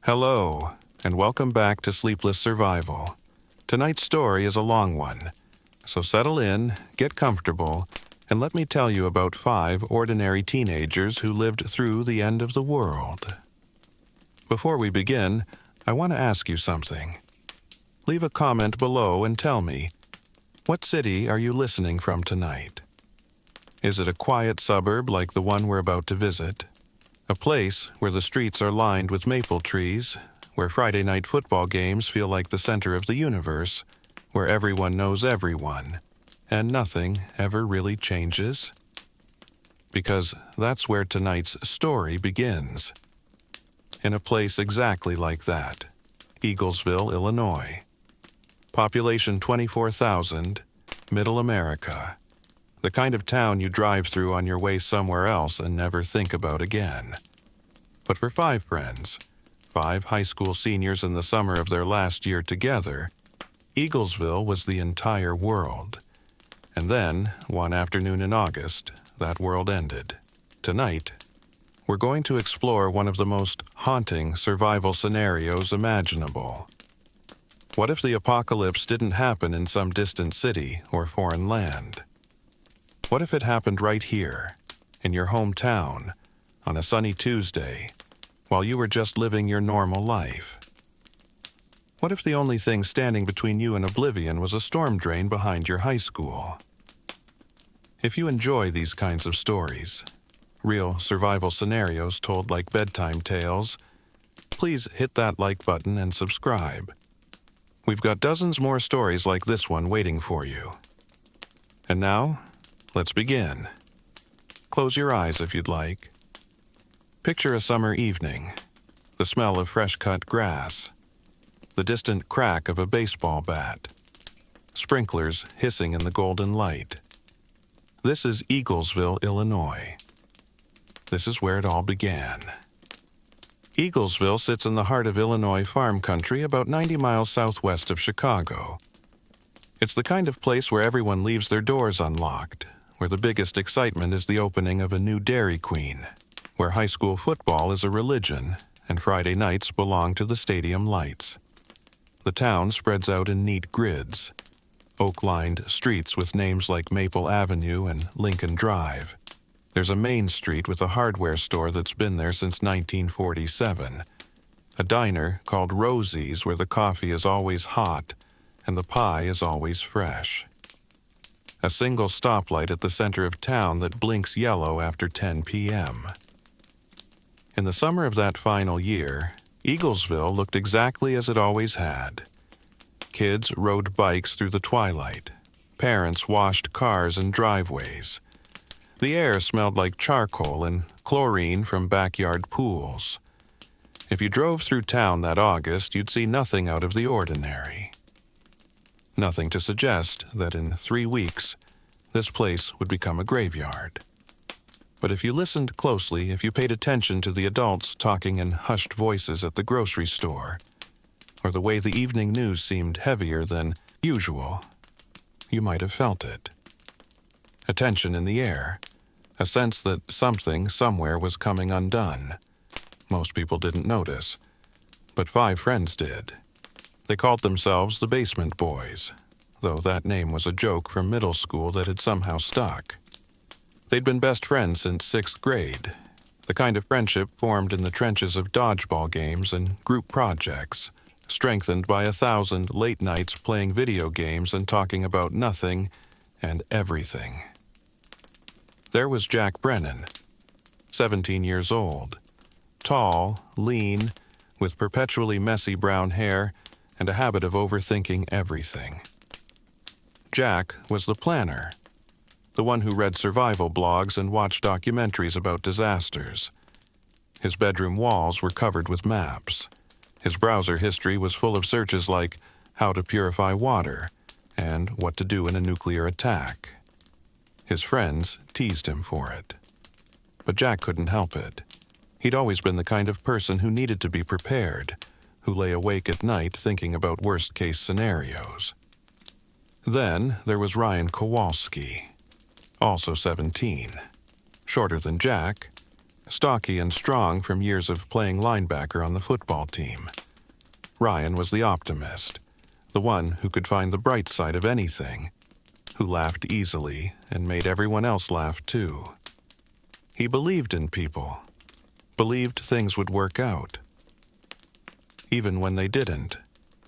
Hello, and welcome back to Sleepless Survival. Tonight's story is a long one, so settle in, get comfortable, and let me tell you about 5 ordinary teenagers who lived through the end of the world. Before we begin, I want to ask you something. Leave a comment below and tell me, what city are you listening from tonight? Is it a quiet suburb like the one we're about to visit? A place where the streets are lined with maple trees, where Friday night football games feel like the center of the universe, where everyone knows everyone, and nothing ever really changes? Because that's where tonight's story begins. In a place exactly like that, Eaglesville, Illinois. Population 24,000, Middle America. The kind of town you drive through on your way somewhere else and never think about again. But for 5 friends, 5 high school seniors in the summer of their last year together, Eaglesville was the entire world. And then, one afternoon in August, that world ended. Tonight, we're going to explore one of the most haunting survival scenarios imaginable. What if the apocalypse didn't happen in some distant city or foreign land? What if it happened right here, in your hometown, on a sunny Tuesday, while you were just living your normal life? What if the only thing standing between you and oblivion was a storm drain behind your high school? If you enjoy these kinds of stories, real survival scenarios told like bedtime tales, please hit that like button and subscribe. We've got dozens more stories like this one waiting for you. And now, let's begin. Close your eyes if you'd like. Picture a summer evening, the smell of fresh-cut grass, the distant crack of a baseball bat, sprinklers hissing in the golden light. This is Eaglesville, Illinois. This is where it all began. Eaglesville sits in the heart of Illinois farm country about 90 miles southwest of Chicago. It's the kind of place where everyone leaves their doors unlocked, where the biggest excitement is the opening of a new Dairy Queen, where high school football is a religion and Friday nights belong to the stadium lights. The town spreads out in neat grids, oak-lined streets with names like Maple Avenue and Lincoln Drive. There's a main street with a hardware store that's been there since 1947, a diner called Rosie's where the coffee is always hot and the pie is always fresh. A single stoplight at the center of town that blinks yellow after 10 p.m. In the summer of that final year, Eaglesville looked exactly as it always had. Kids rode bikes through the twilight. Parents washed cars in driveways. The air smelled like charcoal and chlorine from backyard pools. If you drove through town that August, you'd see nothing out of the ordinary. Nothing to suggest that in 3 weeks, this place would become a graveyard. But if you listened closely, if you paid attention to the adults talking in hushed voices at the grocery store, or the way the evening news seemed heavier than usual, you might have felt it. A tension in the air, a sense that something somewhere was coming undone. Most people didn't notice, but 5 friends did. They called themselves the Basement Boys, though that name was a joke from middle school that had somehow stuck. They'd been best friends since 6th grade, the kind of friendship formed in the trenches of dodgeball games and group projects, strengthened by 1,000 late nights playing video games and talking about nothing and everything. There was Jack Brennan, 17 years old, tall, lean, with perpetually messy brown hair and a habit of overthinking everything. Jack was the planner, the one who read survival blogs and watched documentaries about disasters. His bedroom walls were covered with maps. His browser history was full of searches like how to purify water and what to do in a nuclear attack. His friends teased him for it. But Jack couldn't help it. He'd always been the kind of person who needed to be prepared, who lay awake at night thinking about worst-case scenarios. Then there was Ryan Kowalski, also 17, shorter than Jack, stocky and strong from years of playing linebacker on the football team. Ryan was the optimist, the one who could find the bright side of anything, who laughed easily and made everyone else laugh too. He believed in people, believed things would work out. Even when they didn't,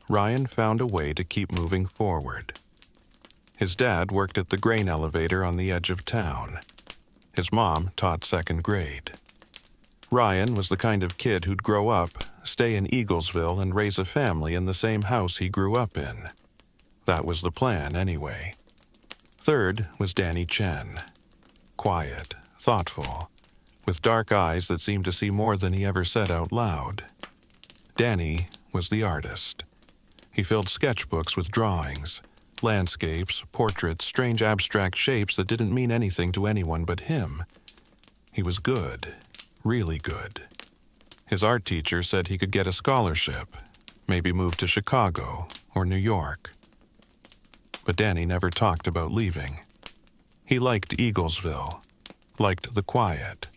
Ryan found a way to keep moving forward. His dad worked at the grain elevator on the edge of town. His mom taught second grade. Ryan was the kind of kid who'd grow up, stay in Eaglesville, and raise a family in the same house he grew up in. That was the plan, anyway. Third was Danny Chen. Quiet, thoughtful, with dark eyes that seemed to see more than he ever said out loud. Danny was the artist. He filled sketchbooks with drawings, landscapes, portraits, strange abstract shapes that didn't mean anything to anyone but him. He was good, really good. His art teacher said he could get a scholarship, maybe move to Chicago or New York. But Danny never talked about leaving. He liked Eaglesville, liked the quiet,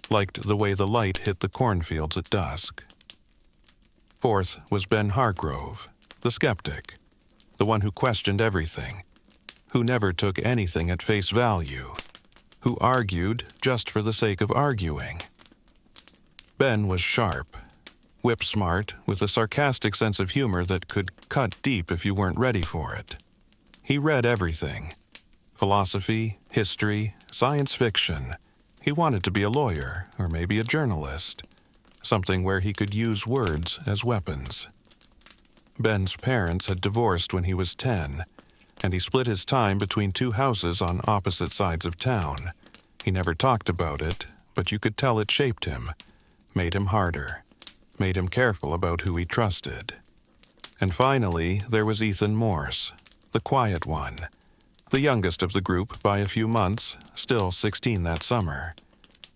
liked the way the light hit the cornfields at dusk. Fourth was Ben Hargrove, the skeptic, the one who questioned everything, who never took anything at face value, who argued just for the sake of arguing. Ben was sharp, whip-smart, with a sarcastic sense of humor that could cut deep if you weren't ready for it. He read everything: philosophy, history, science fiction. He wanted to be a lawyer, or maybe a journalist, something where he could use words as weapons. Ben's parents had divorced when he was 10, and he split his time between two houses on opposite sides of town. He never talked about it, but you could tell it shaped him, made him harder, made him careful about who he trusted. And finally, there was Ethan Morse, the quiet one, the youngest of the group by a few months, still 16 that summer.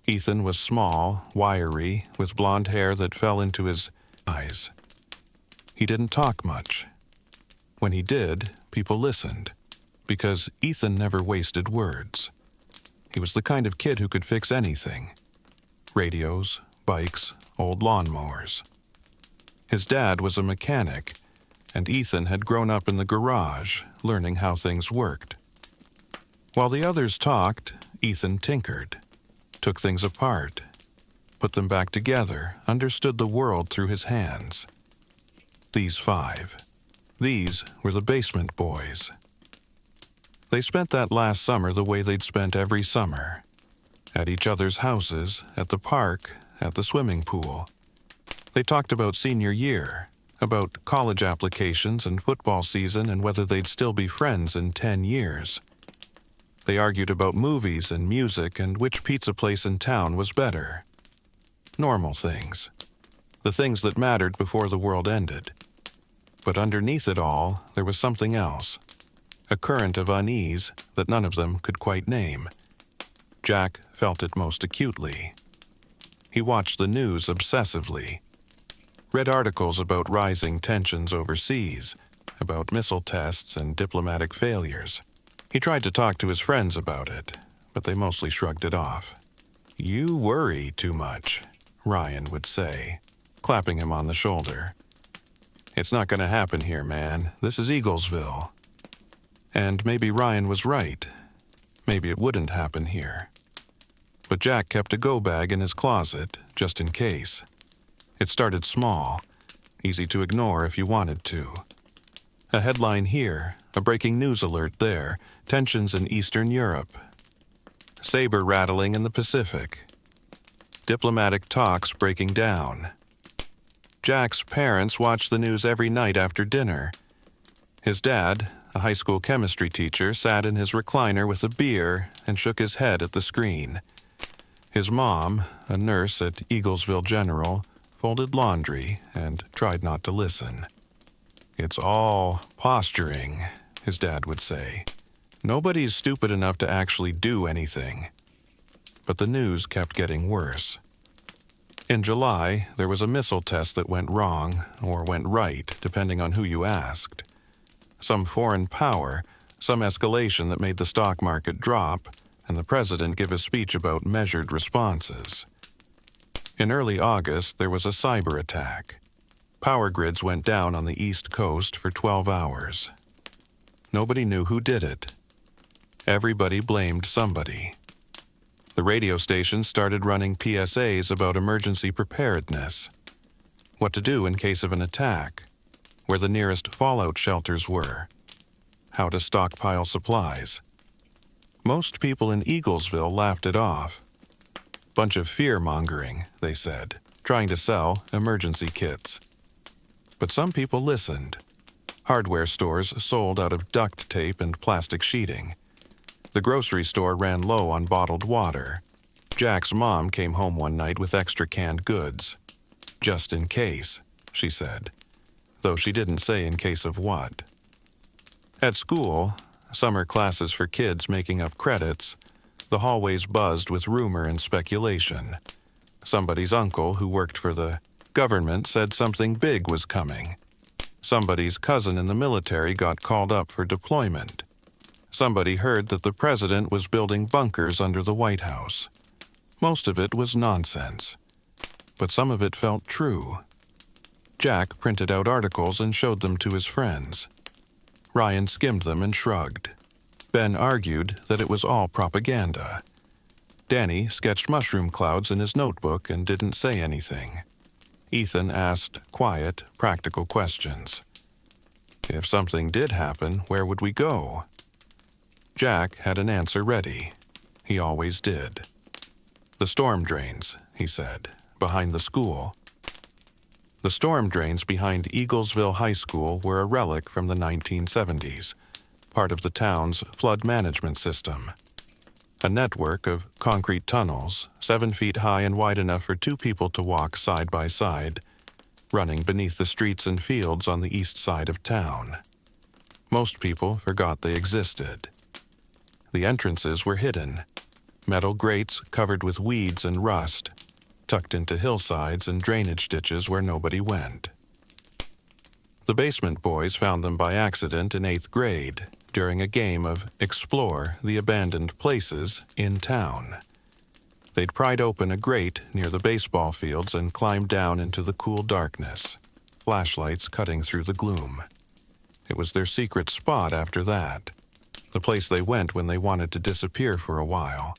Ethan was small, wiry, with blonde hair that fell into his eyes. He didn't talk much. When he did, people listened, because Ethan never wasted words. He was the kind of kid who could fix anything: radios, bikes, old lawnmowers. His dad was a mechanic, and Ethan had grown up in the garage, learning how things worked. While the others talked, Ethan tinkered, took things apart, put them back together, understood the world through his hands. These five. These were the basement boys. They spent that last summer the way they'd spent every summer: at each other's houses, at the park, at the swimming pool. They talked about senior year, about college applications and football season and whether they'd still be friends in 10 years. They argued about movies and music and which pizza place in town was better. Normal things. The things that mattered before the world ended. But underneath it all, there was something else. A current of unease that none of them could quite name. Jack felt it most acutely. He watched the news obsessively, read articles about rising tensions overseas, about missile tests and diplomatic failures. He tried to talk to his friends about it, but they mostly shrugged it off. "You worry too much," Ryan would say, clapping him on the shoulder. "It's not going to happen here, man. This is Eaglesville." And maybe Ryan was right. Maybe it wouldn't happen here. But Jack kept a go-bag in his closet, just in case. It started small, easy to ignore if you wanted to. A headline here, a breaking news alert there, tensions in Eastern Europe. Saber rattling in the Pacific. Diplomatic talks breaking down. Jack's parents watched the news every night after dinner. His dad, a high school chemistry teacher, sat in his recliner with a beer and shook his head at the screen. His mom, a nurse at Eaglesville General, folded laundry and tried not to listen. "It's all posturing," his dad would say. "Nobody's stupid enough to actually do anything." But the news kept getting worse. In July, there was a missile test that went wrong, or went right, depending on who you asked. Some foreign power, some escalation that made the stock market drop, and the president give a speech about measured responses. In early August, there was a cyber attack. Power grids went down on the East Coast for 12 hours. Nobody knew who did it. Everybody blamed somebody. The radio stations started running PSAs about emergency preparedness. What to do in case of an attack, where the nearest fallout shelters were, how to stockpile supplies. Most people in Eaglesville laughed it off. Bunch of fear-mongering, they said, trying to sell emergency kits. But some people listened. Hardware stores sold out of duct tape and plastic sheeting. The grocery store ran low on bottled water. Jack's mom came home one night with extra canned goods. Just in case, she said, though she didn't say in case of what. At school, summer classes for kids making up credits, the hallways buzzed with rumor and speculation. Somebody's uncle who worked for the government said something big was coming. Somebody's cousin in the military got called up for deployment. Somebody heard that the president was building bunkers under the White House. Most of it was nonsense, but some of it felt true. Jack printed out articles and showed them to his friends. Ryan skimmed them and shrugged. Ben argued that it was all propaganda. Danny sketched mushroom clouds in his notebook and didn't say anything. Ethan asked quiet, practical questions. If something did happen, where would we go? Jack had an answer ready. He always did. The storm drains, he said, behind the school. The storm drains behind Eaglesville High School were a relic from the 1970s, part of the town's flood management system. A network of concrete tunnels, 7 feet high and wide enough for 2 people to walk side by side, running beneath the streets and fields on the east side of town. Most people forgot they existed. The entrances were hidden, metal grates covered with weeds and rust, tucked into hillsides and drainage ditches where nobody went. The basement boys found them by accident in 8th grade during a game of Explore the Abandoned Places in town. They'd pried open a grate near the baseball fields and climbed down into the cool darkness, flashlights cutting through the gloom. It was their secret spot after that, the place they went when they wanted to disappear for a while.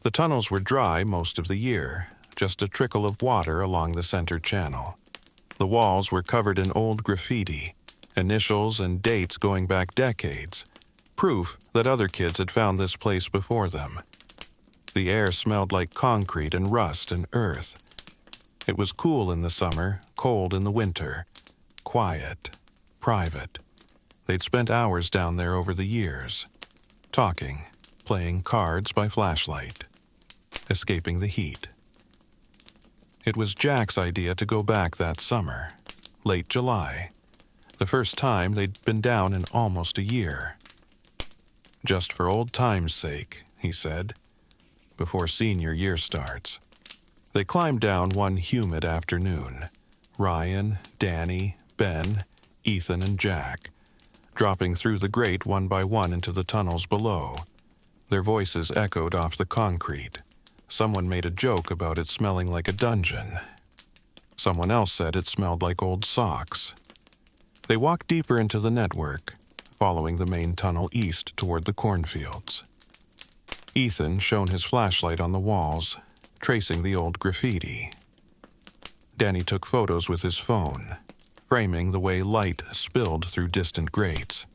The tunnels were dry most of the year, just a trickle of water along the center channel. The walls were covered in old graffiti, initials and dates going back decades, proof that other kids had found this place before them. The air smelled like concrete and rust and earth. It was cool in the summer, cold in the winter, quiet, private. They'd spent hours down there over the years, talking, playing cards by flashlight, escaping the heat. It was Jack's idea to go back that summer, late July, the first time they'd been down in almost a year. Just for old time's sake, he said, before senior year starts. They climbed down one humid afternoon, Ryan, Danny, Ben, Ethan, and Jack, dropping through the grate one by one into the tunnels below. Their voices echoed off the concrete. Someone made a joke about it smelling like a dungeon. Someone else said it smelled like old socks. They walked deeper into the network, following the main tunnel east toward the cornfields. Ethan shone his flashlight on the walls, tracing the old graffiti. Danny took photos with his phone, framing the way light spilled through distant grates.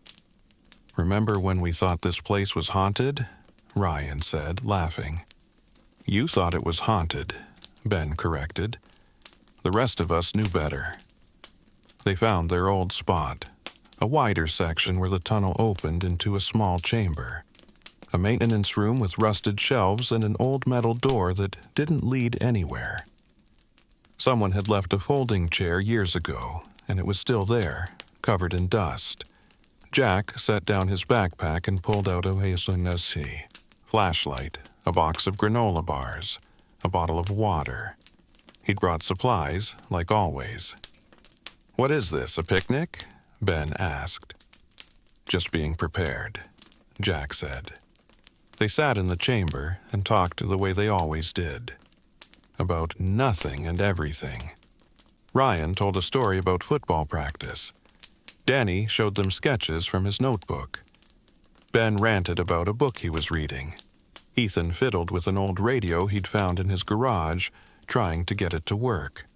"Remember when we thought this place was haunted?" Ryan said, laughing. "You thought it was haunted," Ben corrected. "The rest of us knew better." They found their old spot, a wider section where the tunnel opened into a small chamber, a maintenance room with rusted shelves and an old metal door that didn't lead anywhere. Someone had left a folding chair years ago, and it was still there, covered in dust. Jack set down his backpack and pulled out a flashlight, a box of granola bars, a bottle of water. He'd brought supplies, like always. "What is this, a picnic?" Ben asked. "Just being prepared," Jack said. They sat in the chamber and talked the way they always did. about nothing and everything. Ryan told a story about football practice. Danny showed them sketches from his notebook. Ben ranted about a book he was reading. Ethan fiddled with an old radio he'd found in his garage, trying to get it to work.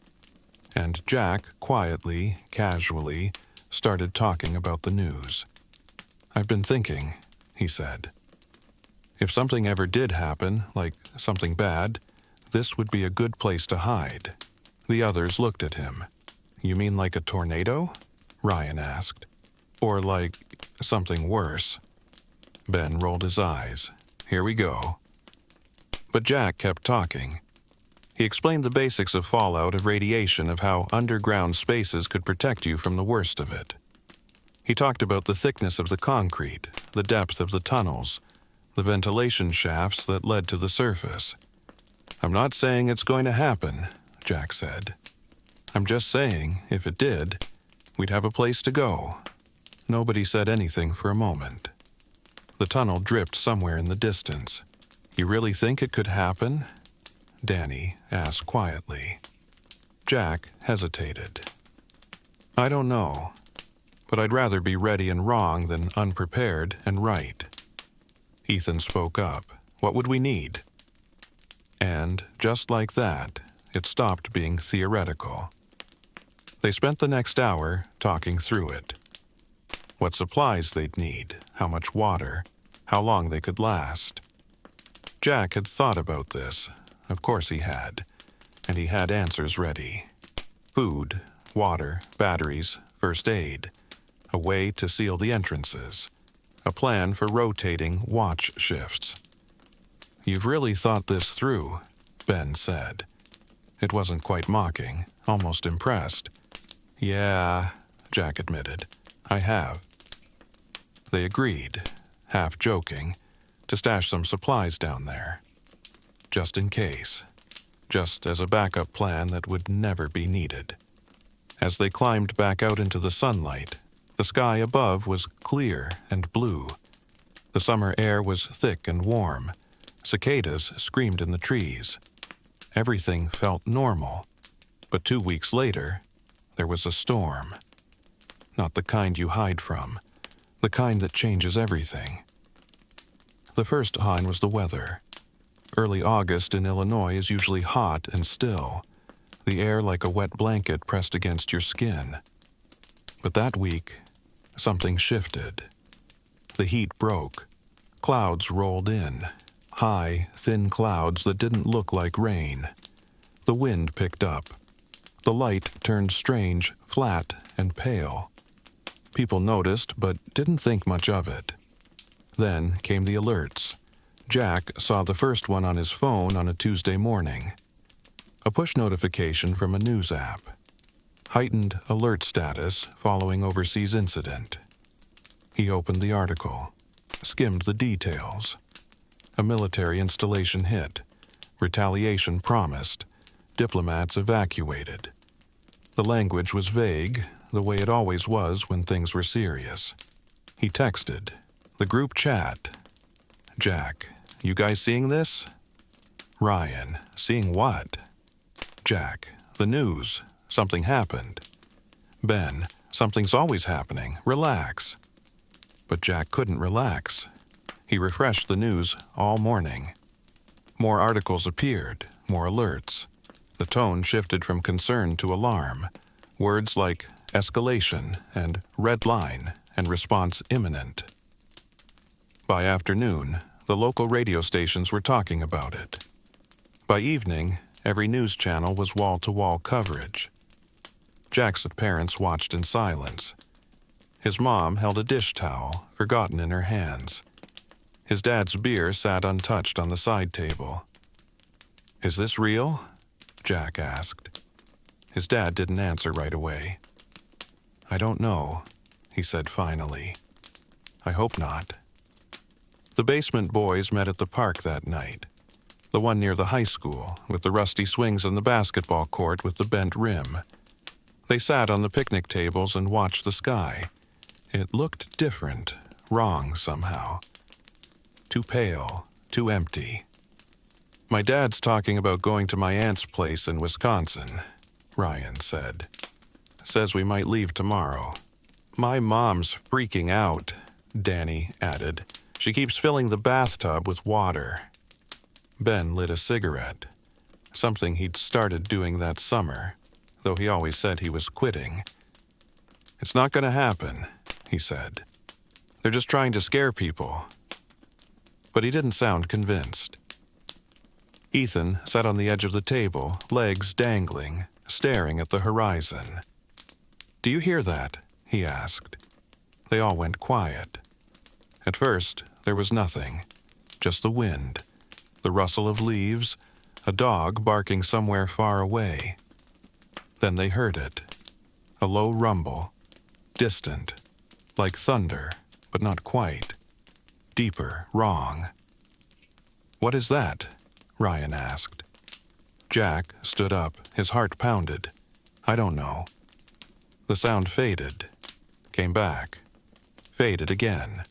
And Jack, quietly, casually, started talking about the news. "I've been thinking," he said. "If something ever did happen, like something bad, this would be a good place to hide." The others looked at him. "You mean like a tornado?" Ryan asked. "Or like something worse?" Ben rolled his eyes. "Here we go." But Jack kept talking. He explained the basics of fallout, of radiation, of how underground spaces could protect you from the worst of it. He talked about the thickness of the concrete, the depth of the tunnels, the ventilation shafts that led to the surface. "I'm not saying it's going to happen," Jack said. "I'm just saying, if it did, we'd have a place to go." Nobody said anything for a moment. The tunnel dripped somewhere in the distance. "You really think it could happen?" Danny asked quietly. Jack hesitated. "I don't know, but I'd rather be ready and wrong than unprepared and right." Ethan spoke up. "What would we need?" And just like that, it stopped being theoretical. They spent the next hour talking through it. What supplies they'd need, how much water, how long they could last. Jack had thought about this. Of course he had. And he had answers ready. Food, water, batteries, first aid. A way to seal the entrances. A plan for rotating watch shifts. "You've really thought this through," Ben said. It wasn't quite mocking, almost impressed. "Yeah," Jack admitted. "I have." They agreed, half joking, to stash some supplies down there. Just in case. Just as a backup plan that would never be needed. As they climbed back out into the sunlight, the sky above was clear and blue. The summer air was thick and warm. Cicadas screamed in the trees. Everything felt normal. But 2 weeks later, there was a storm. Not the kind you hide from. The kind that changes everything. The first sign was the weather. Early August in Illinois is usually hot and still, the air like a wet blanket pressed against your skin. But that week, something shifted. The heat broke. Clouds rolled in, high, thin clouds that didn't look like rain. The wind picked up. The light turned strange, flat, and pale. People noticed, but didn't think much of it. Then came the alerts. Jack saw the first one on his phone on a Tuesday morning. A push notification from a news app. Heightened alert status following overseas incident. He opened the article, skimmed the details. A military installation hit. Retaliation promised. Diplomats evacuated. The language was vague, the way it always was when things were serious. He texted. The group chat. Jack, "You guys seeing this?" Ryan, "Seeing what?" Jack, "The news. Something happened." Ben, "Something's always happening. Relax." But Jack couldn't relax. He refreshed the news all morning. More articles appeared, more alerts. The tone shifted from concern to alarm. Words like escalation and red line and response imminent. By afternoon, the local radio stations were talking about it. By evening, every news channel was wall-to-wall coverage. Jack's parents watched in silence. His mom held a dish towel, forgotten in her hands. His dad's beer sat untouched on the side table. "Is this real?" Jack asked. His dad didn't answer right away. "I don't know," he said finally. "I hope not." The basement boys met at the park that night. The one near the high school, with the rusty swings and the basketball court with the bent rim. They sat on the picnic tables and watched the sky. It looked different, wrong somehow. Too pale, too empty. My dad's talking about going to my aunt's place in Wisconsin, Ryan said. Says we might leave tomorrow. My mom's freaking out, Danny added. She keeps filling the bathtub with water. Ben lit a cigarette, something he'd started doing that summer, though he always said he was quitting. It's not going to happen, he said. They're just trying to scare people. But he didn't sound convinced. Ethan sat on the edge of the table, legs dangling, staring at the horizon. "Do you hear that?" he asked. They all went quiet. At first, there was nothing, just the wind, the rustle of leaves, a dog barking somewhere far away. Then they heard it, a low rumble, distant, like thunder, but not quite, deeper, wrong. "What is that?" Ryan asked. Jack stood up, his heart pounded. "I don't know." The sound faded, came back, faded again.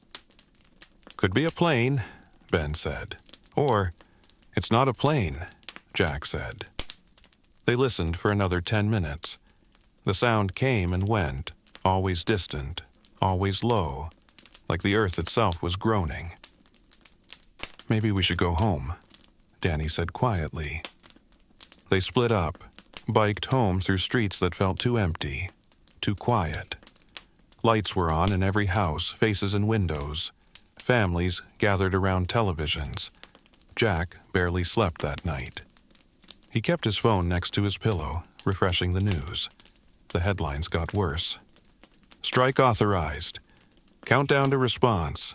"Could be a plane," Ben said. "Or, it's not a plane," Jack said. They listened for another 10 minutes. The sound came and went, always distant, always low, like the earth itself was groaning. "Maybe we should go home," Danny said quietly. They split up, biked home through streets that felt too empty, too quiet. Lights were on in every house, faces in windows. Families gathered around televisions. Jack barely slept that night. He kept his phone next to his pillow, refreshing the news. The headlines got worse. "Strike authorized. Countdown to response.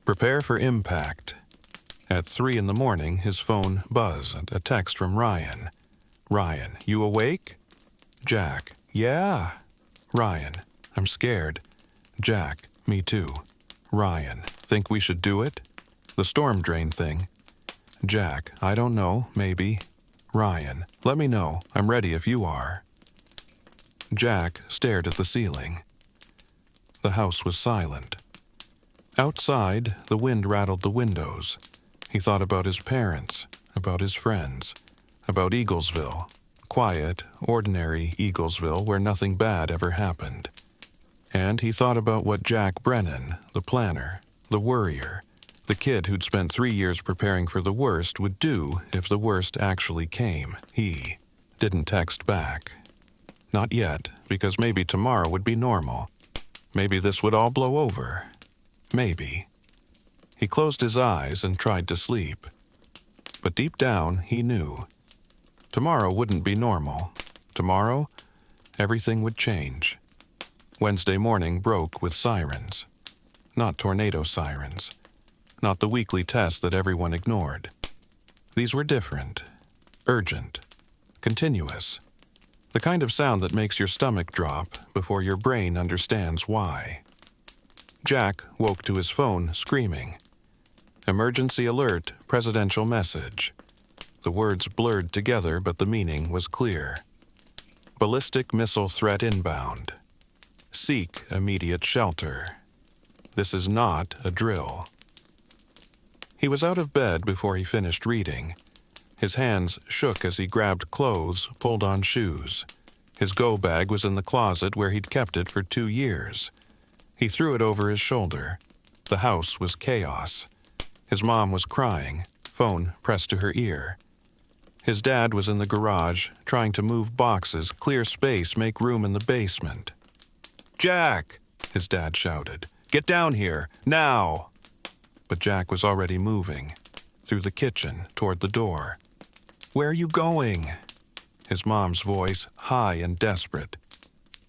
Prepare for impact." At 3 in the morning, his phone buzzed, a text from Ryan. "Ryan, you awake?" Jack, "Yeah." Ryan, "I'm scared." Jack, "Me too." Ryan, "Think we should do it?" "The storm drain thing." Jack, "I don't know, maybe." Ryan, "Let me know. I'm ready if you are." Jack stared at the ceiling. The house was silent. Outside, the wind rattled the windows. He thought about his parents, about his friends, about Eaglesville, quiet, ordinary Eaglesville where nothing bad ever happened. And he thought about what Jack Brennan, the planner, the worrier, the kid who'd spent 3 years preparing for the worst, would do if the worst actually came. He didn't text back. Not yet, because maybe tomorrow would be normal. Maybe this would all blow over. Maybe. He closed his eyes and tried to sleep. But deep down, he knew. Tomorrow wouldn't be normal. Tomorrow, everything would change. Wednesday morning broke with sirens. Not tornado sirens. Not the weekly tests that everyone ignored. These were different. Urgent. Continuous. The kind of sound that makes your stomach drop before your brain understands why. Jack woke to his phone, screaming. "Emergency alert, presidential message." The words blurred together, but the meaning was clear. Ballistic missile threat inbound. Seek immediate shelter. This is not a drill. He was out of bed before he finished reading. His hands shook as he grabbed clothes, pulled on shoes. His go bag was in the closet where he'd kept it for 2 years. He threw it over his shoulder. The house was chaos. His mom was crying, phone pressed to her ear. His dad was in the garage, trying to move boxes, clear space, make room in the basement. "Jack!" his dad shouted. "Get down here, now!" But Jack was already moving, through the kitchen, toward the door. "Where are you going?" His mom's voice, high and desperate.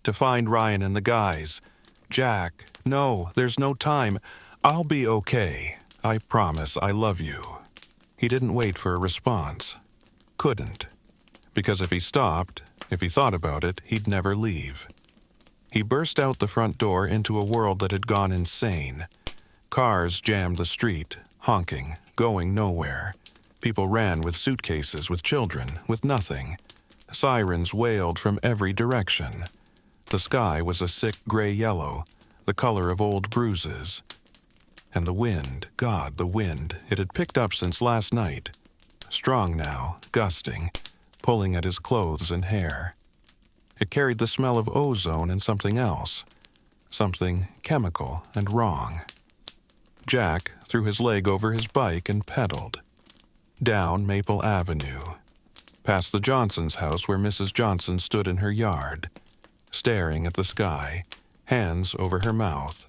"To find Ryan and the guys." "Jack, no, there's no time. I'll be okay. I promise I love you." He didn't wait for a response. Couldn't. Because if he stopped, if he thought about it, he'd never leave. He burst out the front door into a world that had gone insane. Cars jammed the street, honking, going nowhere. People ran with suitcases, with children, with nothing. Sirens wailed from every direction. The sky was a sick gray yellow, the color of old bruises. And the wind, God, the wind, it had picked up since last night. strong now, gusting, pulling at his clothes and hair. It carried the smell of ozone and something else, something chemical and wrong. Jack threw his leg over his bike and pedaled. Down Maple Avenue, past the Johnson's house where Mrs. Johnson stood in her yard, staring at the sky, hands over her mouth,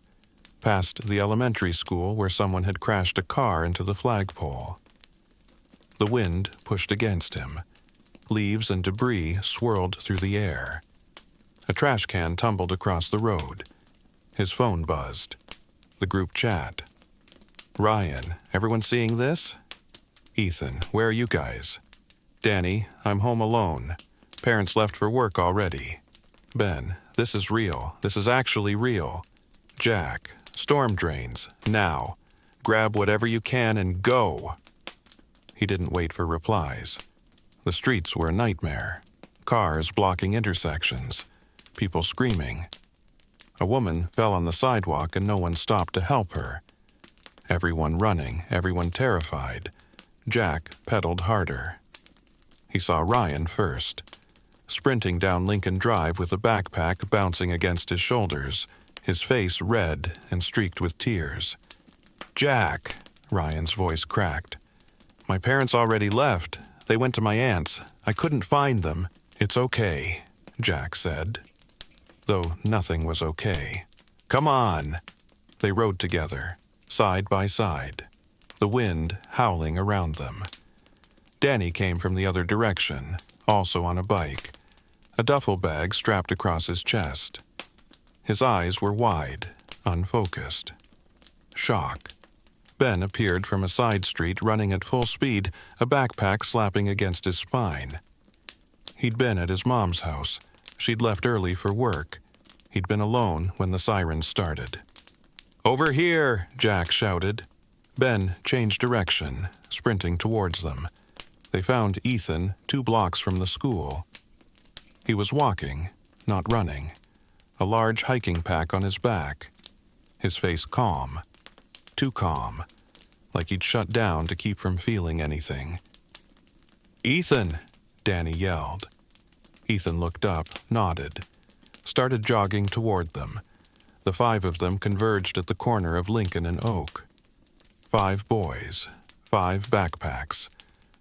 past the elementary school where someone had crashed a car into the flagpole. The wind pushed against him. Leaves and debris swirled through the air. A trash can tumbled across the road. His phone buzzed. The group chat. Ryan, everyone seeing this? Ethan, where are you guys? Danny, I'm home alone. Parents left for work already. Ben, this is real. This is actually real. Jack, storm drains, now. Grab whatever you can and go. He didn't wait for replies. The streets were a nightmare. Cars blocking intersections. People screaming. A woman fell on the sidewalk and no one stopped to help her. Everyone running, everyone terrified. Jack pedaled harder. He saw Ryan first, sprinting down Lincoln Drive with a backpack bouncing against his shoulders, his face red and streaked with tears. Jack, Ryan's voice cracked. My parents already left. They went to my aunt's. I couldn't find them. It's okay, Jack said. Though nothing was okay. Come on. They rode together, side by side, the wind howling around them. Danny came from the other direction, also on a bike, a duffel bag strapped across his chest. His eyes were wide, unfocused. Shock. Ben appeared from a side street running at full speed, a backpack slapping against his spine. He'd been at his mom's house. She'd left early for work. He'd been alone when the sirens started. Over here, Jack shouted. Ben changed direction, sprinting towards them. They found Ethan 2 blocks from the school. He was walking, not running, a large hiking pack on his back, his face calm, too calm, like he'd shut down to keep from feeling anything. Ethan, Danny yelled. Ethan looked up, nodded, started jogging toward them. The 5 of them converged at the corner of Lincoln and Oak. 5 boys, 5 backpacks,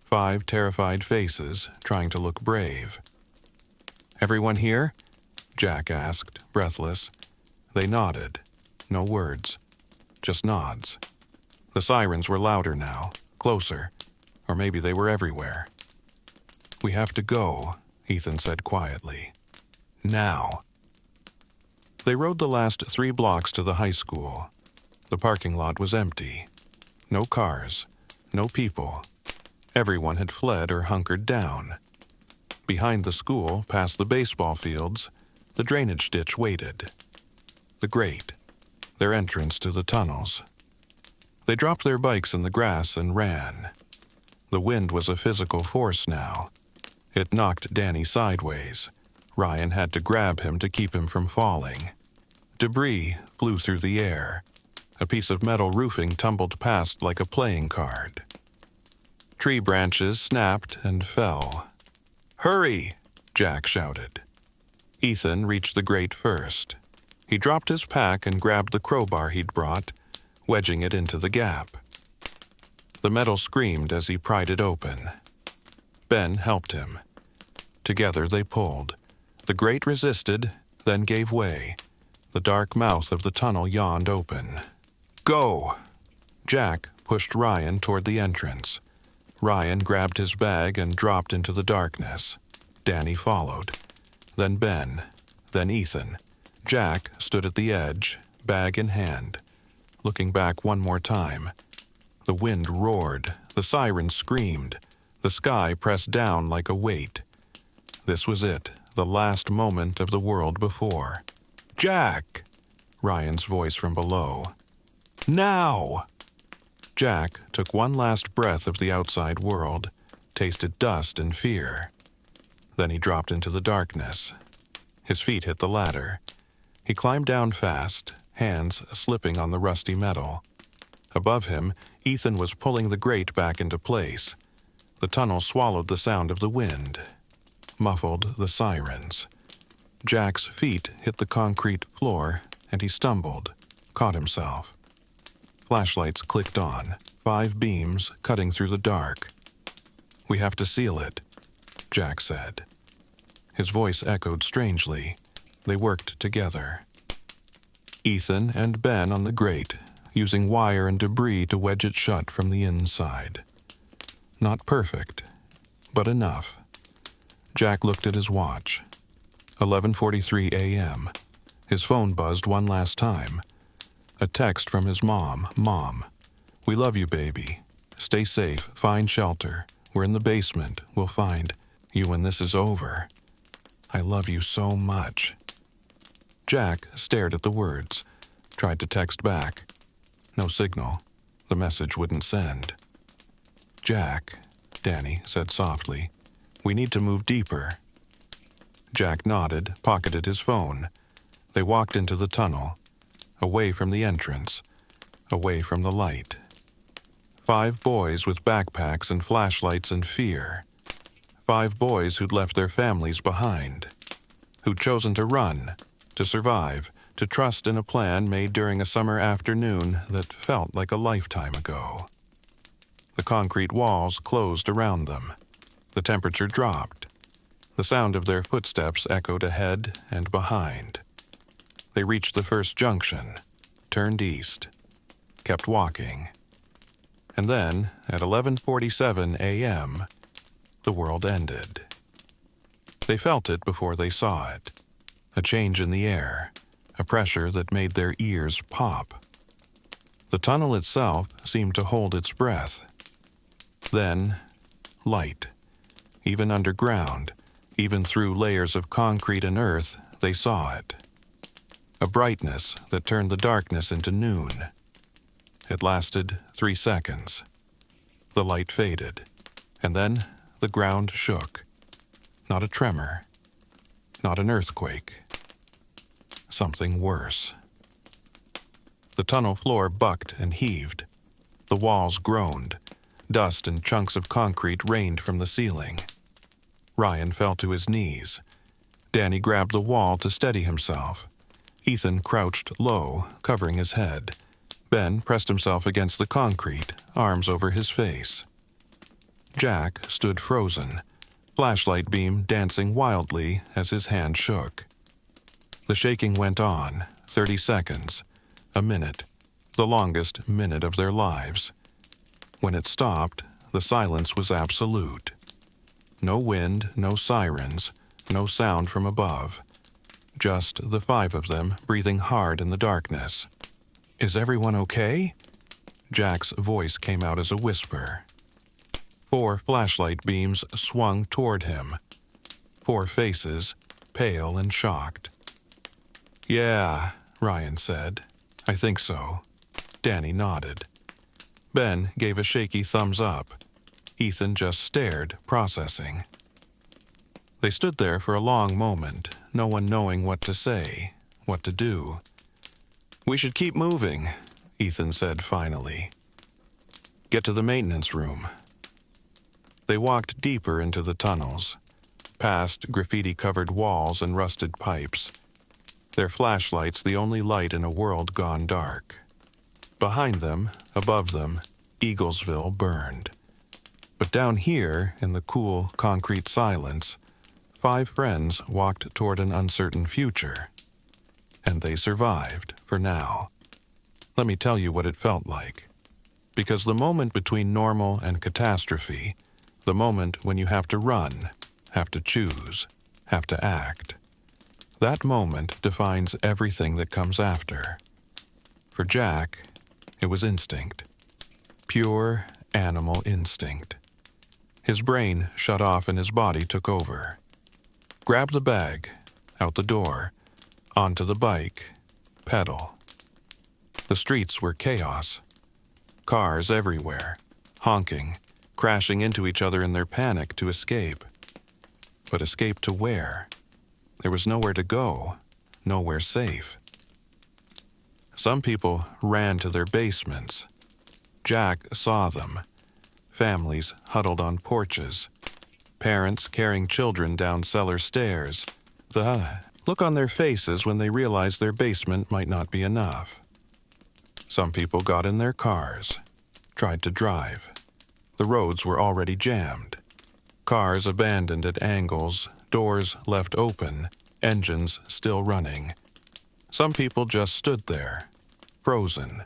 5 terrified faces trying to look brave. Everyone here? Jack asked, breathless. They nodded. No words. Just nods. The sirens were louder now, closer, or maybe they were everywhere. We have to go, Ethan said quietly. Now. They rode the last 3 blocks to the high school. The parking lot was empty. No cars, no people. Everyone had fled or hunkered down. Behind the school, past the baseball fields, the drainage ditch waited. The grate, their entrance to the tunnels. They dropped their bikes in the grass and ran. The wind was a physical force now. It knocked Danny sideways. Ryan had to grab him to keep him from falling. Debris flew through the air. A piece of metal roofing tumbled past like a playing card. Tree branches snapped and fell. Hurry! Jack shouted. Ethan reached the grate first. He dropped his pack and grabbed the crowbar he'd brought, wedging it into the gap. The metal screamed as he pried it open. Ben helped him. Together they pulled. The grate resisted, then gave way. The dark mouth of the tunnel yawned open. Go! Jack pushed Ryan toward the entrance. Ryan grabbed his bag and dropped into the darkness. Danny followed. Then Ben. Then Ethan. Jack stood at the edge, bag in hand, looking back one more time. The wind roared. The sirens screamed. The sky pressed down like a weight. This was it, the last moment of the world before. Jack! Ryan's voice from below. Now! Jack took one last breath of the outside world, tasted dust and fear. Then he dropped into the darkness. His feet hit the ladder. He climbed down fast, hands slipping on the rusty metal. Above him, Ethan was pulling the grate back into place. The tunnel swallowed the sound of the wind, muffled the sirens. Jack's feet hit the concrete floor, and he stumbled, caught himself. Flashlights clicked on, 5 beams cutting through the dark. "We have to seal it," Jack said. His voice echoed strangely. They worked together. Ethan and Ben on the grate, using wire and debris to wedge it shut from the inside. Not perfect, but enough. Jack looked at his watch. 11:43 a.m. His phone buzzed one last time. A text from his mom. "Mom, we love you, baby. Stay safe, find shelter. We're in the basement. We'll find you when this is over. I love you so much." Jack stared at the words, tried to text back. No signal. The message wouldn't send. "Jack," Danny said softly, "we need to move deeper." Jack nodded, pocketed his phone. They walked into the tunnel, away from the entrance, away from the light. 5 boys with backpacks and flashlights and fear. 5 boys who'd left their families behind, who'd chosen to run, to survive, to trust in a plan made during a summer afternoon that felt like a lifetime ago. The concrete walls closed around them. The temperature dropped. The sound of their footsteps echoed ahead and behind. They reached the first junction, turned east, kept walking. And then, at 11:47 a.m., the world ended. They felt it before they saw it. A change in the air, a pressure that made their ears pop. The tunnel itself seemed to hold its breath. Then, light. Even underground, even through layers of concrete and earth, they saw it. A brightness that turned the darkness into noon. It lasted 3 seconds. The light faded, and then the ground shook. Not a tremor, not an earthquake. Something worse. The tunnel floor bucked and heaved. The walls groaned. Dust and chunks of concrete rained from the ceiling. Ryan fell to his knees. Danny grabbed the wall to steady himself. Ethan crouched low, covering his head. Ben pressed himself against the concrete, arms over his face. Jack stood frozen, flashlight beam dancing wildly as his hand shook. The shaking went on, 30 seconds, a minute, the longest minute of their lives. When it stopped, the silence was absolute. No wind, no sirens, no sound from above. Just the 5 of them breathing hard in the darkness. "Is everyone okay?" Jack's voice came out as a whisper. 4 flashlight beams swung toward him. 4 faces, pale and shocked. "Yeah," Ryan said. "I think so." Danny nodded. Ben gave a shaky thumbs up. Ethan just stared, processing. They stood there for a long moment, no one knowing what to say, what to do. "We should keep moving," Ethan said finally. "Get to the maintenance room." They walked deeper into the tunnels, past graffiti-covered walls and rusted pipes, their flashlights the only light in a world gone dark. Behind them, above them, Eaglesville burned. But down here, in the cool, concrete silence, 5 friends walked toward an uncertain future. And they survived, for now. Let me tell you what it felt like. Because the moment between normal and catastrophe, the moment when you have to run, have to choose, have to act, that moment defines everything that comes after. For Jack, it was instinct. Pure animal instinct. His brain shut off and his body took over. Grab the bag, out the door, onto the bike, pedal. The streets were chaos. Cars everywhere, honking, crashing into each other in their panic to escape. But escape to where? There was nowhere to go, nowhere safe. Some people ran to their basements. Jack saw them. families huddled on porches, parents carrying children down cellar stairs, the look on their faces when they realized their basement might not be enough. Some people got in their cars, tried to drive. The roads were already jammed. Cars abandoned at angles, doors left open, engines still running. Some people just stood there, frozen,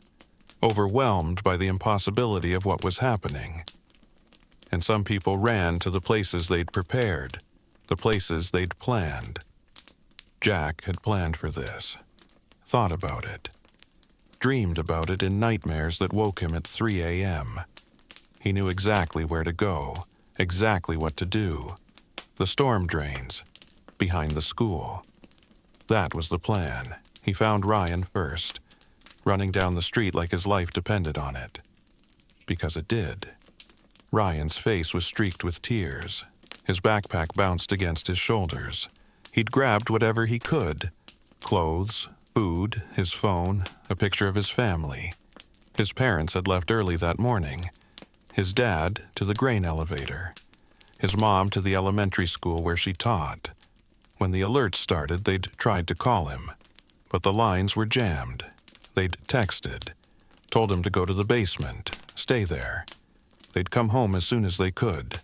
overwhelmed by the impossibility of what was happening. And some people ran to the places they'd prepared, the places they'd planned. Jack had planned for this, thought about it, dreamed about it in nightmares that woke him at 3 a.m. He knew exactly where to go, exactly what to do. The storm drains, behind the school. That was the plan. He found Ryan first, running down the street like his life depended on it. Because it did. Ryan's face was streaked with tears. His backpack bounced against his shoulders. He'd grabbed whatever he could. Clothes, food, his phone, a picture of his family. His parents had left early that morning. His dad to the grain elevator. His mom to the elementary school where she taught. When the alerts started, they'd tried to call him, but the lines were jammed. They'd texted, told him to go to the basement, stay there. They'd come home as soon as they could.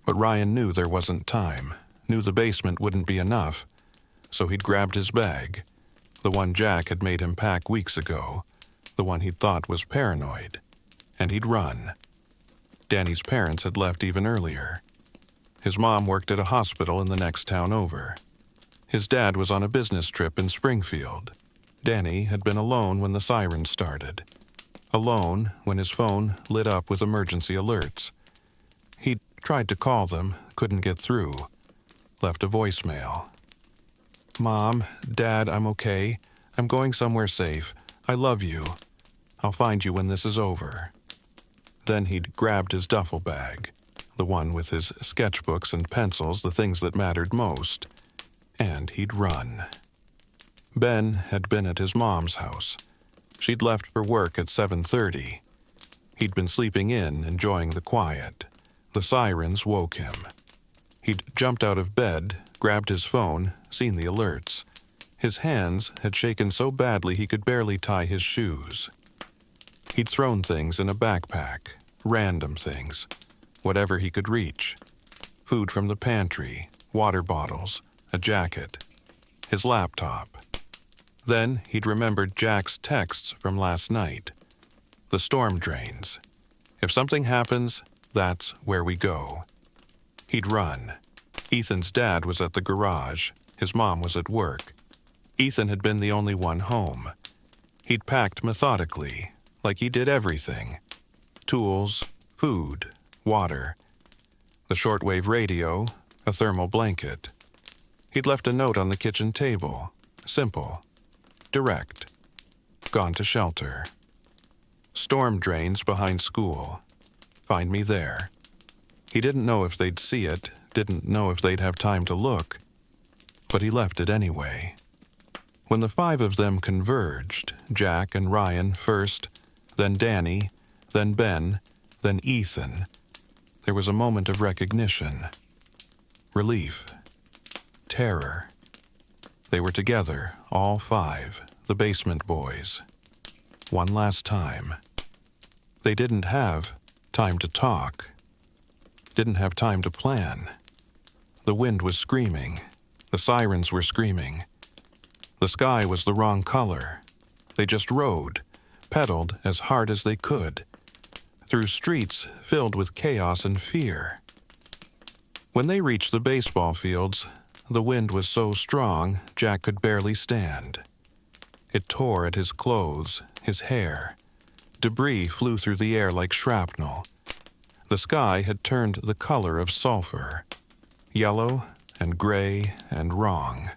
But Ryan knew there wasn't time, knew the basement wouldn't be enough, so he'd grabbed his bag, the one Jack had made him pack weeks ago, the one he'd thought was paranoid, and he'd run. Danny's parents had left even earlier. His mom worked at a hospital in the next town over. His dad was on a business trip in Springfield. Danny had been alone when the sirens started. Alone when his phone lit up with emergency alerts. He'd tried to call them, couldn't get through. Left a voicemail. "Mom, Dad, I'm okay. I'm going somewhere safe. I love you. I'll find you when this is over." Then he'd grabbed his duffel bag, the one with his sketchbooks and pencils, the things that mattered most, and he'd run. Ben had been at his mom's house. She'd left for work at 7:30. He'd been sleeping in, enjoying the quiet. The sirens woke him. He'd jumped out of bed, grabbed his phone, seen the alerts. His hands had shaken so badly he could barely tie his shoes. He'd thrown things in a backpack, random things, whatever he could reach. Food from the pantry, water bottles, a jacket, his laptop. Then he'd remembered Jack's texts from last night. The storm drains. If something happens, that's where we go. He'd run. Ethan's dad was at the garage. His mom was at work. Ethan had been the only one home. He'd packed methodically, like he did everything. Tools, food, water. The shortwave radio, a thermal blanket. He'd left a note on the kitchen table. Simple. Direct. Gone to shelter. Storm drains behind school. Find me there. He didn't know if they'd see it, didn't know if they'd have time to look, but he left it anyway. When the five of them converged, Jack and Ryan first, then Danny, then Ben, then Ethan, there was a moment of recognition. Relief. Terror. They were together, all five, the basement boys. One last time. They didn't have time to talk. Didn't have time to plan. The wind was screaming. The sirens were screaming. The sky was the wrong color. They just rode, pedaled as hard as they could, through streets filled with chaos and fear. When they reached the baseball fields, the wind was so strong Jack could barely stand. It tore at his clothes, his hair. Debris flew through the air like shrapnel. The sky had turned the color of sulfur, yellow and gray and wrong.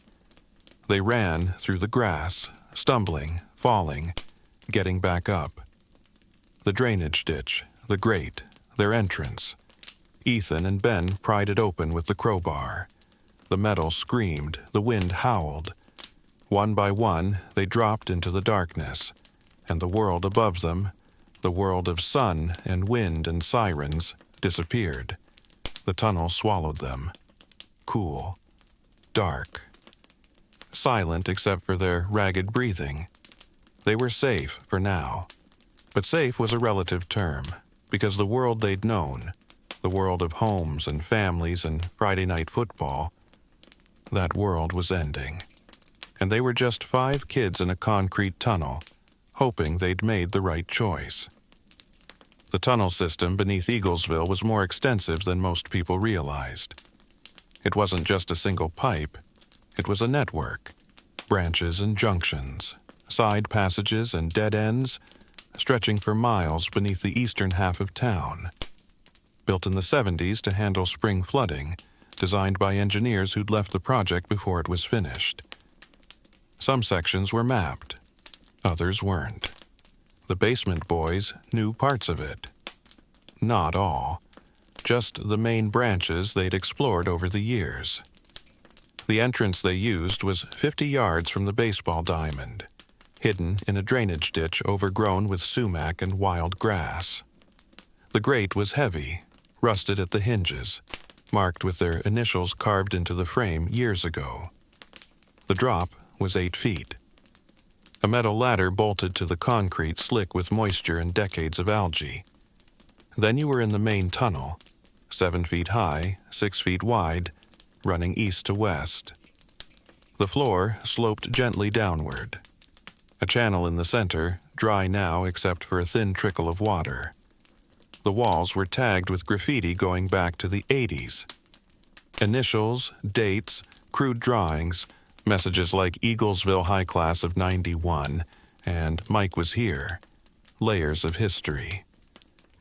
They ran through the grass, stumbling, falling, getting back up. The drainage ditch, the grate, their entrance. Ethan and Ben pried it open with the crowbar. The metal screamed, the wind howled. One by one, they dropped into the darkness, and the world above them, The world of sun and wind and sirens disappeared. The tunnel swallowed them. Cool. Dark. Silent except for their ragged breathing. They were safe for now. But safe was a relative term, because the world they'd known, the world of homes and families and Friday night football, that world was ending. And they were just 5 kids in a concrete tunnel, hoping they'd made the right choice. The tunnel system beneath Eaglesville was more extensive than most people realized. It wasn't just a single pipe, it was a network. Branches and junctions, side passages and dead ends, stretching for miles beneath the eastern half of town. Built in the 70s to handle spring flooding, designed by engineers who'd left the project before it was finished. Some sections were mapped, others weren't. The basement boys knew parts of it. Not all, just the main branches they'd explored over the years. The entrance they used was 50 yards from the baseball diamond, hidden in a drainage ditch overgrown with sumac and wild grass. The grate was heavy, rusted at the hinges, marked with their initials carved into the frame years ago. The drop was 8 feet. A metal ladder bolted to the concrete slick with moisture and decades of algae. Then you were in the main tunnel, 7 feet high, 6 feet wide, running east to west. The floor sloped gently downward. A channel in the center, dry now except for a thin trickle of water. The walls were tagged with graffiti going back to the 80s. Initials, dates, crude drawings, messages like Eaglesville High Class of '91 and Mike was here. Layers of history.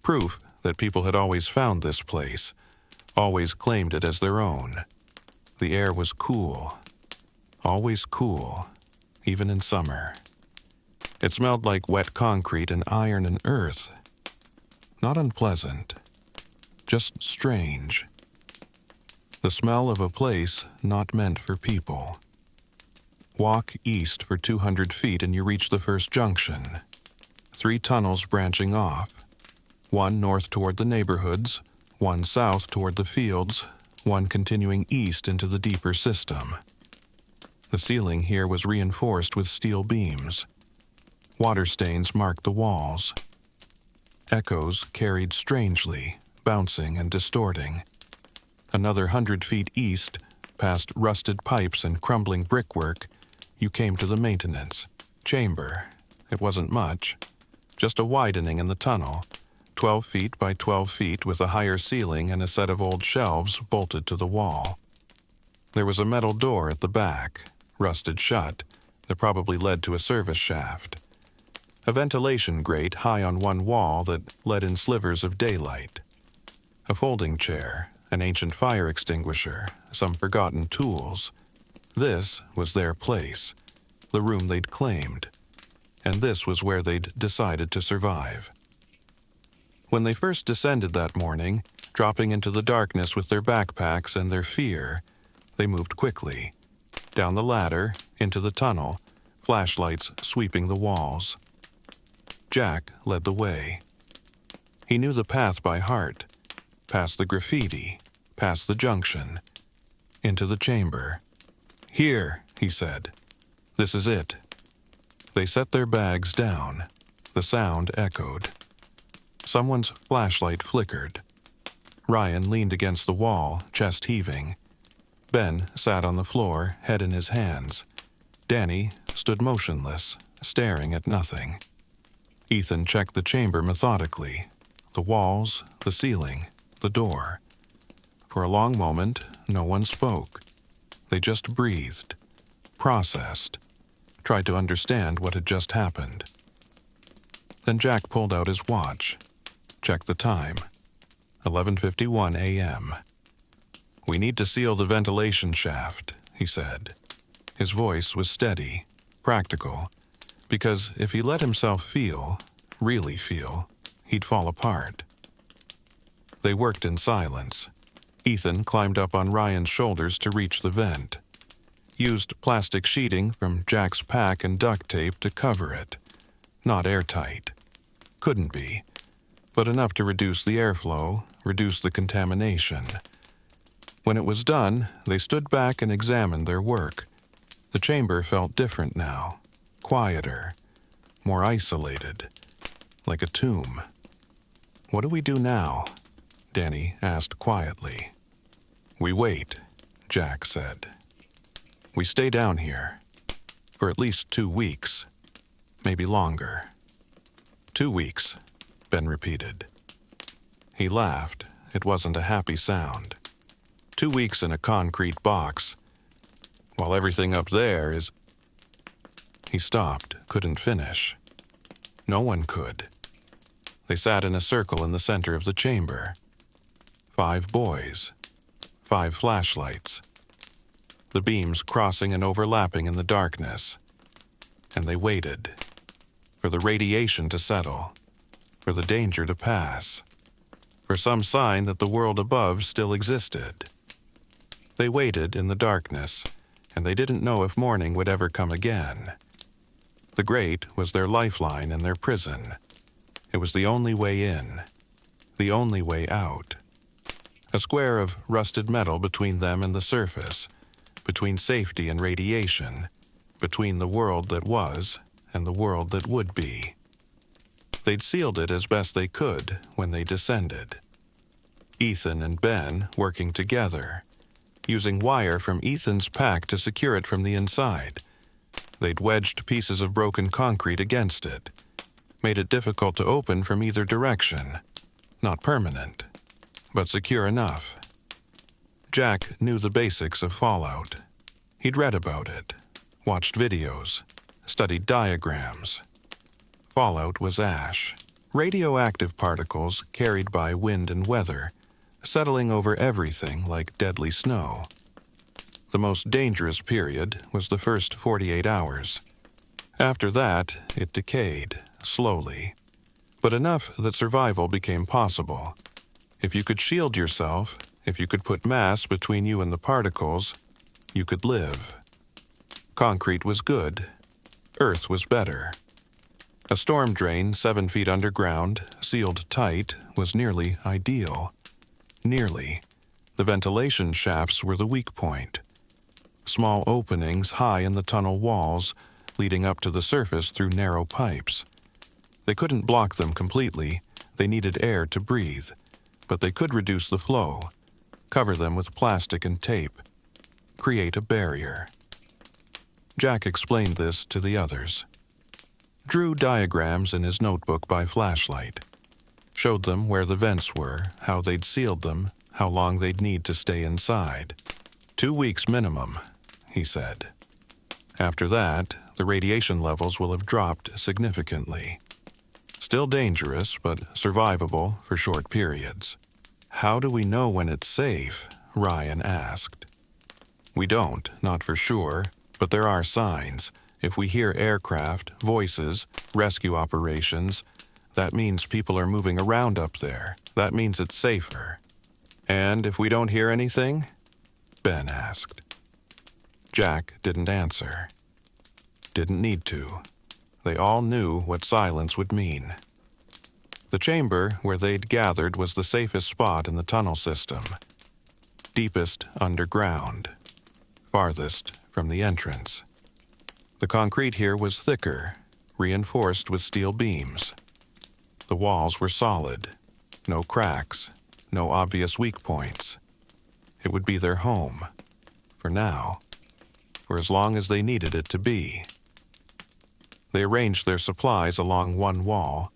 Proof that people had always found this place, always claimed it as their own. The air was cool. Always cool, even in summer. It smelled like wet concrete and iron and earth. Not unpleasant, just strange. The smell of a place not meant for people. Walk east for 200 feet and you reach the first junction. 3 tunnels branching off. One north toward the neighborhoods, one south toward the fields, one continuing east into the deeper system. The ceiling here was reinforced with steel beams. Water stains marked the walls. Echoes carried strangely, bouncing and distorting. Another 100 feet east, past rusted pipes and crumbling brickwork, you came to the maintenance chamber. It wasn't much, just a widening in the tunnel, 12 feet by 12 feet with a higher ceiling and a set of old shelves bolted to the wall. There was a metal door at the back, rusted shut, that probably led to a service shaft. A ventilation grate high on one wall that let in slivers of daylight. A folding chair, an ancient fire extinguisher, some forgotten tools. This was their place, the room they'd claimed, and this was where they'd decided to survive. When they first descended that morning, dropping into the darkness with their backpacks and their fear, they moved quickly. Down the ladder, into the tunnel, flashlights sweeping the walls. Jack led the way. He knew the path by heart, past the graffiti, past the junction, into the chamber. "Here," he said. "This is it." They set their bags down. The sound echoed. Someone's flashlight flickered. Ryan leaned against the wall, chest heaving. Ben sat on the floor, head in his hands. Danny stood motionless, staring at nothing. Ethan checked the chamber methodically. The walls, the ceiling, the door. For a long moment, no one spoke. They just breathed, processed, tried to understand what had just happened. Then Jack pulled out his watch, checked the time. 11:51 a.m. "We need to seal the ventilation shaft," he said. His voice was steady, practical, because if he let himself feel, really feel, he'd fall apart. They worked in silence. Ethan climbed up on Ryan's shoulders to reach the vent. Used plastic sheeting from Jack's pack and duct tape to cover it. Not airtight. couldn't be, but enough to reduce the airflow, reduce the contamination. When it was done, they stood back and examined their work. The chamber felt different now, quieter, more isolated, like a tomb. "What do we do now?" Danny asked quietly. "We wait," Jack said. "We stay down here for at least 2 weeks, maybe longer." 2 weeks, Ben repeated. He laughed. It wasn't a happy sound. 2 weeks in a concrete box, while everything up there is... He stopped, couldn't finish. No one could. They sat in a circle in the center of the chamber. 5 boys, 5 flashlights, the beams crossing and overlapping in the darkness. And they waited for the radiation to settle, for the danger to pass, for some sign that the world above still existed. They waited in the darkness, and they didn't know if morning would ever come again. The grate was their lifeline and their prison. It was the only way in, the only way out. A square of rusted metal between them and the surface, between safety and radiation, between the world that was and the world that would be. They'd sealed it as best they could when they descended. Ethan and Ben working together, using wire from Ethan's pack to secure it from the inside. They'd wedged pieces of broken concrete against it, made it difficult to open from either direction. Not permanent, but secure enough. Jack knew the basics of fallout. He'd read about it, watched videos, studied diagrams. Fallout was ash, radioactive particles carried by wind and weather, settling over everything like deadly snow. The most dangerous period was the first 48 hours. After that, it decayed, slowly, but enough that survival became possible. If you could shield yourself, if you could put mass between you and the particles, you could live. Concrete was good. Earth was better. A storm drain 7 feet underground, sealed tight, was nearly ideal. Nearly. The ventilation shafts were the weak point. Small openings high in the tunnel walls, leading up to the surface through narrow pipes. They couldn't block them completely. They needed air to breathe, but they could reduce the flow, cover them with plastic and tape, create a barrier. Jack explained this to the others. Drew diagrams in his notebook by flashlight. Showed them where the vents were, how they'd sealed them, how long they'd need to stay inside. 2 weeks minimum, he said. After that, the radiation levels will have dropped significantly. Still dangerous, but survivable for short periods. "How do we know when it's safe?" Ryan asked. "We don't, not for sure, but there are signs. If we hear aircraft, voices, rescue operations, that means people are moving around up there. That means it's safer." "And if we don't hear anything?" Ben asked. Jack didn't answer. Didn't need to. They all knew what silence would mean. The chamber where they'd gathered was the safest spot in the tunnel system. Deepest underground. Farthest from the entrance. The concrete here was thicker, reinforced with steel beams. The walls were solid. No cracks, no obvious weak points. It would be their home. For now. For as long as they needed it to be. They arranged their supplies along one wall,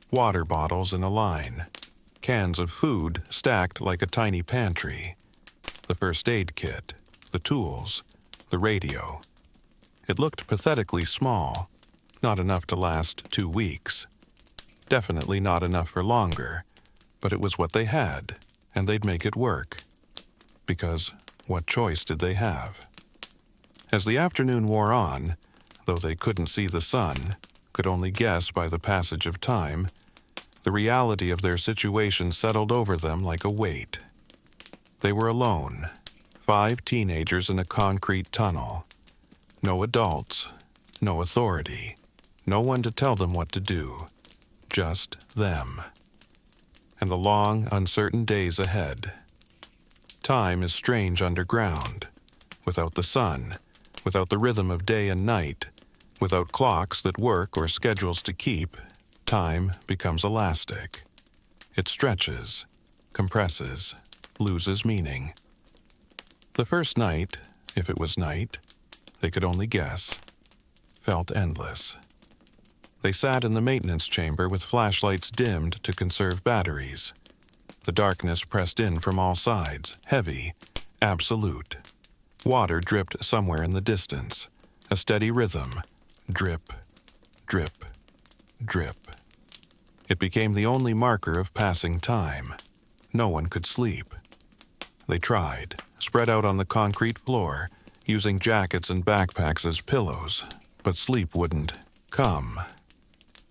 water bottles in a line, cans of food stacked like a tiny pantry, the first aid kit, the tools, the radio. It looked pathetically small, not enough to last 2 weeks. Definitely not enough for longer, but it was what they had, and they'd make it work. Because what choice did they have? As the afternoon wore on, though they couldn't see the sun, could only guess by the passage of time, the reality of their situation settled over them like a weight. They were alone, 5 teenagers in a concrete tunnel. No adults, no authority, no one to tell them what to do. just them. And the long, uncertain days ahead. Time is strange underground, without the sun, without the rhythm of day and night, without clocks that work or schedules to keep. Time becomes elastic. It stretches, compresses, loses meaning. The first night, if it was night, they could only guess, felt endless. They sat in the maintenance chamber with flashlights dimmed to conserve batteries. The darkness pressed in from all sides, heavy, absolute. Water dripped somewhere in the distance, a steady rhythm, drip, drip, drip. It became the only marker of passing time. No one could sleep. They tried, spread out on the concrete floor, using jackets and backpacks as pillows, but sleep wouldn't come.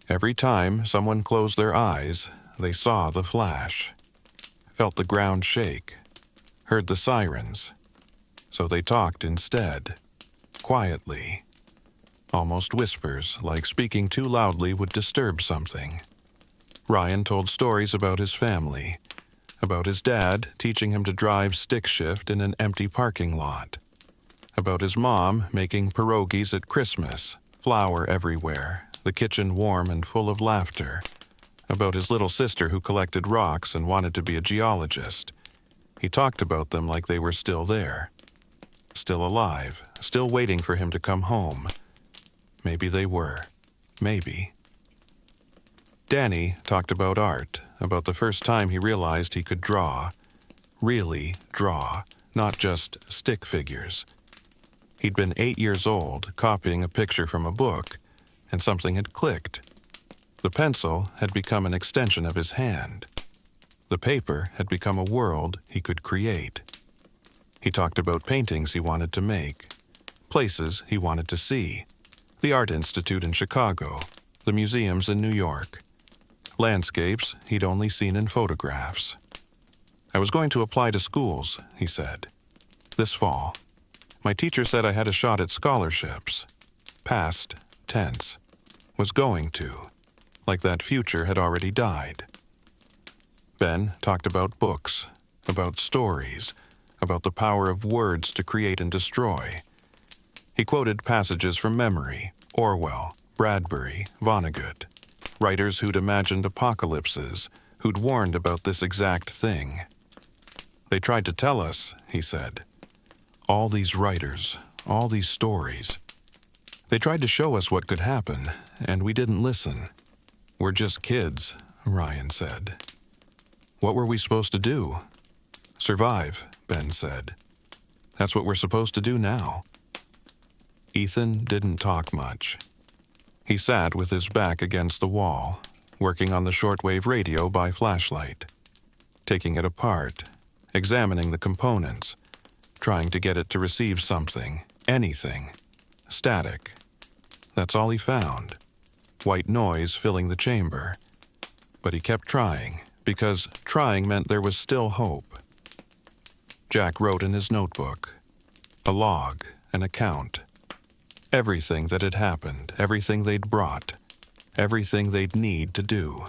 Every time someone closed their eyes, they saw the flash, felt the ground shake, heard the sirens. So they talked instead, quietly, almost whispers, like speaking too loudly would disturb something. Ryan told stories about his family, about his dad teaching him to drive stick shift in an empty parking lot, about his mom making pierogies at Christmas, flour everywhere, the kitchen warm and full of laughter, about his little sister who collected rocks and wanted to be a geologist. He talked about them like they were still there, still alive, still waiting for him to come home. Maybe they were. Maybe. Danny talked about art, about the first time he realized he could draw. Really draw, not just stick figures. He'd been 8 years old, copying a picture from a book, and something had clicked. The pencil had become an extension of his hand. The paper had become a world he could create. He talked about paintings he wanted to make, places he wanted to see, the Art Institute in Chicago, the museums in New York, landscapes he'd only seen in photographs. I was going to apply to schools, he said, this fall. My teacher said I had a shot at scholarships. Past tense. Was going to. Like that future had already died. Ben talked about books, about stories, about the power of words to create and destroy. He quoted passages from memory, Orwell, Bradbury, Vonnegut, writers who'd imagined apocalypses, who'd warned about this exact thing. They tried to tell us, he said. All these writers, all these stories. They tried to show us what could happen, and we didn't listen. We're just kids, Ryan said. What were we supposed to do? Survive, Ben said. That's what we're supposed to do now. Ethan didn't talk much. He sat with his back against the wall, working on the shortwave radio by flashlight, taking it apart, examining the components, trying to get it to receive something, anything, static. That's all he found. White noise filling the chamber. But he kept trying, because trying meant there was still hope. Jack wrote in his notebook, a log, an account. Everything that had happened, everything they'd brought, everything they'd need to do.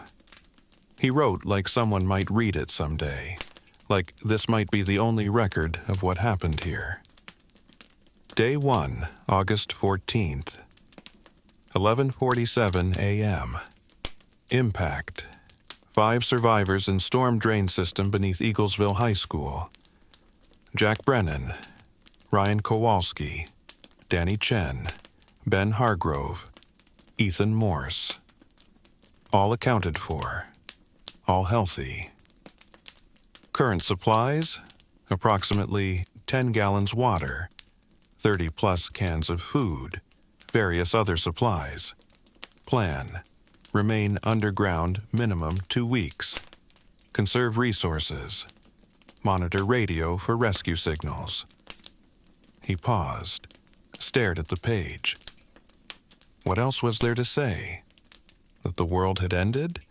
He wrote like someone might read it someday, like this might be the only record of what happened here. Day 1, August 14th, 11:47 a.m. Impact. 5 survivors in storm drain system beneath Eaglesville High School. Jack Brennan, Ryan Kowalski, Danny Chen, Ben Hargrove, Ethan Morse. All accounted for. All healthy. Current supplies, approximately 10 gallons water, 30-plus cans of food, various other supplies. Plan. Remain underground minimum 2 weeks. Conserve resources. Monitor radio for rescue signals. He paused, stared at the page. What else was there to say? That the world had ended?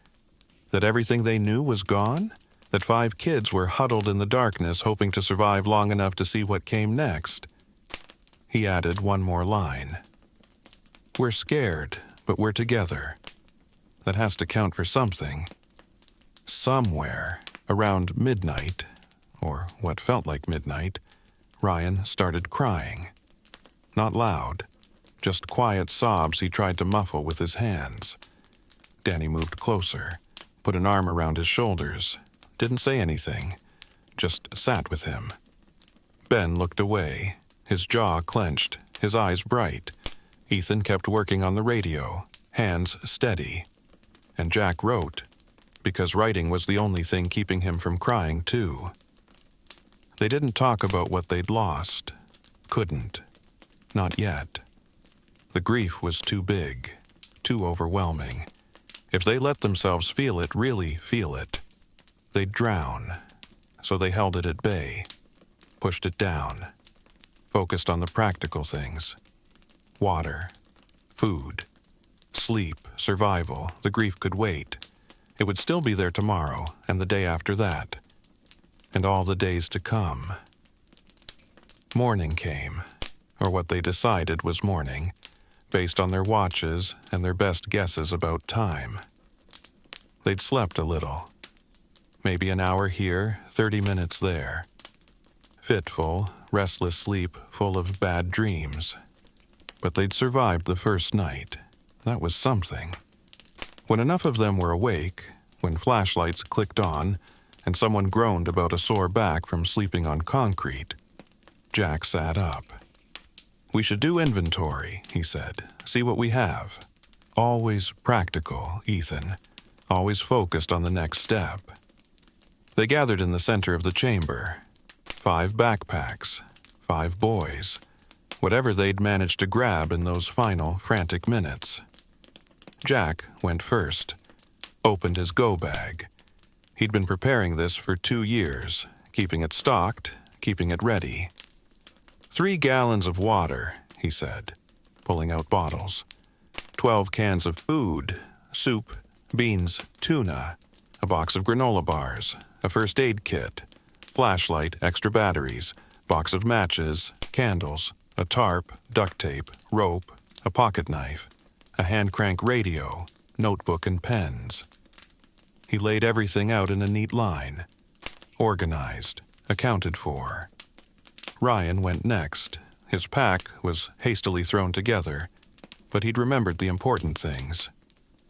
That everything they knew was gone? That 5 kids were huddled in the darkness hoping to survive long enough to see what came next? He added one more line. We're scared, but we're together. That has to count for something. Somewhere around midnight, or what felt like midnight, Ryan started crying. Not loud, just quiet sobs he tried to muffle with his hands. Danny moved closer, put an arm around his shoulders, didn't say anything, just sat with him. Ben looked away, his jaw clenched, his eyes bright. Ethan kept working on the radio, hands steady. And Jack wrote, because writing was the only thing keeping him from crying, too. They didn't talk about what they'd lost. Couldn't. Not yet. The grief was too big, too overwhelming. If they let themselves feel it, really feel it, they'd drown. So they held it at bay, pushed it down, focused on the practical things. Water, food, sleep, survival. The grief could wait. It would still be there tomorrow, and the day after that, and all the days to come. Morning came, or what they decided was morning, based on their watches and their best guesses about time. They'd slept a little. Maybe an hour here, 30 minutes there. Fitful, restless sleep full of bad dreams. But they'd survived the first night. That was something. When enough of them were awake, when flashlights clicked on, and someone groaned about a sore back from sleeping on concrete, Jack sat up. "We should do inventory," he said. "See what we have." Always practical, Ethan. Always focused on the next step. They gathered in the center of the chamber. 5 backpacks, 5 boys. Whatever they'd managed to grab in those final, frantic minutes. Jack went first, opened his go bag. He'd been preparing this for 2 years, keeping it stocked, keeping it ready. 3 gallons of water, he said, pulling out bottles. 12 cans of food, soup, beans, tuna, a box of granola bars, a first aid kit, flashlight, extra batteries, box of matches, candles, a tarp, duct tape, rope, a pocket knife, a hand crank radio, notebook and pens. He laid everything out in a neat line, organized, accounted for. Ryan went next. His pack was hastily thrown together, but he'd remembered the important things.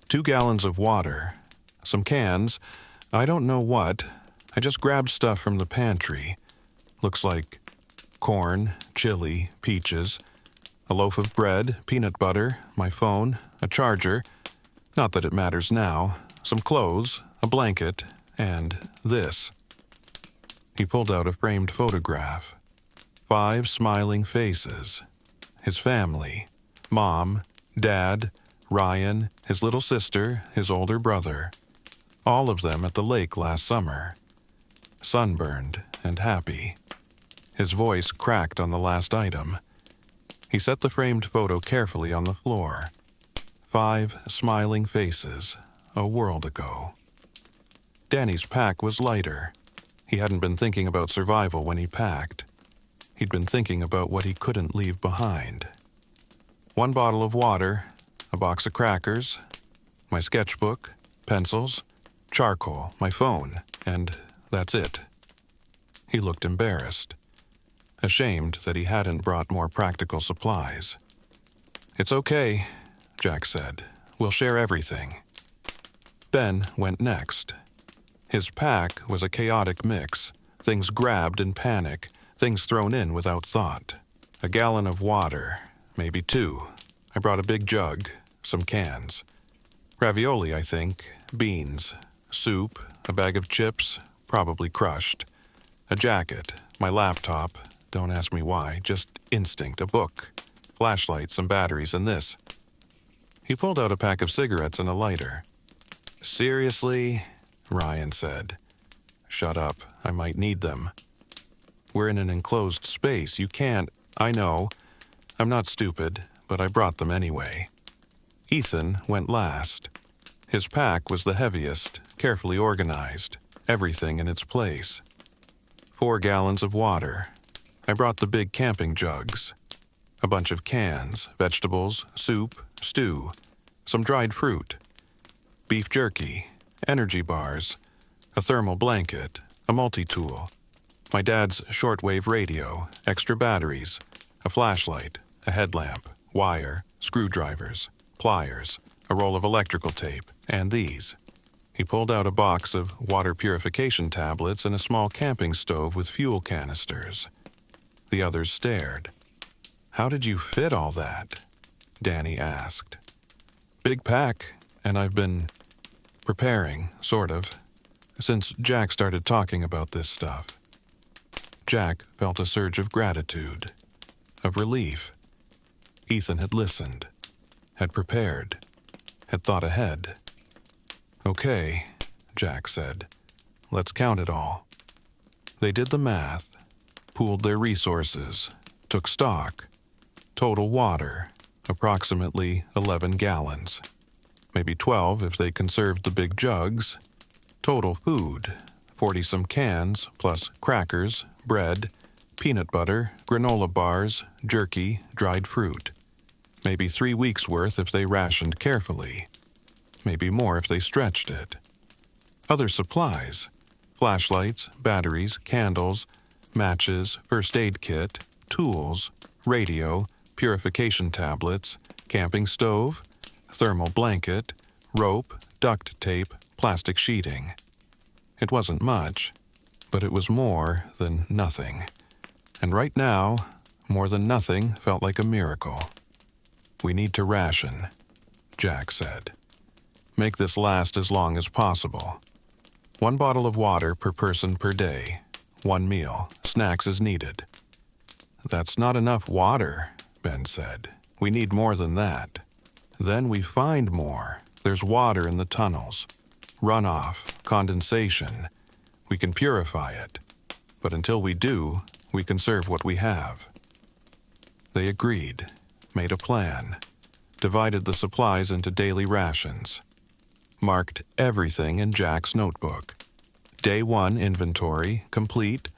2 gallons of water, some cans, I don't know what. I just grabbed stuff from the pantry. Looks like corn, chili, peaches, a loaf of bread, peanut butter, my phone, a charger, not that it matters now, some clothes, a blanket, and this. He pulled out a framed photograph. 5 smiling faces. His family. Mom, Dad, Ryan, his little sister, his older brother. All of them at the lake last summer. Sunburned and happy. His voice cracked on the last item. He set the framed photo carefully on the floor. 5 smiling faces, a world ago. Danny's pack was lighter. He hadn't been thinking about survival when he packed. He'd been thinking about what he couldn't leave behind. 1 bottle of water, a box of crackers, my sketchbook, pencils, charcoal, my phone, and that's it. He looked embarrassed, ashamed that he hadn't brought more practical supplies. "It's okay," Jack said. "We'll share everything." Ben went next. His pack was a chaotic mix, things grabbed in panic, things thrown in without thought. A gallon of water, maybe 2. I brought a big jug, some cans. Ravioli, I think, beans, soup, a bag of chips, probably crushed. A jacket, my laptop, don't ask me why, just instinct, a book, flashlight, some batteries, and this. He pulled out a pack of cigarettes and a lighter. "Seriously?" Ryan said. "Shut up, I might need them." "We're in an enclosed space, you can't—" "I know. I'm not stupid, but I brought them anyway." Ethan went last. His pack was the heaviest, carefully organized, everything in its place. 4 gallons of water. I brought the big camping jugs. A bunch of cans, vegetables, soup, stew, some dried fruit. beef jerky, energy bars, a thermal blanket, a multi-tool, my dad's shortwave radio, extra batteries, a flashlight, a headlamp, wire, screwdrivers, pliers, a roll of electrical tape, and these. He pulled out a box of water purification tablets and a small camping stove with fuel canisters. The others stared. "How did you fit all that?" Danny asked. "Big pack, and I've been preparing, sort of, since Jack started talking about this stuff." Jack felt a surge of gratitude, of relief. Ethan had listened, had prepared, had thought ahead. "Okay," Jack said. "Let's count it all." They did the math, pooled their resources, took stock. Total water, approximately 11 gallons. Maybe 12 if they conserved the big jugs. Total food, 40-some cans, plus crackers, bread, peanut butter, granola bars, jerky, dried fruit. Maybe 3 weeks' worth if they rationed carefully. Maybe more if they stretched it. Other supplies, flashlights, batteries, candles, matches, first aid kit, tools, radio, purification tablets, camping stove, thermal blanket, rope, duct tape, plastic sheeting. It wasn't much, but it was more than nothing. And right now, more than nothing felt like a miracle. "We need to ration," Jack said. "Make this last as long as possible. 1 bottle of water per person per day. 1 meal, snacks as needed." "That's not enough water," Ben said. "We need more than that." "Then we find more. There's water in the tunnels. Runoff, condensation. We can purify it. But until we do, we conserve what we have." They agreed, made a plan, divided the supplies into daily rations, marked everything in Jack's notebook. Day 1 inventory, complete.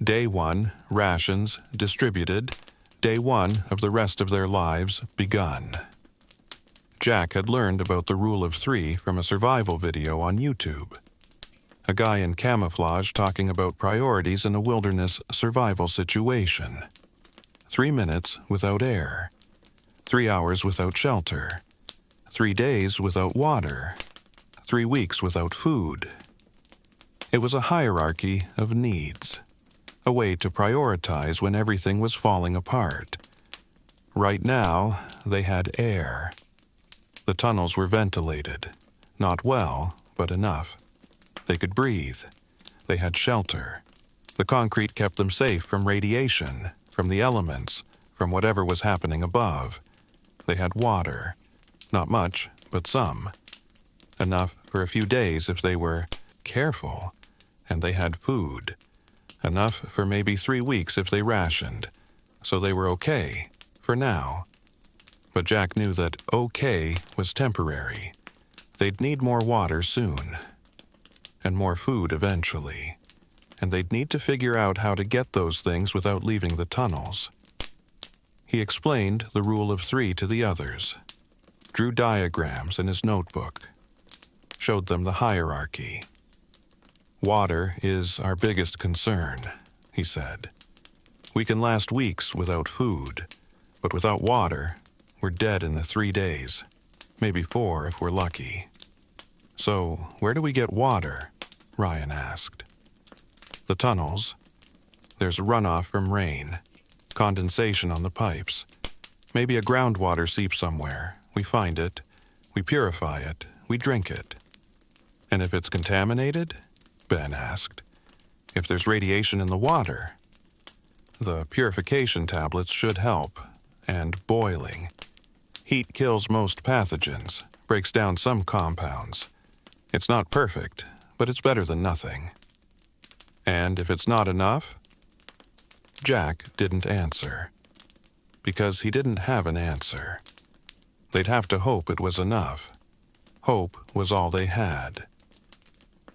Day 1 rations, distributed. Day 1 of the rest of their lives, begun. Jack had learned about the rule of 3 from a survival video on YouTube. A guy in camouflage talking about priorities in a wilderness survival situation. 3 minutes without air. 3 hours without shelter. 3 days without water. 3 weeks without food. It was a hierarchy of needs, a way to prioritize when everything was falling apart. Right now, they had air. The tunnels were ventilated. Not well, but enough. They could breathe. They had shelter. The concrete kept them safe from radiation, from the elements, from whatever was happening above. They had water. Not much, but some. Enough for a few days if they were careful. And they had food. Enough for maybe 3 weeks if they rationed. So they were okay, for now. But Jack knew that okay was temporary. They'd need more water soon. And more food eventually. And they'd need to figure out how to get those things without leaving the tunnels. He explained the rule of 3 to the others. Drew diagrams in his notebook. Showed them the hierarchy. "Water is our biggest concern," he said. "We can last weeks without food, but without water, we're dead in the 3 days, maybe 4 if we're lucky." "So, where do we get water?" Ryan asked. "The tunnels. There's runoff from rain, condensation on the pipes. Maybe a groundwater seep somewhere. We find it, we purify it, we drink it." "And if it's contaminated?" Ben asked. "If there's radiation in the water?" "The purification tablets should help, and boiling. Heat kills most pathogens, breaks down some compounds. It's not perfect, but it's better than nothing." "And if it's not enough?" Jack didn't answer. Because he didn't have an answer. They'd have to hope it was enough. Hope was all they had.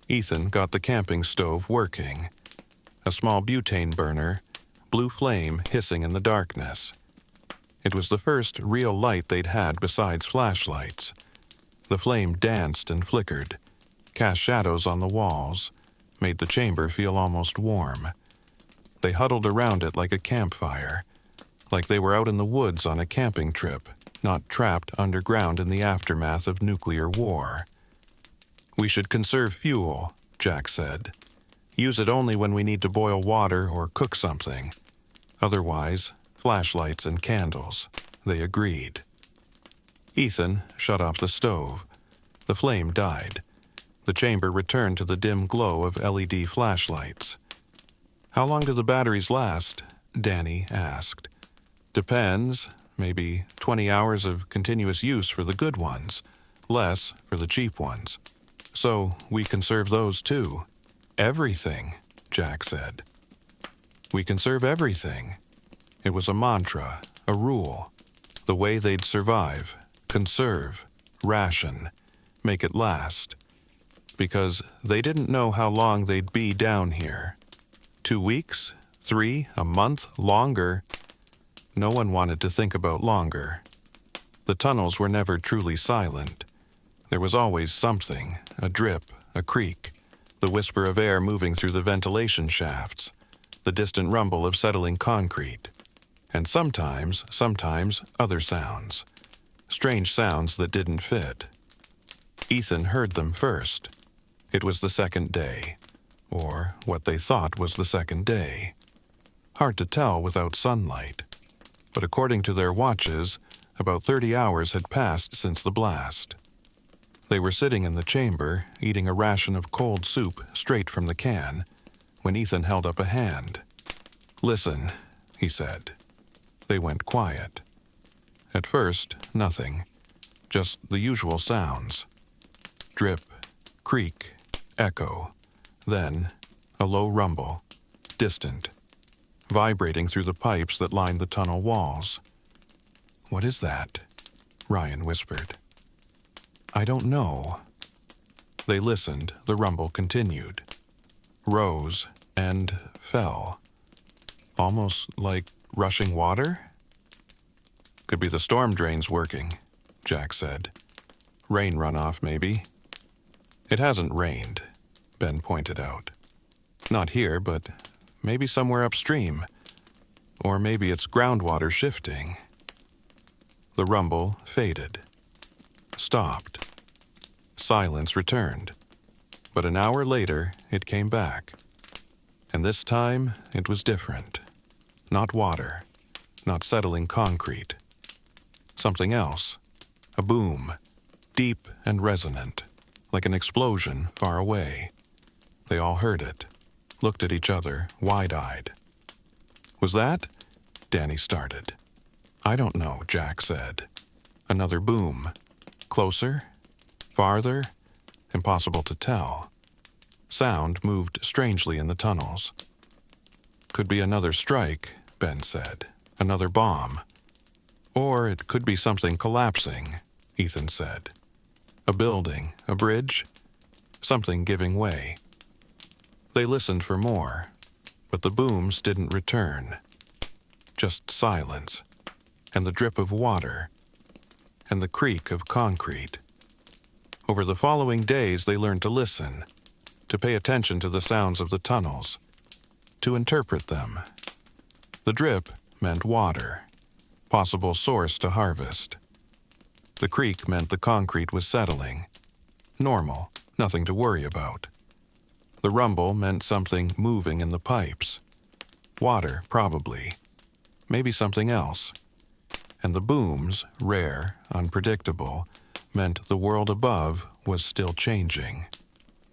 Ethan got the camping stove working. A small butane burner, blue flame hissing in the darkness. It was the first real light they'd had besides flashlights. The flame danced and flickered, cast shadows on the walls, made the chamber feel almost warm. They huddled around it like a campfire, like they were out in the woods on a camping trip, not trapped underground in the aftermath of nuclear war. "We should conserve fuel," Jack said. "Use it only when we need to boil water or cook something. Otherwise, flashlights and candles." They agreed. Ethan shut off the stove. The flame died. The chamber returned to the dim glow of LED flashlights. "How long do the batteries last?" Danny asked. "Depends. Maybe 20 hours of continuous use for the good ones, less for the cheap ones. So we conserve those too." "Everything," Jack said. "We conserve everything." It was a mantra, a rule. The way they'd survive. Conserve, ration, make it last. Because they didn't know how long they'd be down here. 2 weeks? 3? A month? Longer? No one wanted to think about longer. The tunnels were never truly silent. There was always something, a drip, a creak, the whisper of air moving through the ventilation shafts, the distant rumble of settling concrete, and sometimes other sounds, strange sounds that didn't fit. Ethan heard them first. It was the second day, or what they thought was the second day. Hard to tell without sunlight, but according to their watches, about 30 hours had passed since the blast. They were sitting in the chamber, eating a ration of cold soup straight from the can, when Ethan held up a hand. "Listen," he said. They went quiet. At first, nothing. Just the usual sounds. Drip, creak, echo. Then, a low rumble, distant, vibrating through the pipes that lined the tunnel walls. "What is that?" Ryan whispered. "I don't know." They listened. The rumble continued. Rose and fell. Almost like rushing water? "Could be the storm drains working," Jack said. "Rain runoff, maybe." "It hasn't rained," Ben pointed out. "Not here, but maybe somewhere upstream. Or maybe it's groundwater shifting." The rumble faded. Stopped. Silence returned. But an hour later, it came back. And this time, it was different. Not water. Not settling concrete. Something else. A boom. Deep and resonant. Like an explosion far away. They all heard it. Looked at each other, wide-eyed. "Was that?" Danny started. "I don't know," Jack said. Another boom. Closer? Farther? Impossible to tell. Sound moved strangely in the tunnels. "Could be another strike," Ben said. "Another bomb." "Or it could be something collapsing," Ethan said. "A building, a bridge, something giving way." They listened for more, but the booms didn't return. Just silence, and the drip of water, and the creak of concrete. Over the following days, they learned to listen, to pay attention to the sounds of the tunnels, to interpret them. The drip meant water, possible source to harvest. The creak meant the concrete was settling. Normal, nothing to worry about. The rumble meant something moving in the pipes. Water, probably. Maybe something else. And the booms, rare, unpredictable, meant the world above was still changing.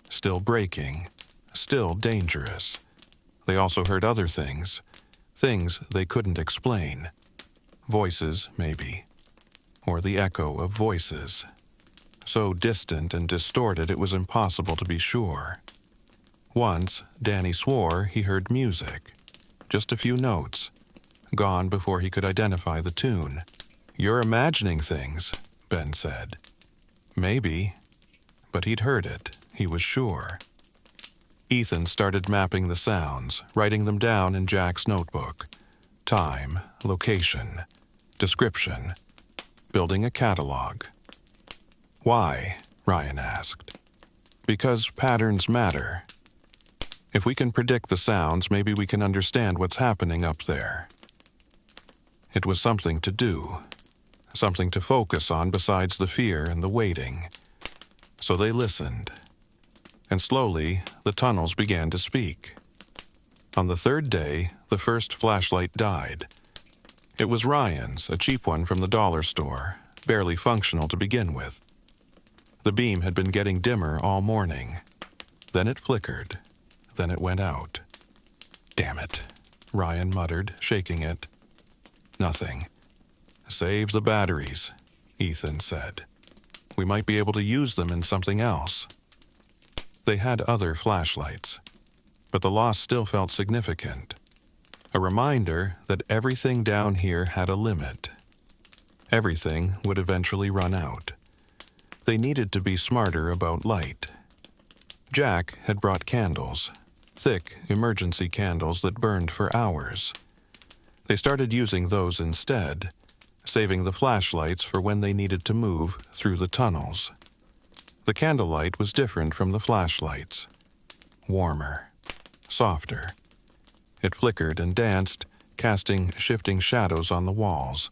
Still breaking. Still dangerous. They also heard other things. Things they couldn't explain. Voices, maybe. Or the echo of voices. So distant and distorted it was impossible to be sure. Once, Danny swore he heard music. Just a few notes. Gone before he could identify the tune. "You're imagining things," Ben said. Maybe. But he'd heard it, he was sure. Ethan started mapping the sounds, writing them down in Jack's notebook. Time, location, description, building a catalog. Why? Ryan asked. Because patterns matter. If we can predict the sounds, maybe we can understand what's happening up there. It was something to do, something to focus on besides the fear and the waiting. So they listened. And slowly, the tunnels began to speak. On the third day, the first flashlight died. It was Ryan's, a cheap one from the dollar store, barely functional to begin with. The beam had been getting dimmer all morning. Then it flickered. Then it went out. "Damn it," Ryan muttered, shaking it. "Nothing. Save the batteries," Ethan said. "We might be able to use them in something else." They had other flashlights, but the loss still felt significant. A reminder that everything down here had a limit. Everything would eventually run out. They needed to be smarter about light. Jack had brought candles, thick emergency candles that burned for hours. They started using those instead, saving the flashlights for when they needed to move through the tunnels. The candlelight was different from the flashlights. Warmer, softer. It flickered and danced, casting shifting shadows on the walls.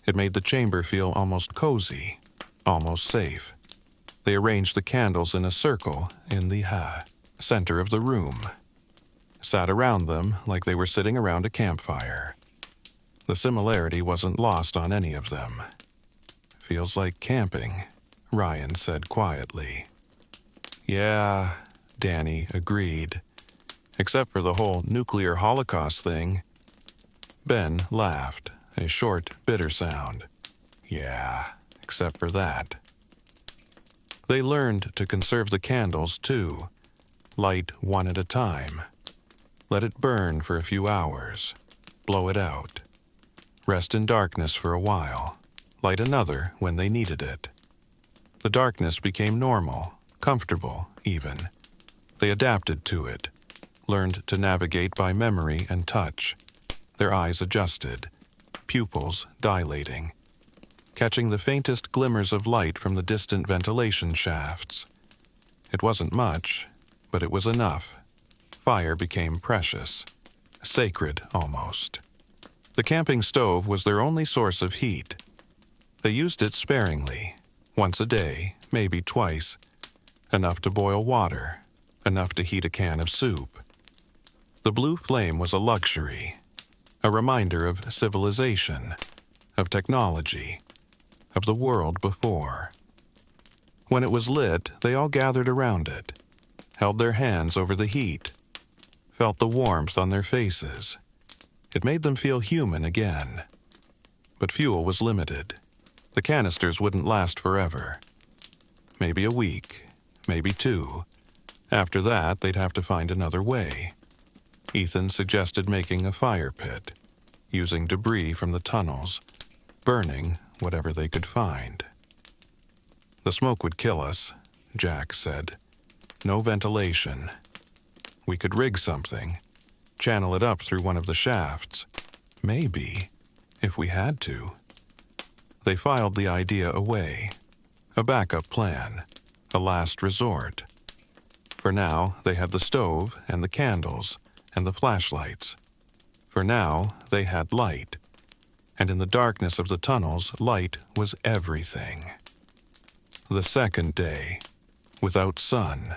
It made the chamber feel almost cozy, almost safe. They arranged the candles in a circle in the center of the room, sat around them like they were sitting around a campfire. The similarity wasn't lost on any of them. "Feels like camping," Ryan said quietly. "Yeah," Danny agreed. "Except for the whole nuclear holocaust thing." Ben laughed, a short, bitter sound. "Yeah, except for that." They learned to conserve the candles, too. Light one at a time. Let it burn for a few hours. Blow it out. Rest in darkness for a while. Light another when they needed it. The darkness became normal, comfortable, even. They adapted to it, learned to navigate by memory and touch. Their eyes adjusted, pupils dilating, catching the faintest glimmers of light from the distant ventilation shafts. It wasn't much, but it was enough. Fire became precious, sacred almost. The camping stove was their only source of heat. They used it sparingly, once a day, maybe twice, enough to boil water, enough to heat a can of soup. The blue flame was a luxury, a reminder of civilization, of technology, of the world before. When it was lit, they all gathered around it, held their hands over the heat, felt the warmth on their faces. It made them feel human again. But fuel was limited. The canisters wouldn't last forever. Maybe a week, maybe 2. After that, they'd have to find another way. Ethan suggested making a fire pit, using debris from the tunnels, burning whatever they could find. "The smoke would kill us," Jack said. "No ventilation. We could rig something, channel it up through one of the shafts. Maybe, if we had to." They filed the idea away. A backup plan, a last resort. For now, they had the stove and the candles and the flashlights. For now, they had light. And in the darkness of the tunnels, light was everything. The second day, without sun.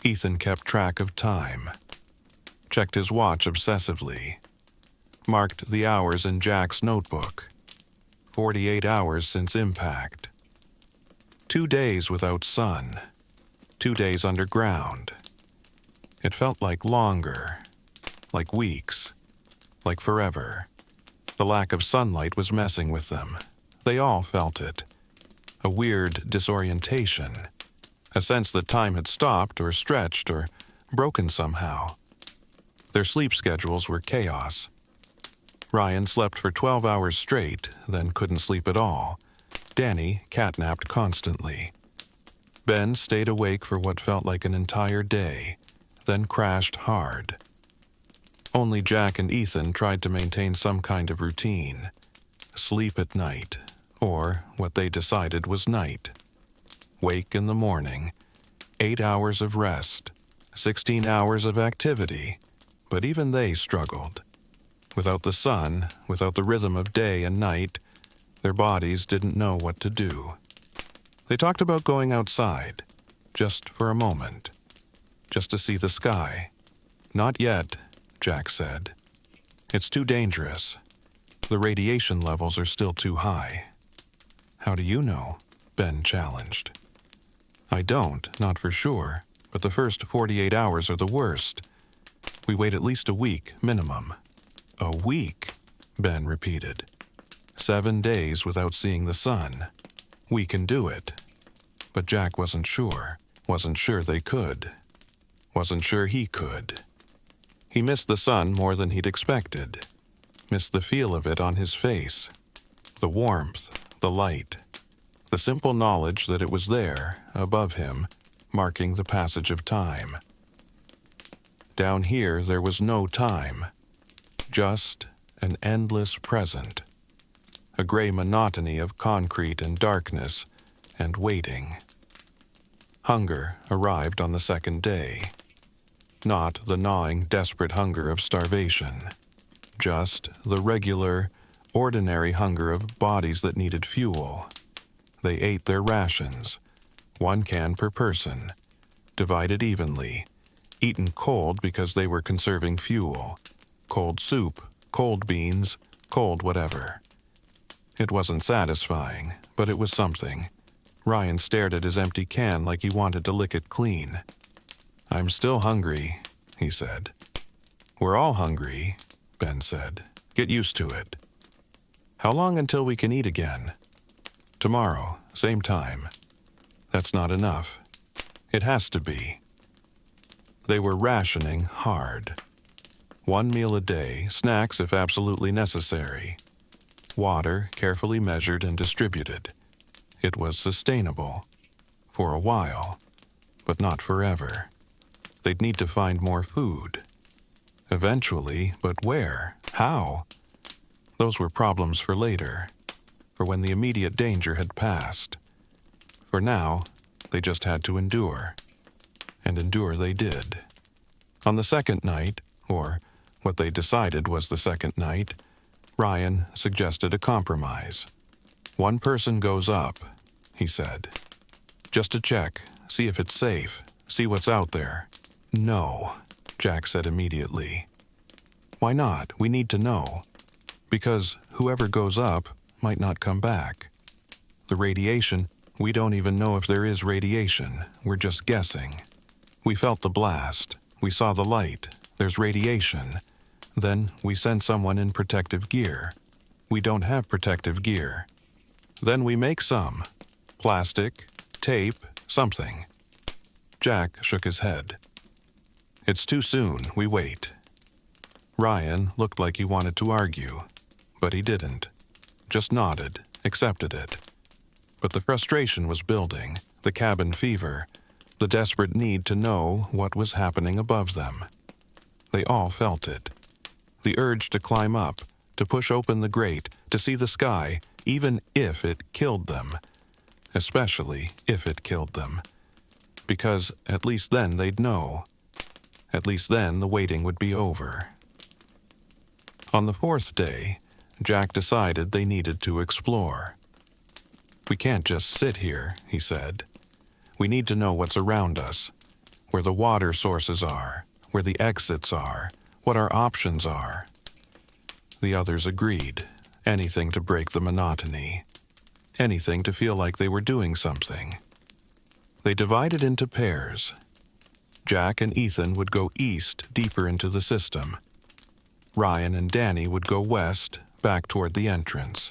Ethan kept track of time, checked his watch obsessively, marked the hours in Jack's notebook. 48 hours since impact. 2 days without sun. 2 days underground. It felt like longer, like weeks, like forever. The lack of sunlight was messing with them. They all felt it. A weird disorientation. A sense that time had stopped or stretched or broken somehow. Their sleep schedules were chaos. Ryan slept for 12 hours straight, then couldn't sleep at all. Danny catnapped constantly. Ben stayed awake for what felt like an entire day, then crashed hard. Only Jack and Ethan tried to maintain some kind of routine. Sleep at night, or what they decided was night. wake in the morning, 8 hours of rest, 16 hours of activity, but even they struggled. Without the sun, without the rhythm of day and night, their bodies didn't know what to do. They talked about going outside, just for a moment, just to see the sky. Not yet, Jack said. It's too dangerous. The radiation levels are still too high. How do you know? Ben challenged. I don't, not for sure, but the first 48 hours are the worst. We wait at least a week, minimum. A week, Ben repeated. 7 days without seeing the sun. We can do it. But Jack wasn't sure they could. Wasn't sure he could. He missed the sun more than he'd expected. Missed the feel of it on his face. The warmth, the light. The simple knowledge that it was there, above him, marking the passage of time. Down here there was no time. Just an endless present. A gray monotony of concrete and darkness and waiting. Hunger arrived on the second day. Not the gnawing, desperate hunger of starvation. Just the regular, ordinary hunger of bodies that needed fuel. They ate their rations, 1 can per person, divided evenly, eaten cold because they were conserving fuel. Cold soup, cold beans, cold whatever. It wasn't satisfying, but it was something. Ryan stared at his empty can like he wanted to lick it clean. I'm still hungry, he said. We're all hungry, Ben said. Get used to it. How long until we can eat again? Tomorrow, same time. That's not enough. It has to be. They were rationing hard. 1 meal a day, snacks if absolutely necessary. Water carefully measured and distributed. It was sustainable. For a while, but not forever. They'd need to find more food. Eventually, but where? How? Those were problems for later. For when the immediate danger had passed. For now, they just had to endure. And endure they did. On the second night, or what they decided was the second night, Ryan suggested a compromise. 1 person goes up, he said. Just to check, see if it's safe, see what's out there. No, Jack said immediately. Why not? We need to know. Because whoever goes up might not come back. The radiation, we don't even know if there is radiation. We're just guessing. We felt the blast. We saw the light. There's radiation. Then we send someone in protective gear. We don't have protective gear. Then we make some. Plastic, tape, something. Jack shook his head. It's too soon. We wait. Ryan looked like he wanted to argue, but he didn't. Just nodded, accepted it. But the frustration was building, the cabin fever, the desperate need to know what was happening above them. They all felt it. The urge to climb up, to push open the grate, to see the sky, even if it killed them. Especially if it killed them. Because at least then they'd know. At least then the waiting would be over. On the 4th day, Jack decided they needed to explore. We can't just sit here, he said. We need to know what's around us, where the water sources are, where the exits are, what our options are. The others agreed. Anything to break the monotony. Anything to feel like they were doing something. They divided into pairs. Jack and Ethan would go east, deeper into the system. Ryan and Danny would go west, back toward the entrance.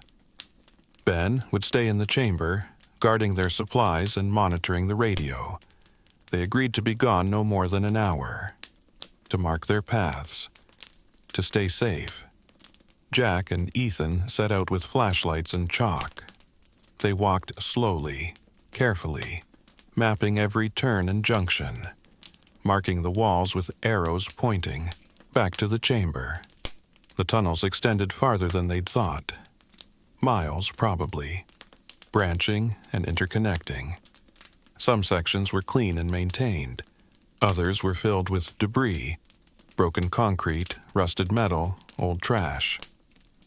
Ben would stay in the chamber, guarding their supplies and monitoring the radio. They agreed to be gone no more than an hour. To mark their paths. To stay safe. Jack and Ethan set out with flashlights and chalk. They walked slowly, carefully, mapping every turn and junction, marking the walls with arrows pointing, back to the chamber. The tunnels extended farther than they'd thought. Miles, probably. Branching and interconnecting. Some sections were clean and maintained. Others were filled with debris, broken concrete, rusted metal, old trash.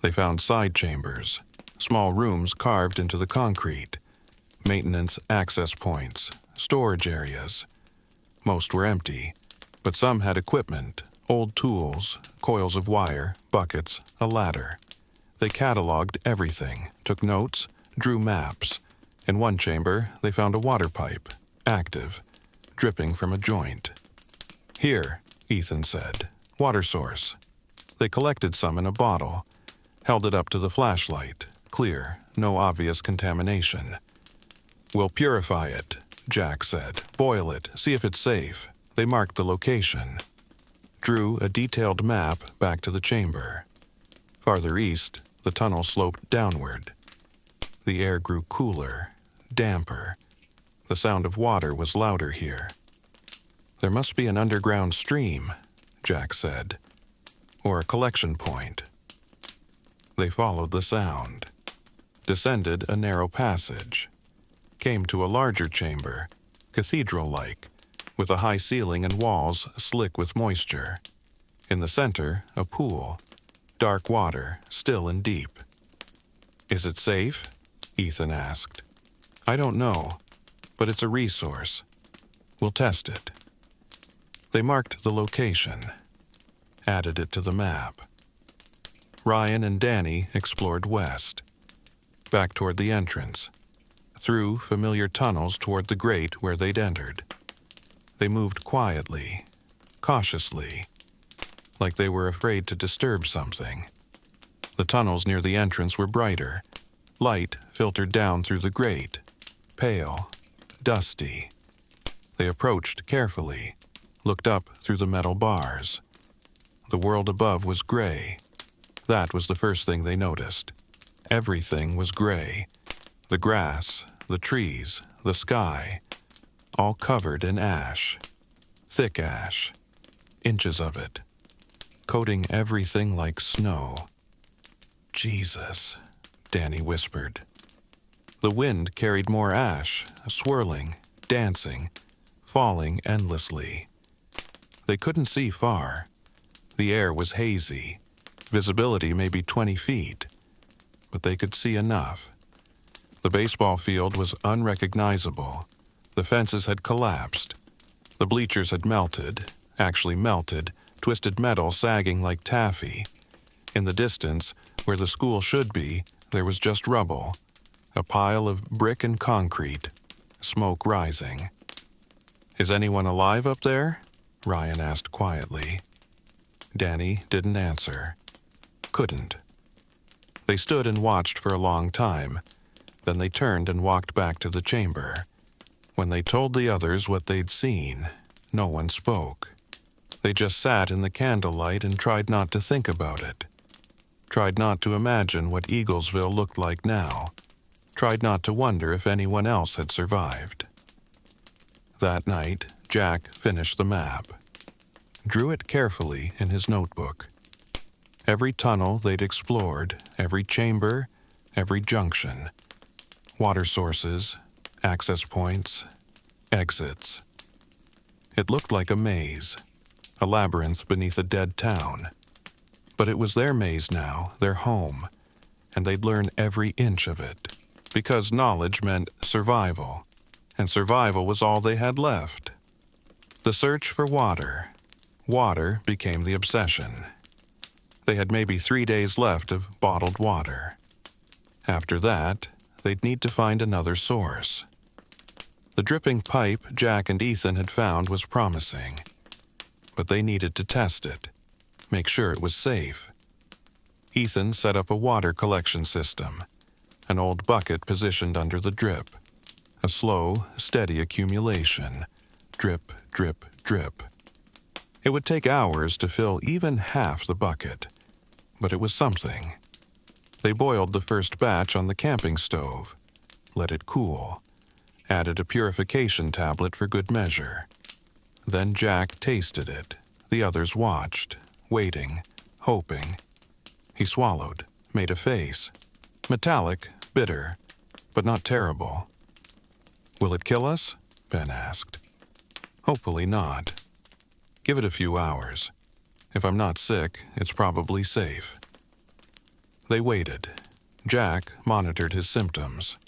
They found side chambers, small rooms carved into the concrete, maintenance access points, storage areas. Most were empty, but some had equipment, old tools, coils of wire, buckets, a ladder. They cataloged everything, took notes, drew maps. In one chamber, they found a water pipe, active, dripping from a joint. "Here," Ethan said, "water source." They collected some in a bottle, held it up to the flashlight, clear, no obvious contamination. "We'll purify it," Jack said. "Boil it, see if it's safe." They marked the location. Drew a detailed map back to the chamber. Farther east, the tunnel sloped downward. The air grew cooler, damper. The sound of water was louder here. "There must be an underground stream," Jack said, "or a collection point." They followed the sound, descended a narrow passage, came to a larger chamber, cathedral-like, with a high ceiling and walls slick with moisture. In the center, a pool, dark water, still and deep. "Is it safe?" Ethan asked. "I don't know, but it's a resource. We'll test it." They marked the location, added it to the map. Ryan and Danny explored west, back toward the entrance, through familiar tunnels toward the grate where they'd entered. They moved quietly, cautiously, like they were afraid to disturb something. The tunnels near the entrance were brighter. Light filtered down through the grate, pale, dusty. They approached carefully, looked up through the metal bars. The world above was gray. That was the first thing they noticed. Everything was gray. The grass, the trees, the sky, all covered in ash. Thick ash, inches of it, coating everything like snow. "Jesus," Danny whispered. The wind carried more ash, swirling, dancing, falling endlessly. They couldn't see far. The air was hazy, visibility maybe 20 feet, but they could see enough. The baseball field was unrecognizable. The fences had collapsed. The bleachers had melted, actually melted, twisted metal sagging like taffy. In the distance, where the school should be, there was just rubble, a pile of brick and concrete, smoke rising. "Is anyone alive up there?" Ryan asked quietly. Danny didn't answer. Couldn't. They stood and watched for a long time. Then they turned and walked back to the chamber. When they told the others what they'd seen, no one spoke. They just sat in the candlelight and tried not to think about it. Tried not to imagine what Eaglesville looked like now. Tried not to wonder if anyone else had survived. That night, Jack finished the map. Drew it carefully in his notebook. Every tunnel they'd explored, every chamber, every junction. Water sources, access points, exits. It looked like a maze, a labyrinth beneath a dead town. But it was their maze now, their home, and they'd learn every inch of it, because knowledge meant survival, and survival was all they had left. The search for water. Water became the obsession. They had maybe 3 days left of bottled water. After that, they'd need to find another source. The dripping pipe Jack and Ethan had found was promising, but they needed to test it, make sure it was safe. Ethan set up a water collection system, an old bucket positioned under the drip. A slow, steady accumulation. Drip, drip, drip. It would take hours to fill even half the bucket, but it was something. They boiled the first batch on the camping stove, let it cool, added a purification tablet for good measure. Then Jack tasted it. The others watched, waiting, hoping. He swallowed, made a face. Metallic, bitter, but not terrible. "Will it kill us?" Ben asked. Hopefully not. Give it a few hours. If I'm not sick, it's probably safe. They waited. Jack monitored his symptoms.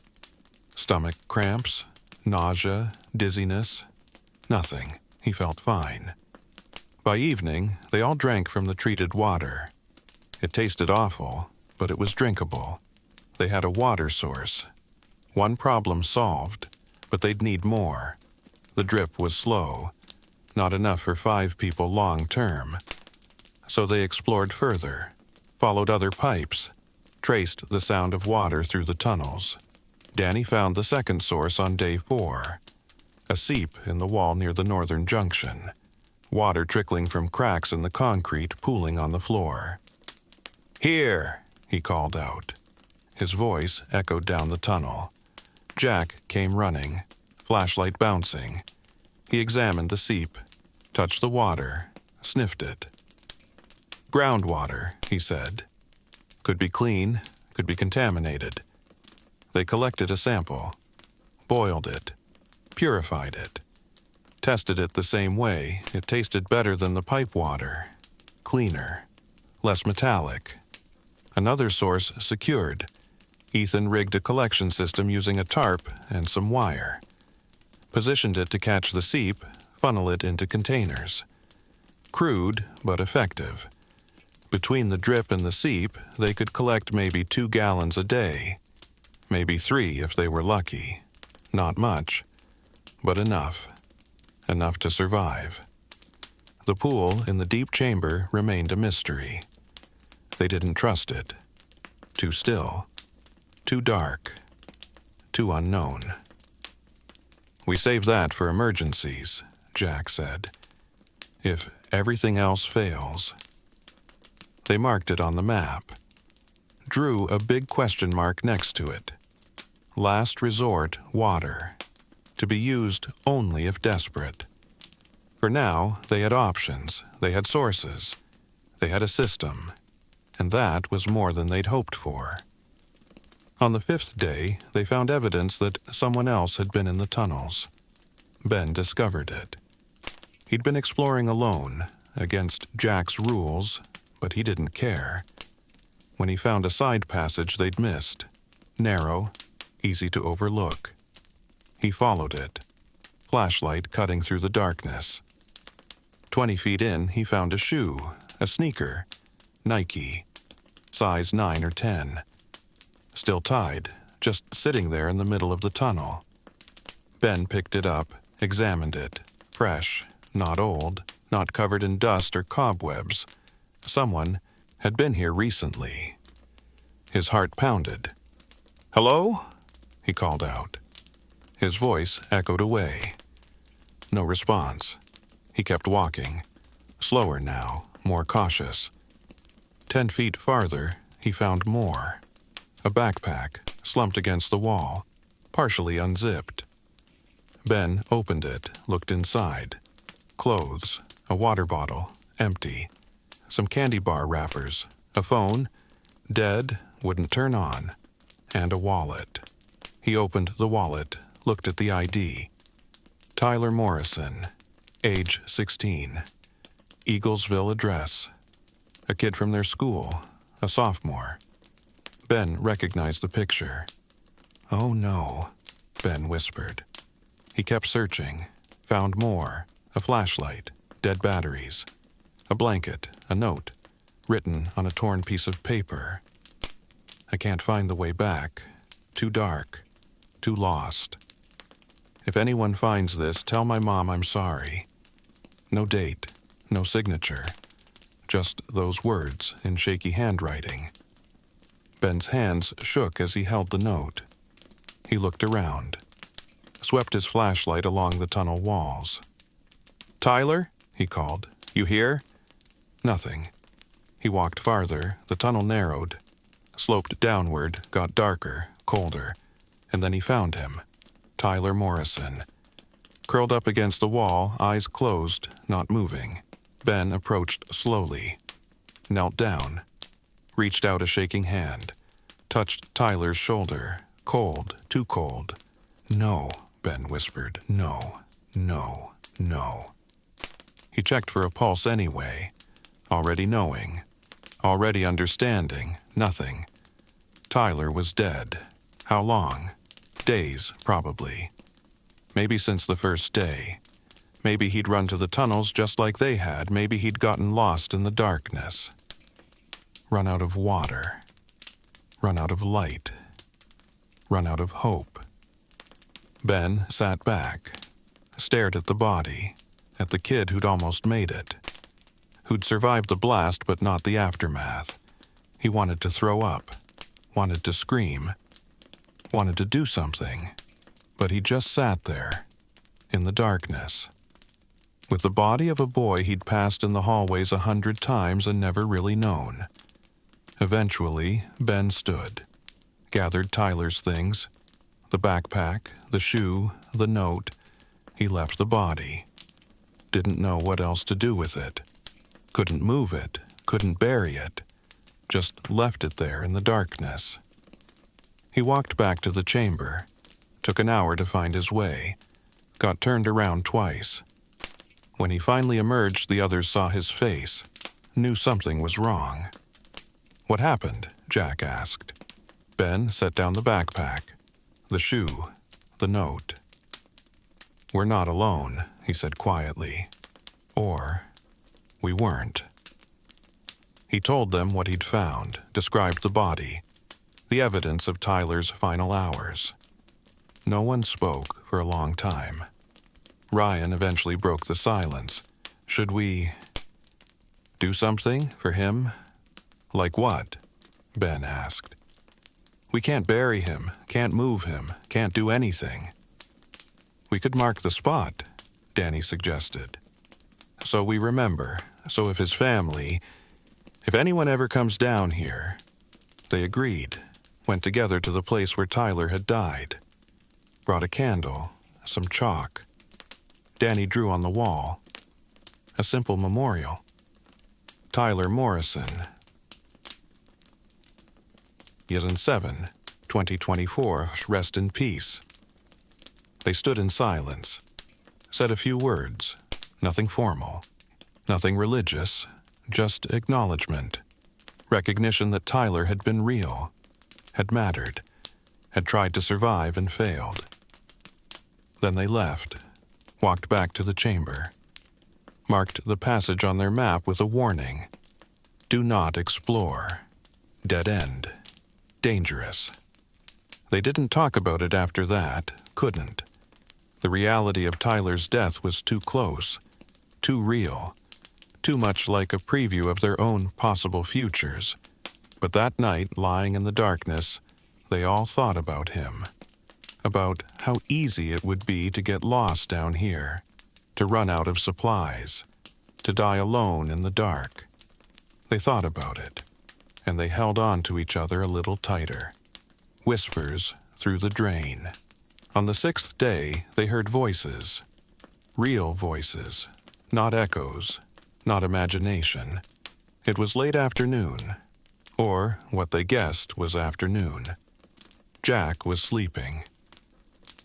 Stomach cramps, nausea, dizziness. Nothing. He felt fine. By evening, they all drank from the treated water. It tasted awful, but it was drinkable. They had a water source. One problem solved, but they'd need more. The drip was slow, not enough for 5 people long term. So they explored further, followed other pipes, traced the sound of water through the tunnels. Danny found the second source on day 4, a seep in the wall near the northern junction, water trickling from cracks in the concrete pooling on the floor. "Here!" he called out. His voice echoed down the tunnel. Jack came running, flashlight bouncing. He examined the seep, touched the water, sniffed it. "Groundwater," he said. "Could be clean, could be contaminated." They collected a sample, boiled it, purified it, tested it the same way. It tasted better than the pipe water, cleaner, less metallic. Another source secured. Ethan rigged a collection system using a tarp and some wire. Positioned it to catch the seep, funnel it into containers. Crude, but effective. Between the drip and the seep, they could collect maybe 2 gallons a day. Maybe 3 if they were lucky. Not much, but enough. Enough to survive. The pool in the deep chamber remained a mystery. They didn't trust it. Too still. Too dark. Too unknown. "We save that for emergencies," Jack said. "If everything else fails." They marked it on the map. Drew a big question mark next to it. Last resort water. To be used only if desperate. For now, they had options. They had sources. They had a system. And that was more than they'd hoped for. On the 5th day, they found evidence that someone else had been in the tunnels. Ben discovered it. He'd been exploring alone, against Jack's rules, but he didn't care. When he found a side passage they'd missed, narrow, easy to overlook. He followed it, flashlight cutting through the darkness. 20 feet in, he found a shoe, a sneaker, Nike, size 9 or 10. Still tied, just sitting there in the middle of the tunnel. Ben picked it up, examined it. Fresh, not old, not covered in dust or cobwebs. Someone had been here recently. His heart pounded. "Hello?" he called out. His voice echoed away. No response. He kept walking, slower now, more cautious. 10 feet farther, he found more. A backpack, slumped against the wall, partially unzipped. Ben opened it, looked inside. Clothes, a water bottle, empty. Some candy bar wrappers, a phone, dead, wouldn't turn on, and a wallet. He opened the wallet, looked at the ID. Tyler Morrison, age 16. Eaglesville address. A kid from their school, a sophomore. Ben recognized the picture. "Oh no," Ben whispered. He kept searching, found more, a flashlight, dead batteries, a blanket, a note, written on a torn piece of paper. "I can't find the way back. Too dark. Too lost. If anyone finds this, tell my mom I'm sorry." No date, no signature, just those words in shaky handwriting. Ben's hands shook as he held the note. He looked around, swept his flashlight along the tunnel walls. "Tyler?" he called. "You here?" Nothing. He walked farther, the tunnel narrowed, sloped downward, got darker, colder, and then he found him. Tyler Morrison. Curled up against the wall, eyes closed, not moving. Ben approached slowly, knelt down, reached out a shaking hand, touched Tyler's shoulder, cold, too cold. "No," Ben whispered. No, no, no. He checked for a pulse anyway, already knowing, already understanding, nothing. Tyler was dead. How long? Days, probably. Maybe since the first day. Maybe he'd run to the tunnels just like they had. Maybe he'd gotten lost in the darkness. Run out of water. Run out of light. Run out of hope. Ben sat back, stared at the body, at the kid who'd almost made it, who'd survived the blast but not the aftermath. He wanted to throw up, wanted to scream, wanted to do something, but he just sat there, in the darkness, with the body of a boy he'd passed in the hallways 100 times and never really known. Eventually, Ben stood, gathered Tyler's things, the backpack, the shoe, the note. He left the body. Didn't know what else to do with it. Couldn't move it, couldn't bury it. Just left it there in the darkness. He walked back to the chamber. Took an hour to find his way. Got turned around twice. When he finally emerged, the others saw his face. Knew something was wrong. What happened? Jack asked. Ben set down the backpack, the shoe, the note. We're not alone, he said quietly. Or, we weren't. He told them what he'd found, described the body, the evidence of Tyler's final hours. No one spoke for a long time. Ryan eventually broke the silence. Should we do something for him? Like what? Ben asked. We can't bury him, can't move him, can't do anything. We could mark the spot, Danny suggested. So we remember, so if his family, if anyone ever comes down here. They agreed, went together to the place where Tyler had died. Brought a candle, some chalk. Danny drew on the wall. A simple memorial. Tyler Morrison. Yet 7, 2024, rest in peace. They stood in silence, said a few words, nothing formal, nothing religious, just acknowledgement, recognition that Tyler had been real, had mattered, had tried to survive and failed. Then they left, walked back to the chamber, marked the passage on their map with a warning. Do not explore. Dead end. Dangerous. They didn't talk about it after that, couldn't. The reality of Tyler's death was too close, too real, too much like a preview of their own possible futures. But that night, lying in the darkness, they all thought about him, about how easy it would be to get lost down here, to run out of supplies, to die alone in the dark. They thought about it, and they held on to each other a little tighter. Whispers through the drain. On the 6th day, they heard voices. Real voices, not echoes, not imagination. It was late afternoon, or what they guessed was afternoon. Jack was sleeping.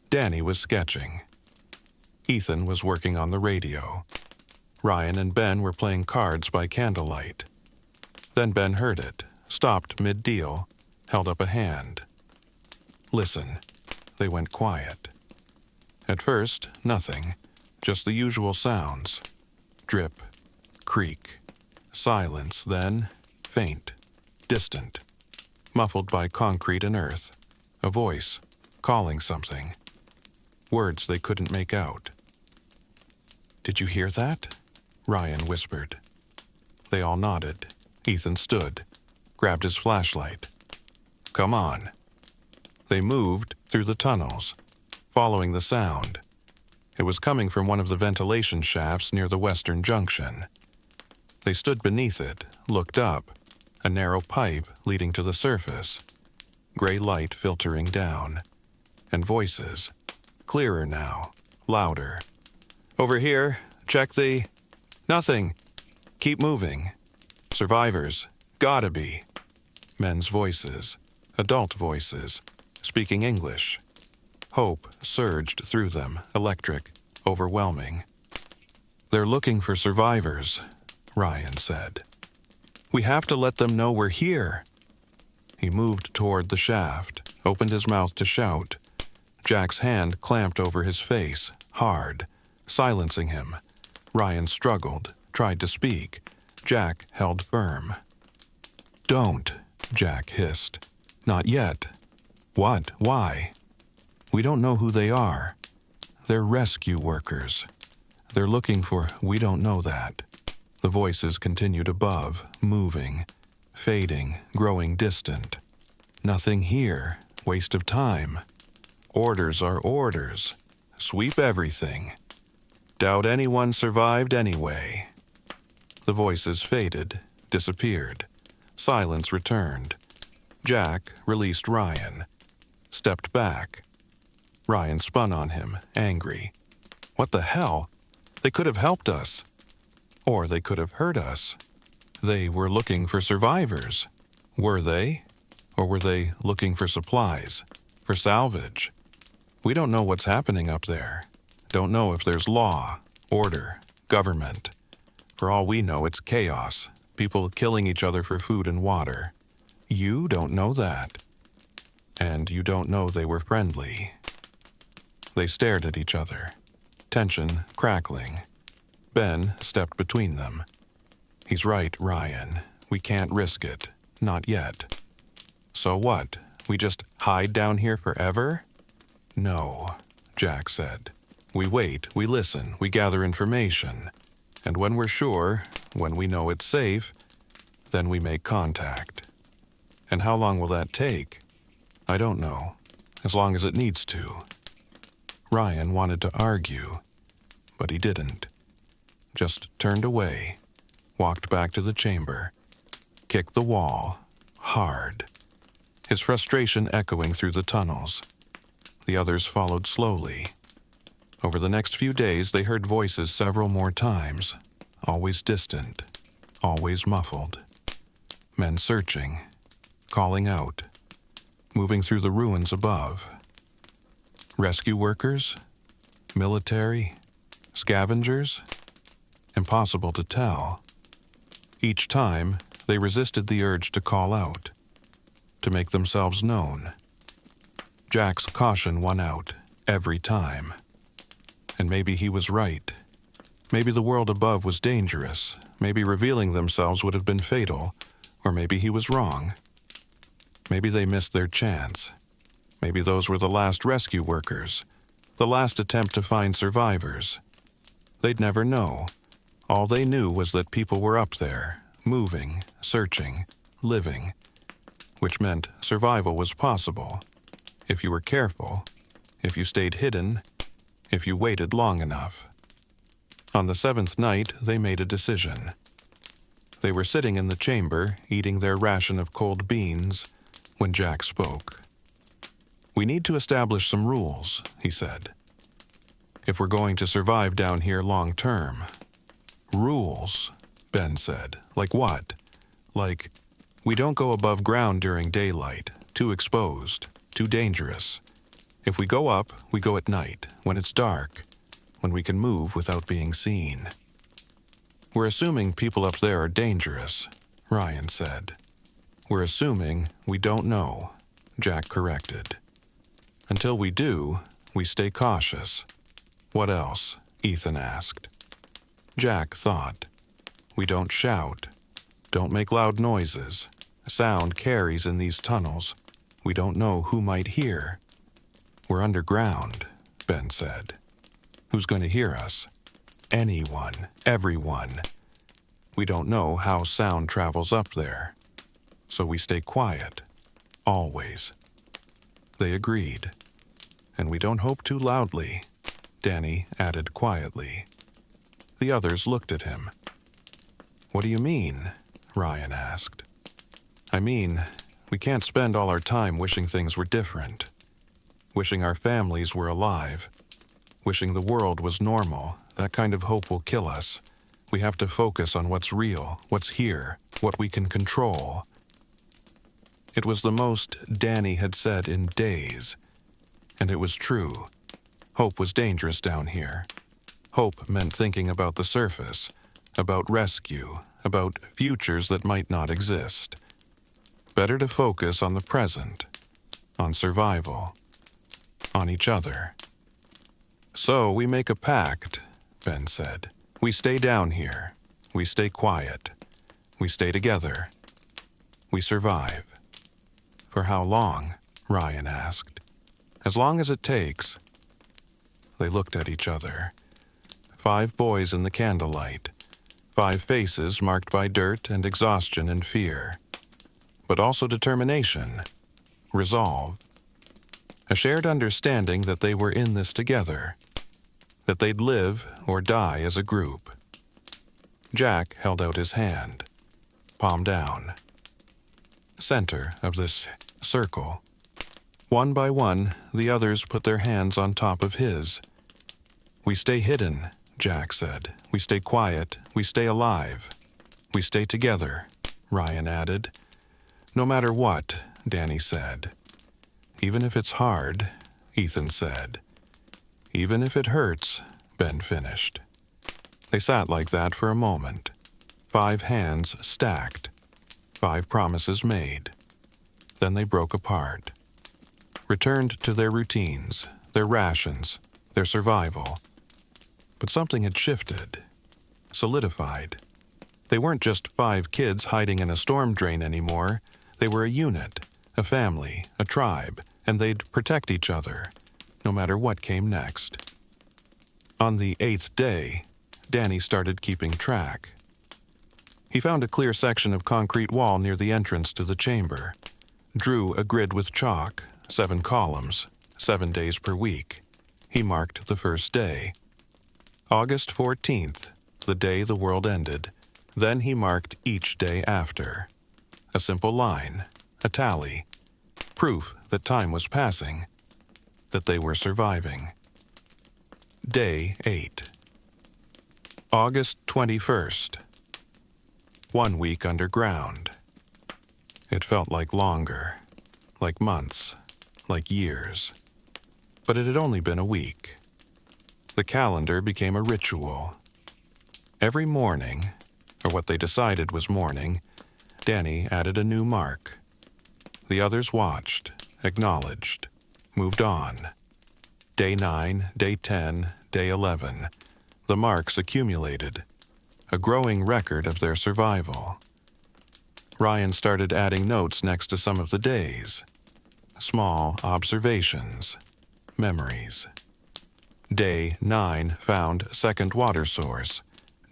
Danny was sketching. Ethan was working on the radio. Ryan and Ben were playing cards by candlelight. Then Ben heard it, stopped mid-deal, held up a hand. Listen. They went quiet. At first, nothing, just the usual sounds. Drip, creak, silence, then faint, distant, muffled by concrete and earth. A voice, calling something. Words they couldn't make out. Did you hear that? Ryan whispered. They all nodded. Ethan stood, grabbed his flashlight. Come on. They moved through the tunnels, following the sound. It was coming from one of the ventilation shafts near the western junction. They stood beneath it, looked up, a narrow pipe leading to the surface, gray light filtering down, and voices, clearer now, louder. Over here, check the... Nothing. Keep moving. Survivors. Gotta be. Men's voices, adult voices, speaking English. Hope surged through them, electric, overwhelming. "They're looking for survivors," Ryan said. "We have to let them know we're here." He moved toward the shaft, opened his mouth to shout. Jack's hand clamped over his face, hard, silencing him. Ryan struggled, tried to speak. Jack held firm. "Don't," Jack hissed. "Not yet." "What? Why?" "We don't know who they are. They're rescue workers. They're looking for—" "We don't know that." The voices continued above, moving, fading, growing distant. "Nothing here. Waste of time. Orders are orders. Sweep everything. Doubt anyone survived anyway." The voices faded, disappeared. Silence returned. Jack released Ryan, stepped back. Ryan spun on him, angry. "What the hell? They could have helped us. Or they could have hurt us. They were looking for survivors. Were they? Or were they looking for supplies? For salvage? We don't know what's happening up there. Don't know if there's law, order, government. For all we know, it's chaos. People killing each other for food and water. You don't know that. And you don't know they were friendly." They stared at each other, tension crackling. Ben stepped between them. "He's right, Ryan. We can't risk it. Not yet." "So what? We just hide down here forever?" "No," Jack said. "We wait, we listen, we gather information. And when we're sure, when we know it's safe, then we make contact. And how long will that take? I don't know. As long as it needs to." Ryan wanted to argue, but he didn't. Just turned away, walked back to the chamber, kicked the wall, hard. His frustration echoing through the tunnels. The others followed slowly. Over the next few days, they heard voices several more times, always distant, always muffled. Men searching, calling out, moving through the ruins above. Rescue workers? Military? Scavengers? Impossible to tell. Each time, they resisted the urge to call out, to make themselves known. Jack's caution won out, every time. And maybe he was right. Maybe the world above was dangerous. Maybe revealing themselves would have been fatal. Or maybe he was wrong. Maybe they missed their chance. Maybe those were the last rescue workers, the last attempt to find survivors. They'd never know. All they knew was that people were up there, moving, searching, living, which meant survival was possible, if you were careful, if you stayed hidden, if you waited long enough. On the 7th night, they made a decision. They were sitting in the chamber, eating their ration of cold beans, when Jack spoke. "We need to establish some rules," he said. "If we're going to survive down here long term." "Rules," Ben said. "Like what?" "Like, we don't go above ground during daylight, too exposed, too dangerous. If we go up, we go at night, when it's dark, when we can move without being seen." "We're assuming people up there are dangerous," Ryan said. "We're assuming we don't know," Jack corrected. "Until we do, we stay cautious." "What else?" Ethan asked. Jack thought. "We don't shout. Don't make loud noises. Sound carries in these tunnels. We don't know who might hear." "We're underground," Ben said. "Who's going to hear us?" "Anyone. Everyone. We don't know how sound travels up there. So we stay quiet. Always." They agreed. "And we don't hope too loudly," Danny added quietly. The others looked at him. "What do you mean?" Ryan asked. "I mean, we can't spend all our time wishing things were different. Wishing our families were alive. Wishing the world was normal. That kind of hope will kill us. We have to focus on what's real, what's here, what we can control." It was the most Danny had said in days. And it was true. Hope was dangerous down here. Hope meant thinking about the surface, about rescue, about futures that might not exist. Better to focus on the present, on survival, on each other. So we make a pact, Ben said. We stay down here. We stay quiet. We stay together. We survive. For how long? Ryan asked. As long as it takes. They looked at each other. 5 boys in the candlelight. 5 faces marked by dirt and exhaustion and fear. But also determination, resolve. A shared understanding that they were in this together. That they'd live or die as a group. Jack held out his hand, palm down. Center of this circle. One by one, the others put their hands on top of his. We stay hidden, Jack said. We stay quiet. We stay alive. We stay together, Ryan added. No matter what, Danny said. Even if it's hard, Ethan said. Even if it hurts, Ben finished. They sat like that for a moment. 5 hands stacked. 5 promises made. Then they broke apart. Returned to their routines, their rations, their survival. But something had shifted, solidified. They weren't just 5 kids hiding in a storm drain anymore. They were a unit, a family, a tribe, and they'd protect each other, no matter what came next. On the 8th day, Danny started keeping track. He found a clear section of concrete wall near the entrance to the chamber, drew a grid with chalk, 7 columns, 7 days per week. He marked the first day. August 14th, the day the world ended. Then he marked each day after. A simple line, a tally, proof that time was passing, that they were surviving. Day 8. August 21st. 1 week underground. It felt like longer, like months, like years. But it had only been a week. The calendar became a ritual. Every morning, or what they decided was morning, Danny added a new mark. The others watched, acknowledged, moved on. Day 9, day 10, day 11. The marks accumulated, a growing record of their survival. Ryan started adding notes next to some of the days. Small observations, memories. Day 9 found second water source.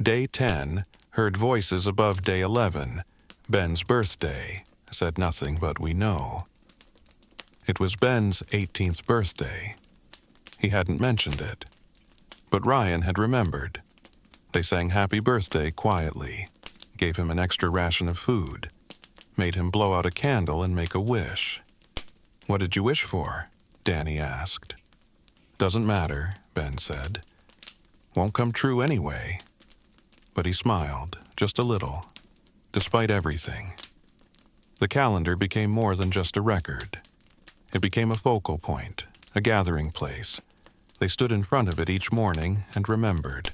Day 10 heard voices above day 11. Ben's birthday said nothing but we know. It was Ben's 18th birthday. He hadn't mentioned it. But Ryan had remembered. They sang happy birthday quietly, gave him an extra ration of food, made him blow out a candle and make a wish. What did you wish for? Danny asked. Doesn't matter, Ben said. Won't come true anyway. But he smiled, just a little, despite everything. The calendar became more than just a record. It became a focal point, a gathering place. They stood in front of it each morning and remembered,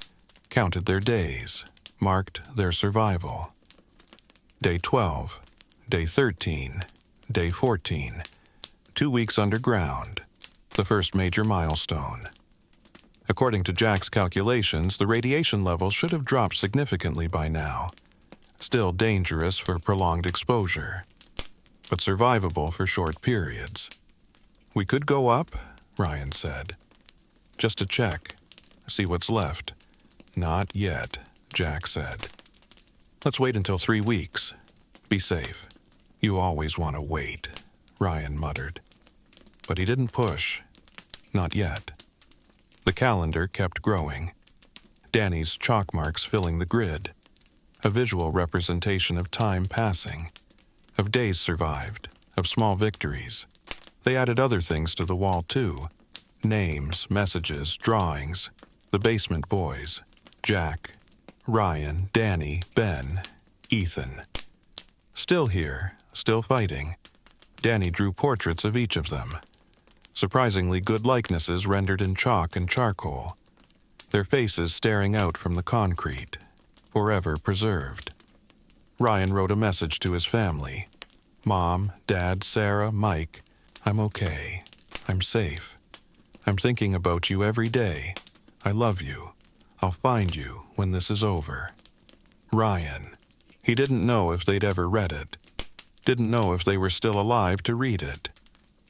counted their days, marked their survival. Day 12, day 13, day 14, 2 weeks underground, the first major milestone. According to Jack's calculations, the radiation levels should have dropped significantly by now. Still dangerous for prolonged exposure, but survivable for short periods. We could go up, Ryan said. Just to check, see what's left. Not yet, Jack said. Let's wait until 3 weeks. Be safe. You always want to wait, Ryan muttered. But he didn't push. Not yet. The calendar kept growing. Danny's chalk marks filling the grid. A visual representation of time passing. Of days survived. Of small victories. They added other things to the wall too. Names, messages, drawings. The basement boys. Jack, Ryan, Danny, Ben, Ethan. Still here, still fighting. Danny drew portraits of each of them. Surprisingly good likenesses rendered in chalk and charcoal, their faces staring out from the concrete, forever preserved. Ryan wrote a message to his family. Mom, Dad, Sarah, Mike, I'm okay. I'm safe. I'm thinking about you every day. I love you. I'll find you when this is over. Ryan. He didn't know if they'd ever read it. Didn't know if they were still alive to read it.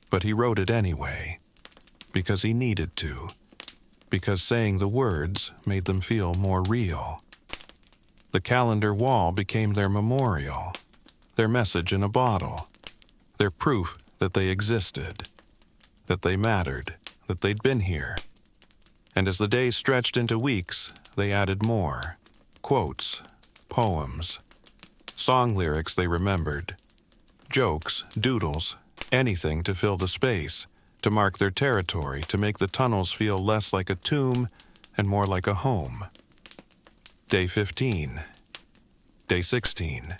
But he wrote it anyway. Because he needed to. Because saying the words made them feel more real. The calendar wall became their memorial, their message in a bottle, their proof that they existed, that they mattered, that they'd been here. And as the days stretched into weeks, they added more. Quotes, poems, song lyrics they remembered, jokes, doodles, anything to fill the space, to mark their territory, to make the tunnels feel less like a tomb and more like a home. Day 15. Day 16.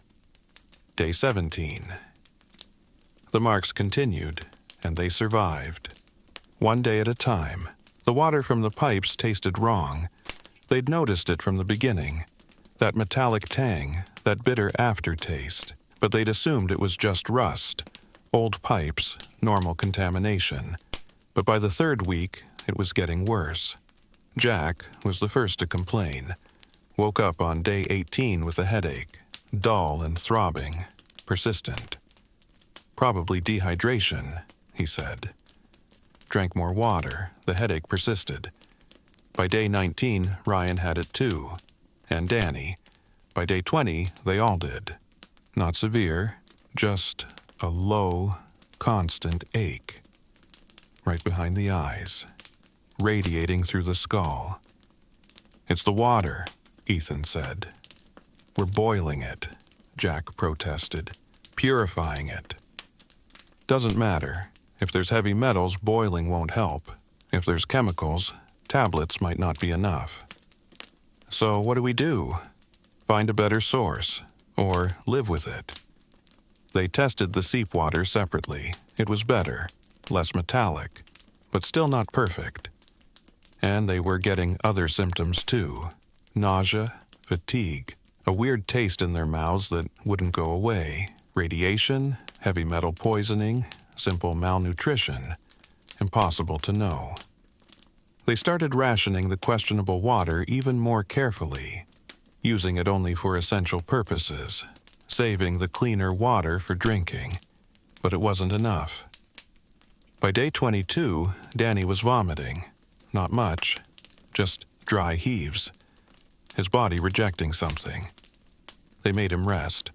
Day 17. The marks continued, and they survived. One day at a time. The water from the pipes tasted wrong. They'd noticed it from the beginning. That metallic tang, that bitter aftertaste. But they'd assumed it was just rust. Old pipes, normal contamination. But by the third week, it was getting worse. Jack was the first to complain. Woke up on day 18 with a headache, dull and throbbing, persistent. Probably dehydration, he said. Drank more water, the headache persisted. By day 19, Ryan had it too, and Danny. By day 20, they all did. Not severe, just a low, constant ache. Right behind the eyes, radiating through the skull. It's the water, Ethan said. We're boiling it, Jack protested. Purifying it. Doesn't matter. If there's heavy metals, boiling won't help. If there's chemicals, tablets might not be enough. So what do we do? Find a better source, or live with it. They tested the seep water separately. It was better, less metallic, but still not perfect. And they were getting other symptoms too. Nausea, fatigue, a weird taste in their mouths that wouldn't go away, radiation, heavy metal poisoning, simple malnutrition, impossible to know. They started rationing the questionable water even more carefully, using it only for essential purposes, saving the cleaner water for drinking, but it wasn't enough. By day 22, Danny was vomiting. Not much, just dry heaves. His body rejecting something. They made him rest,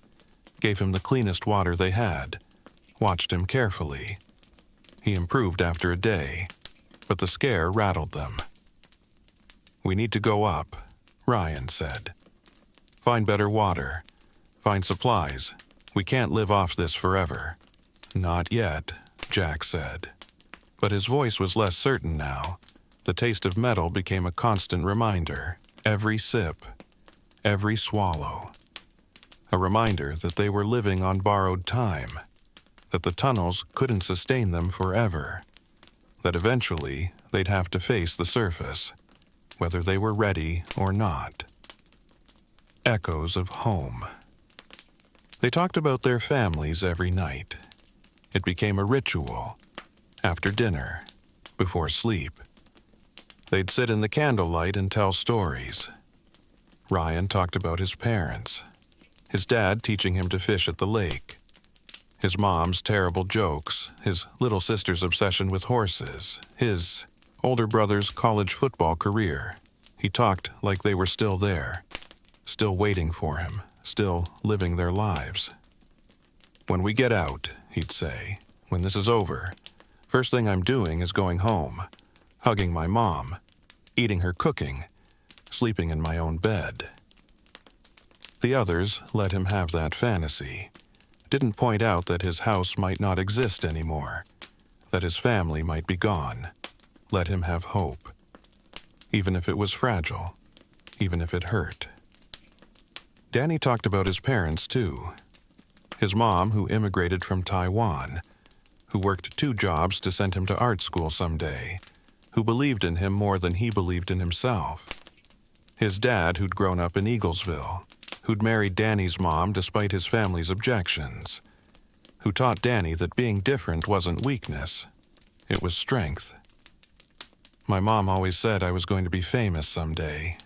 gave him the cleanest water they had, watched him carefully. He improved after a day, but the scare rattled them. We need to go up, Ryan said. Find better water. Find supplies. We can't live off this forever. Not yet, Jack said. But his voice was less certain now. The taste of metal became a constant reminder. Every sip, every swallow. A reminder that they were living on borrowed time, that the tunnels couldn't sustain them forever, that eventually they'd have to face the surface, whether they were ready or not. Echoes of home. They talked about their families every night. It became a ritual. After dinner, before sleep. They'd sit in the candlelight and tell stories. Ryan talked about his parents, his dad teaching him to fish at the lake, his mom's terrible jokes, his little sister's obsession with horses, his older brother's college football career. He talked like they were still there, still waiting for him, still living their lives. When we get out, he'd say, when this is over, first thing I'm doing is going home, hugging my mom, eating her cooking, sleeping in my own bed. The others let him have that fantasy, didn't point out that his house might not exist anymore, that his family might be gone. Let him have hope, even if it was fragile, even if it hurt. Danny talked about his parents too. His mom, who immigrated from Taiwan, who worked 2 jobs to send him to art school someday, who believed in him more than he believed in himself. His dad, who'd grown up in Eaglesville, who'd married Danny's mom despite his family's objections, who taught Danny that being different wasn't weakness, it was strength. "My mom always said I was going to be famous someday,"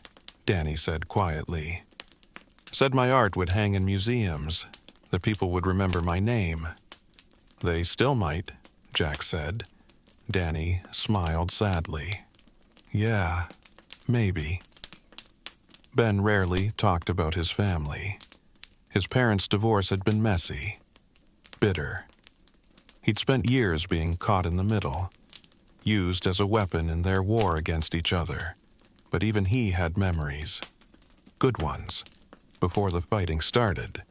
Danny said quietly. "Said my art would hang in museums, that people would remember my name." "They still might," Jack said. Danny smiled sadly. "Yeah, maybe." Ben rarely talked about his family. His parents' divorce had been messy, bitter. He'd spent years being caught in the middle, used as a weapon in their war against each other. But even he had memories. Good ones. Before the fighting started.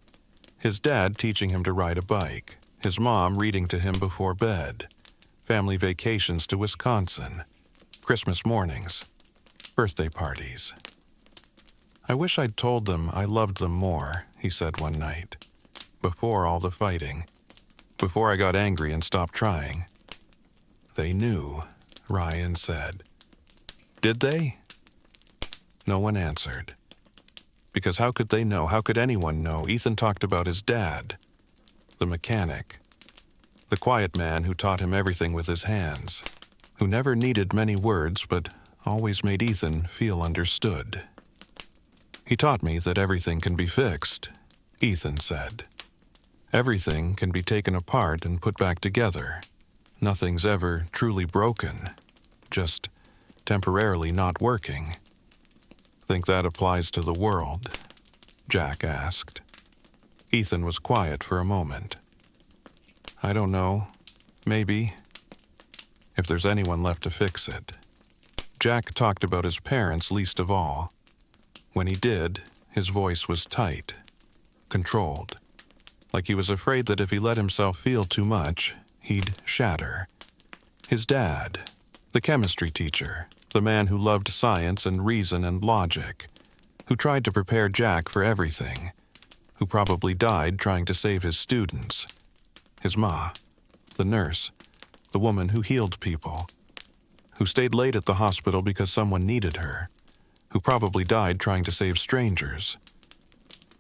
His dad teaching him to ride a bike. His mom reading to him before bed. Family vacations to Wisconsin. Christmas mornings. Birthday parties. "I wish I'd told them I loved them more," he said one night. "Before all the fighting. Before I got angry and stopped trying." "They knew," Ryan said. "Did they?" No one answered. Because how could they know? How could anyone know? Ethan talked about his dad, the mechanic, the quiet man who taught him everything with his hands, who never needed many words but always made Ethan feel understood. "He taught me that everything can be fixed," Ethan said. "Everything can be taken apart and put back together. Nothing's ever truly broken, just temporarily not working." "Think that applies to the world?" Jack asked. Ethan was quiet for a moment. "I don't know. Maybe. If there's anyone left to fix it." Jack talked about his parents least of all. When he did, his voice was tight, controlled, like he was afraid that if he let himself feel too much, he'd shatter. His dad, the chemistry teacher, the man who loved science and reason and logic, who tried to prepare Jack for everything, who probably died trying to save his students. His ma, the nurse, the woman who healed people, who stayed late at the hospital because someone needed her, who probably died trying to save strangers.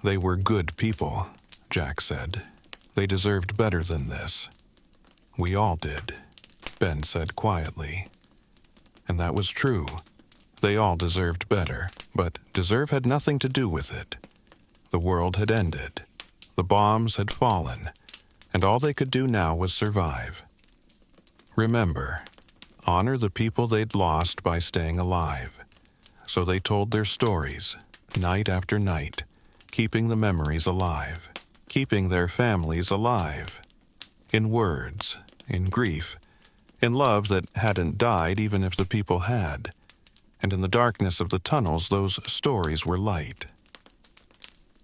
"They were good people," Jack said. "They deserved better than this." "We all did," Ben said quietly. And that was true. They all deserved better, but deserve had nothing to do with it. The world had ended. The bombs had fallen, and all they could do now was survive. Remember, honor the people they'd lost by staying alive. So they told their stories, night after night, keeping the memories alive, keeping their families alive. In words, in grief, in love that hadn't died even if the people had. And in the darkness of the tunnels, those stories were light.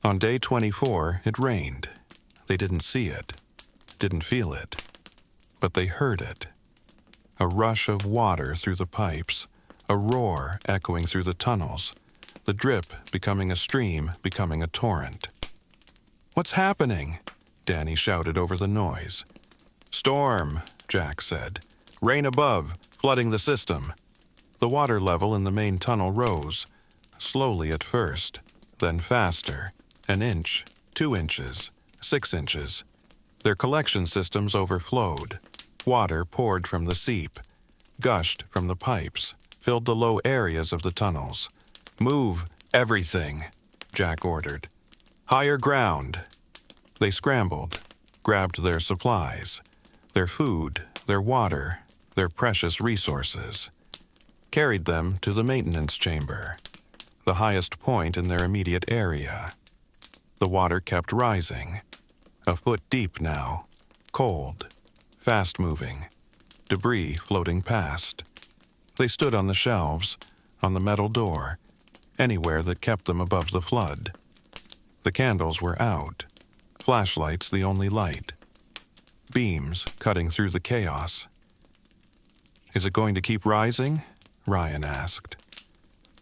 On day 24, it rained. They didn't see it, didn't feel it, but they heard it. A rush of water through the pipes, a roar echoing through the tunnels, the drip becoming a stream, becoming a torrent. "What's happening?" Danny shouted over the noise. "Storm," Jack said. "Rain above, flooding the system." The water level in the main tunnel rose, slowly at first, then faster, 1 inch, 2 inches, 6 inches. Their collection systems overflowed. Water poured from the seep, gushed from the pipes, filled the low areas of the tunnels. "Move everything," Jack ordered. "Higher ground." They scrambled, grabbed their supplies, their food, their water, their precious resources, carried them to the maintenance chamber, the highest point in their immediate area. The water kept rising, 1 foot deep now, cold, fast-moving, debris floating past. They stood on the shelves, on the metal door, anywhere that kept them above the flood. The candles were out, flashlights the only light, beams cutting through the chaos. "Is it going to keep rising?" Ryan asked.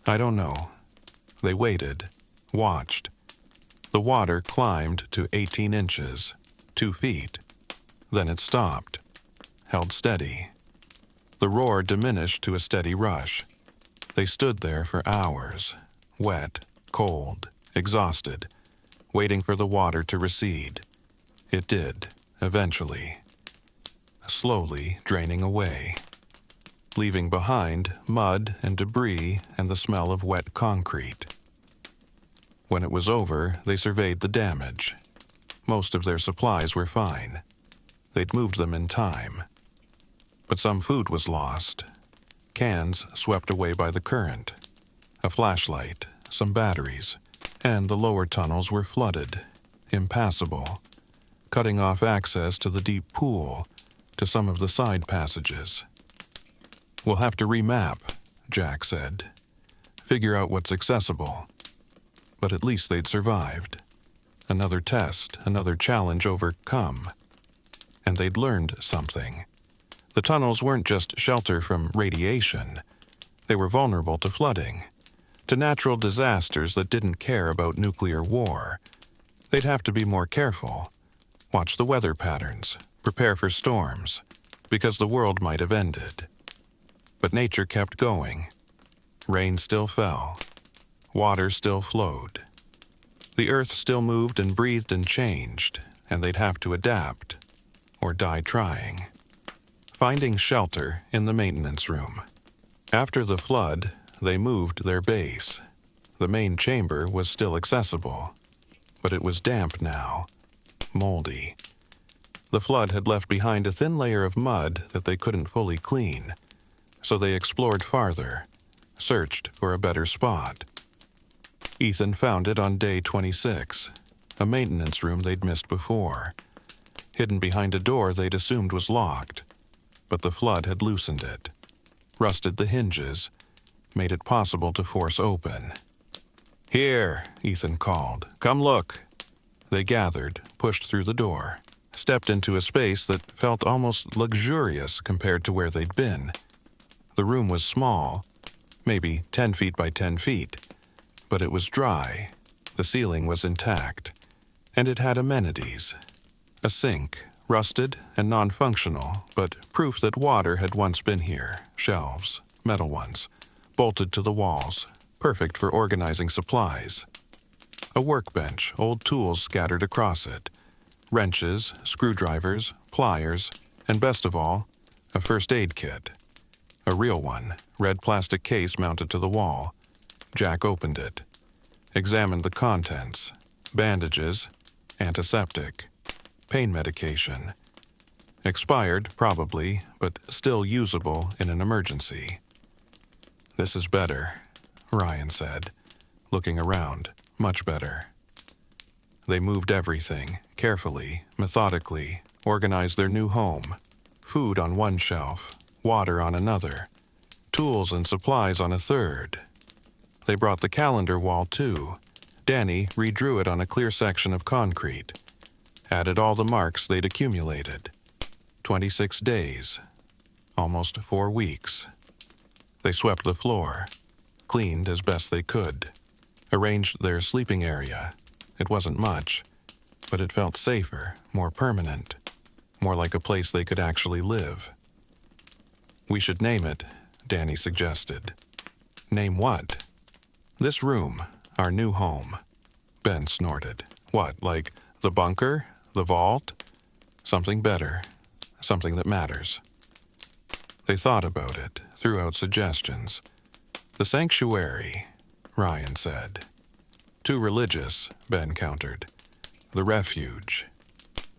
"I don't know." They waited, watched. The water climbed to 18 inches, 2 feet. Then it stopped. held steady. The roar diminished to a steady rush. They stood there for hours, wet, cold, exhausted, waiting for the water to recede. It did, eventually, slowly draining away, leaving behind mud and debris and the smell of wet concrete. When it was over, they surveyed the damage. Most of their supplies were fine. They'd moved them in time. But some food was lost. Cans swept away by the current. A flashlight, some batteries, and the lower tunnels were flooded, impassable, cutting off access to the deep pool, to some of the side passages. "We'll have to remap," Jack said. "Figure out what's accessible." But at least they'd survived. Another test, another challenge overcome. And they'd learned something. The tunnels weren't just shelter from radiation. They were vulnerable to flooding, to natural disasters that didn't care about nuclear war. They'd have to be more careful, watch the weather patterns, prepare for storms, because the world might have ended. But nature kept going. Rain still fell. Water still flowed. The earth still moved and breathed and changed, and they'd have to adapt, or die trying. Finding shelter in the maintenance room. After the flood, they moved their base. The main chamber was still accessible, but it was damp now, moldy. The flood had left behind a thin layer of mud that they couldn't fully clean, so they explored farther, searched for a better spot. Ethan found it on day 26, a maintenance room they'd missed before, hidden behind a door they'd assumed was locked, but the flood had loosened it, rusted the hinges, made it possible to force open. "Here," Ethan called. "Come look." They gathered, pushed through the door, stepped into a space that felt almost luxurious compared to where they'd been. The room was small, maybe 10 feet by 10 feet, but it was dry, the ceiling was intact, and it had amenities. A sink, rusted and non-functional, but proof that water had once been here, shelves, metal ones, bolted to the walls, perfect for organizing supplies. A workbench, old tools scattered across it, wrenches, screwdrivers, pliers, and best of all, a first aid kit. A real one, red plastic case mounted to the wall. Jack opened it, examined the contents, bandages, antiseptic, pain medication. Expired, probably, but still usable in an emergency. "This is better," Ryan said, looking around. "Much better." They moved everything, carefully, methodically, organized their new home. Food on one shelf, water on another, tools and supplies on a third. They brought the calendar wall too. Danny redrew it on a clear section of concrete, added all the marks they'd accumulated. 26 days, almost 4 weeks. They swept the floor, cleaned as best they could, arranged their sleeping area. It wasn't much, but it felt safer, more permanent, more like a place they could actually live. "We should name it," Danny suggested. "Name what?" "This room, our new home." Ben snorted. "What, like the bunker? The vault?" "Something better. Something that matters." They thought about it, threw out suggestions. "The sanctuary," Ryan said. "Too religious," Ben countered. "The refuge.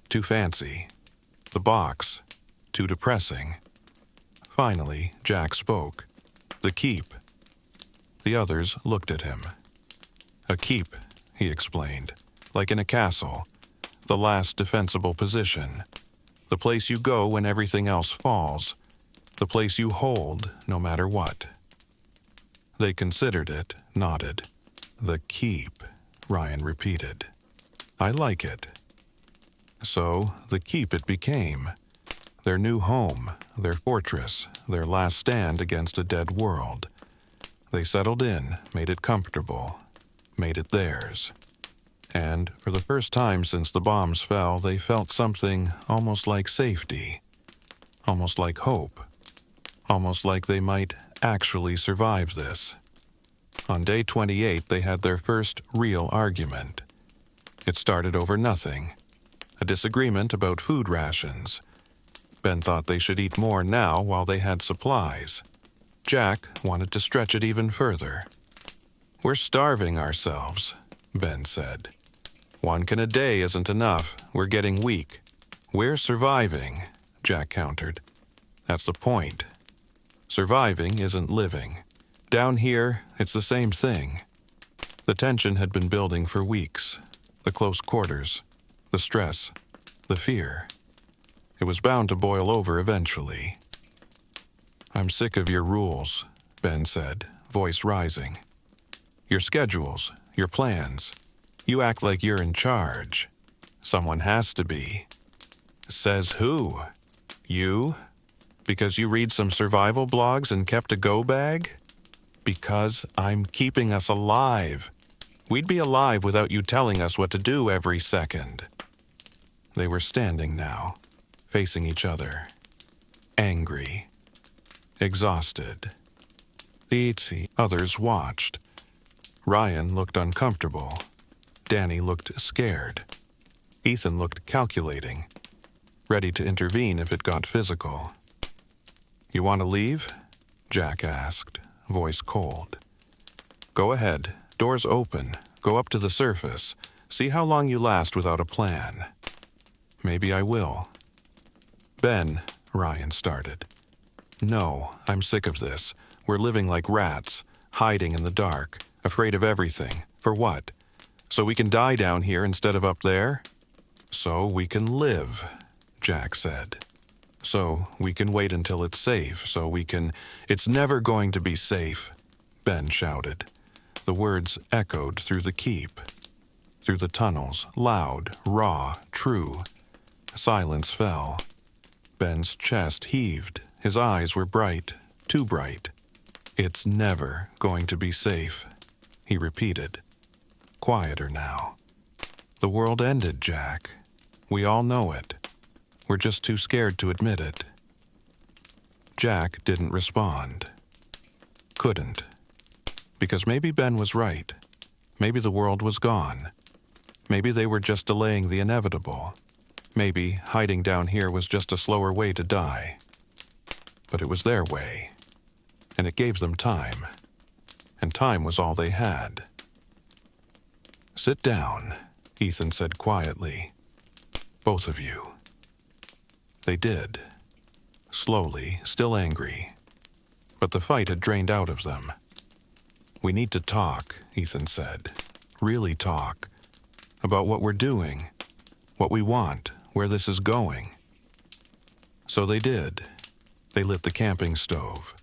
Too fancy. The box. Too depressing." Finally, Jack spoke. "The keep." The others looked at him. "A keep," he explained, "like in a castle. The last defensible position. The place you go when everything else falls. The place you hold no matter what." They considered it, nodded. "The keep," Ryan repeated. "I like it." So, the keep it became. Their new home, their fortress, their last stand against a dead world. They settled in, made it comfortable, made it theirs. And for the first time since the bombs fell, they felt something almost like safety. almost like hope, almost like they might actually survive this. On day 28, they had their first real argument. It started over nothing, a disagreement about food rations. Ben thought they should eat more now while they had supplies. Jack wanted to stretch it even further. "We're starving ourselves," Ben said. "1 can a day isn't enough. We're getting weak." "We're surviving," Jack countered. "That's the point. Surviving isn't living. Down here, it's the same thing." The tension had been building for weeks. The close quarters, the stress, the fear. It was bound to boil over eventually. "I'm sick of your rules," Ben said, voice rising. "Your schedules, your plans. You act like you're in charge. Someone has to be." "Says who? You? Because you read some survival blogs and kept a go bag?" "Because I'm keeping us alive. We'd be alive without you telling us what to do every second." They were standing now, facing each other, angry, exhausted. The others watched. Ryan looked uncomfortable. Danny looked scared. Ethan looked calculating, ready to intervene if it got physical. "You want to leave?" Jack asked, voice cold. "Go ahead. Doors open. Go up to the surface. See how long you last without a plan." "Maybe I will." "Ben," Ryan started. "No, I'm sick of this. We're living like rats, hiding in the dark, afraid of everything. For what? So we can die down here instead of up there?" "So we can live," Jack said. "So we can wait until it's safe, so we can—" "It's never going to be safe," Ben shouted. The words echoed through the keep, through the tunnels, loud, raw, true. Silence fell. Ben's chest heaved. His eyes were bright, too bright. "It's never going to be safe," he repeated. Quieter now. "The world ended, Jack. We all know it. We're just too scared to admit it." Jack didn't respond. Couldn't. Because maybe Ben was right. Maybe the world was gone. Maybe they were just delaying the inevitable. Maybe hiding down here was just a slower way to die. But it was their way. And it gave them time. And time was all they had. "Sit down," Ethan said quietly. "Both of you." They did. Slowly, still angry. But the fight had drained out of them. "We need to talk," Ethan said. "Really talk. About what we're doing. What we want. Where this is going." So they did. They lit the camping stove.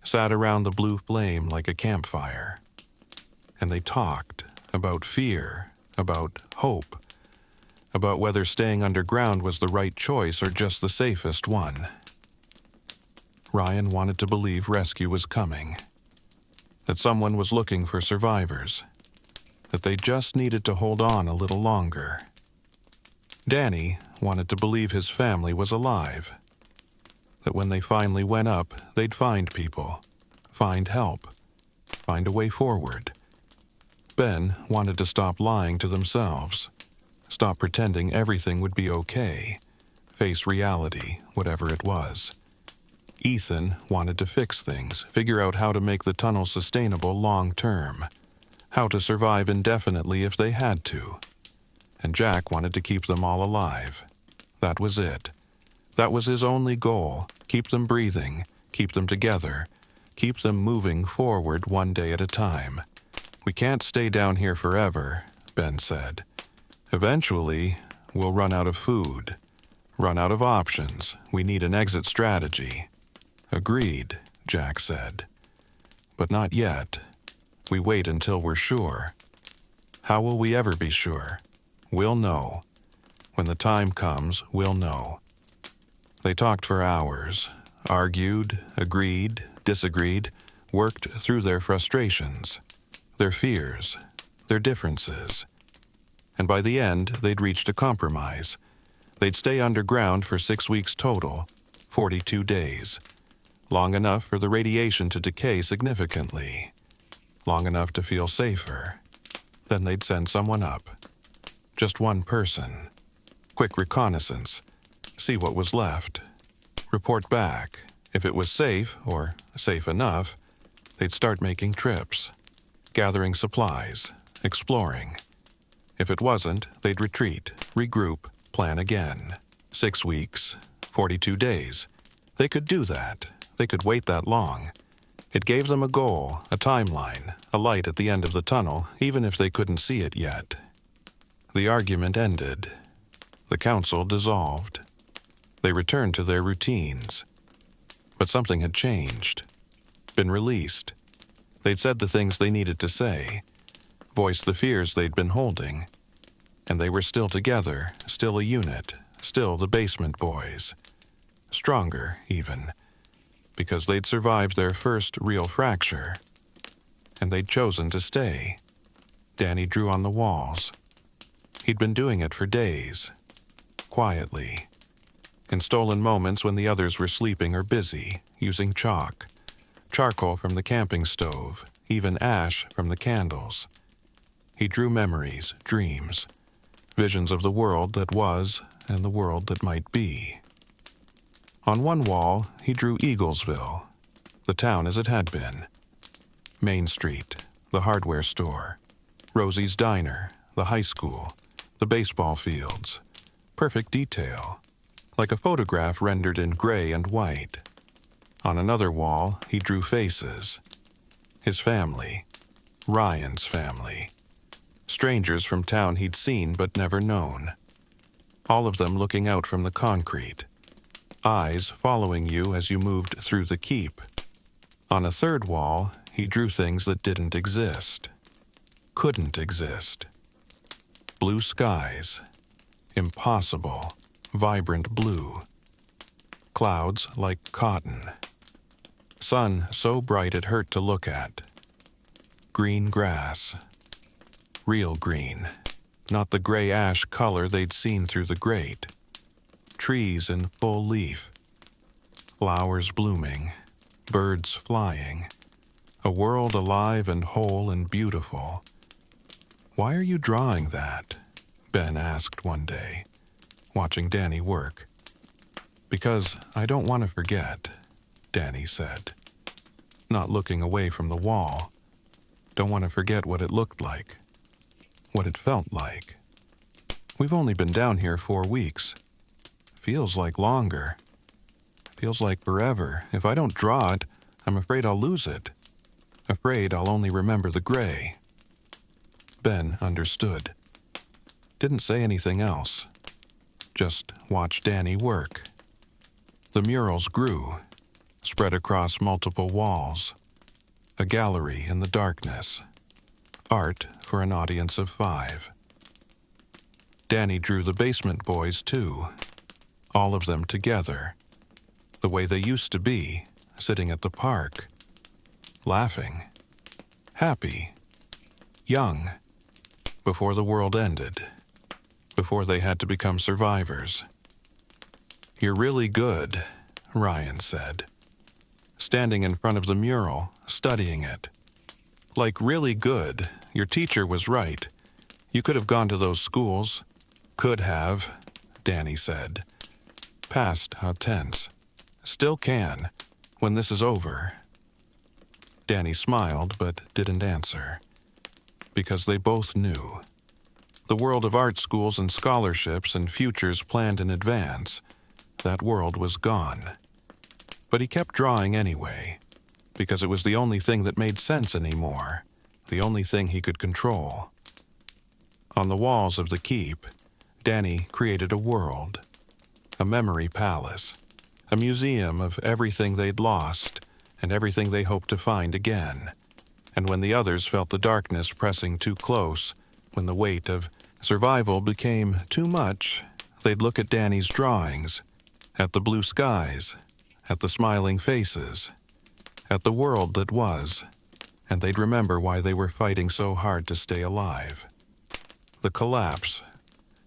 Sat around the blue flame like a campfire. And they talked about fear, about hope, about whether staying underground was the right choice or just the safest one. Ryan wanted to believe rescue was coming, that someone was looking for survivors, that they just needed to hold on a little longer. Danny wanted to believe his family was alive, that when they finally went up, they'd find people, find help, find a way forward. Ben wanted to stop lying to themselves, stop pretending everything would be okay, face reality, whatever it was. Ethan wanted to fix things, figure out how to make the tunnel sustainable long-term, how to survive indefinitely if they had to. And Jack wanted to keep them all alive. That was it. That was his only goal, keep them breathing, keep them together, keep them moving forward one day at a time. "We can't stay down here forever," Ben said. "Eventually, we'll run out of food, run out of options. We need an exit strategy." "Agreed," Jack said. "But not yet. We wait until we're sure." "How will we ever be sure?" "We'll know. When the time comes, we'll know." They talked for hours, argued, agreed, disagreed, worked through their frustrations, their fears, their differences. And by the end, they'd reached a compromise. They'd stay underground for 6 weeks total, 42 days. Long enough for the radiation to decay significantly. Long enough to feel safer. Then they'd send someone up. Just one person. Quick reconnaissance. See what was left. Report back. If it was safe, or safe enough, they'd start making trips. Gathering supplies. Exploring. If it wasn't, they'd retreat, regroup, plan again. 6 weeks, 42 days. They could do that. They could wait that long. It gave them a goal, a timeline, a light at the end of the tunnel, even if they couldn't see it yet. The argument ended. The council dissolved. They returned to their routines. But something had changed. Been released. They'd said the things they needed to say. Voiced the fears they'd been holding. And they were still together, still a unit, still the basement boys. Stronger, even. Because they'd survived their first real fracture. And they'd chosen to stay. Danny drew on the walls. He'd been doing it for days. Quietly. In stolen moments when the others were sleeping or busy, using chalk. Charcoal from the camping stove, even ash from the candles. He drew memories, dreams. Visions of the world that was and the world that might be. On one wall, he drew Eaglesville, the town as it had been. Main Street, the hardware store. Rosie's Diner, the high school, the baseball fields. Perfect detail, like a photograph rendered in gray and white. On another wall, he drew faces. His family, Ryan's family. Strangers from town he'd seen but never known. All of them looking out from the concrete. Eyes following you as you moved through the keep. On a third wall, he drew things that didn't exist. Couldn't exist. Blue skies. Impossible. Vibrant blue. Clouds like cotton. Sun so bright it hurt to look at. Green grass. Real green. Not the gray ash color they'd seen through the grate. Trees in full leaf. Flowers blooming. Birds flying. A world alive and whole and beautiful. "Why are you drawing that?" Ben asked one day, watching Danny work. "Because I don't want to forget," Danny said, not looking away from the wall. "Don't want to forget what it looked like. What it felt like. We've only been down here 4 weeks. Feels like longer. Feels like forever. If I don't draw it, I'm afraid I'll lose it. Afraid I'll only remember the gray." Ben understood. Didn't say anything else. Just watched Danny work. The murals grew, spread across multiple walls. A gallery in the darkness. Art for an audience of 5. Danny drew the basement boys too. All of them together. The way they used to be, sitting at the park. Laughing. Happy. Young. Before the world ended. Before they had to become survivors. "You're really good," Ryan said. Standing in front of the mural, studying it. "Like really good. Your teacher was right. You could have gone to those schools." "Could have," Danny said. Past how tense. "Still can, when this is over." Danny smiled but didn't answer. Because they both knew. The world of art schools and scholarships and futures planned in advance, that world was gone. But he kept drawing anyway, because it was the only thing that made sense anymore, the only thing he could control. On the walls of the keep, Danny created a world, a memory palace, a museum of everything they'd lost and everything they hoped to find again. And when the others felt the darkness pressing too close, when the weight of survival became too much, they'd look at Danny's drawings, at the blue skies, at the smiling faces, at the world that was, and they'd remember why they were fighting so hard to stay alive. The collapse,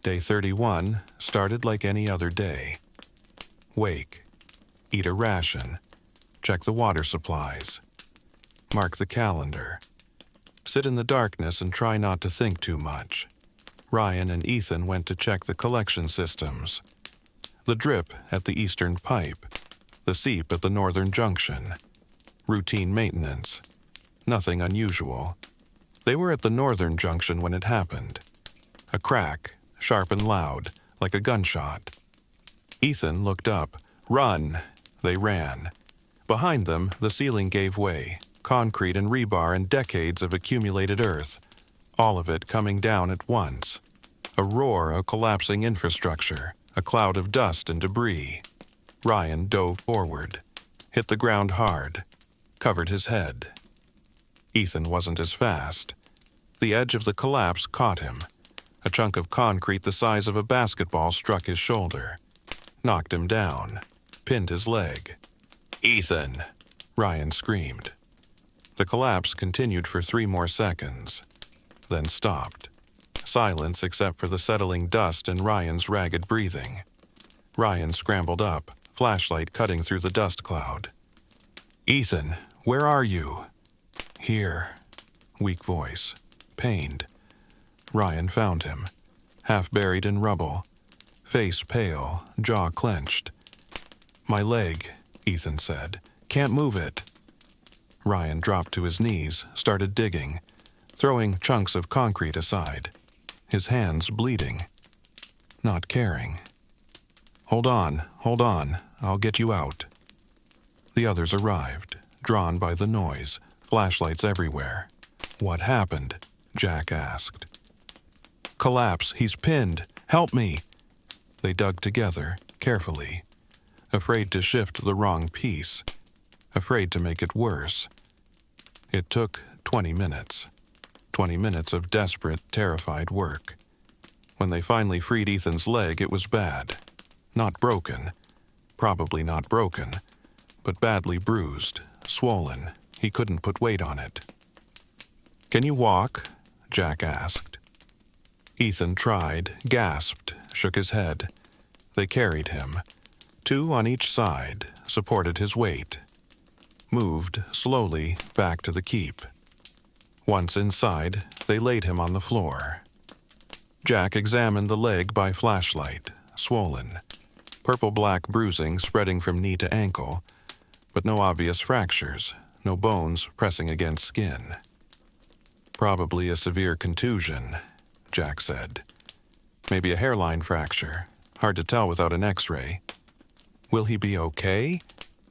day 31, started like any other day. Wake. Eat a ration. Check the water supplies. Mark the calendar. Sit in the darkness and try not to think too much. Ryan and Ethan went to check the collection systems. The drip at the eastern pipe. The seep at the northern junction. Routine maintenance. Nothing unusual. They were at the northern junction when it happened. A crack, sharp and loud, like a gunshot. Ethan looked up. Run! They ran. Behind them, the ceiling gave way. Concrete and rebar and decades of accumulated earth. All of it coming down at once. A roar of collapsing infrastructure. A cloud of dust and debris. Ryan dove forward. Hit the ground hard. Covered his head. Ethan wasn't as fast. The edge of the collapse caught him. A chunk of concrete the size of a basketball struck his shoulder. Knocked him down. Pinned his leg. "Ethan!" Ryan screamed. The collapse continued for 3 more seconds. Then stopped. Silence except for the settling dust and Ryan's ragged breathing. Ryan scrambled up, flashlight cutting through the dust cloud. "Ethan, where are you?" "Here." Weak voice. Pained. Ryan found him. Half buried in rubble. Face pale, jaw clenched. "My leg," Ethan said. "Can't move it." Ryan dropped to his knees, started digging, throwing chunks of concrete aside. His hands bleeding. Not caring. Hold on, I'll get you out." The others arrived, drawn by the noise, flashlights everywhere. "What happened?" Jack asked. "Collapse, he's pinned. Help me." They dug together, carefully, afraid to shift the wrong piece, afraid to make it worse. It took 20 minutes. 20 minutes of desperate, terrified work. When they finally freed Ethan's leg, it was bad. Not broken. Probably not broken, but badly bruised, swollen. He couldn't put weight on it. "Can you walk?" Jack asked. Ethan tried, gasped, shook his head. They carried him. 2 on each side, supported his weight. Moved, slowly, back to the keep. Once inside, they laid him on the floor. Jack examined the leg by flashlight, swollen. Purple-black bruising spreading from knee to ankle, but no obvious fractures, no bones pressing against skin. "Probably a severe contusion," Jack said. "Maybe a hairline fracture. Hard to tell without an X-ray." "Will he be okay?"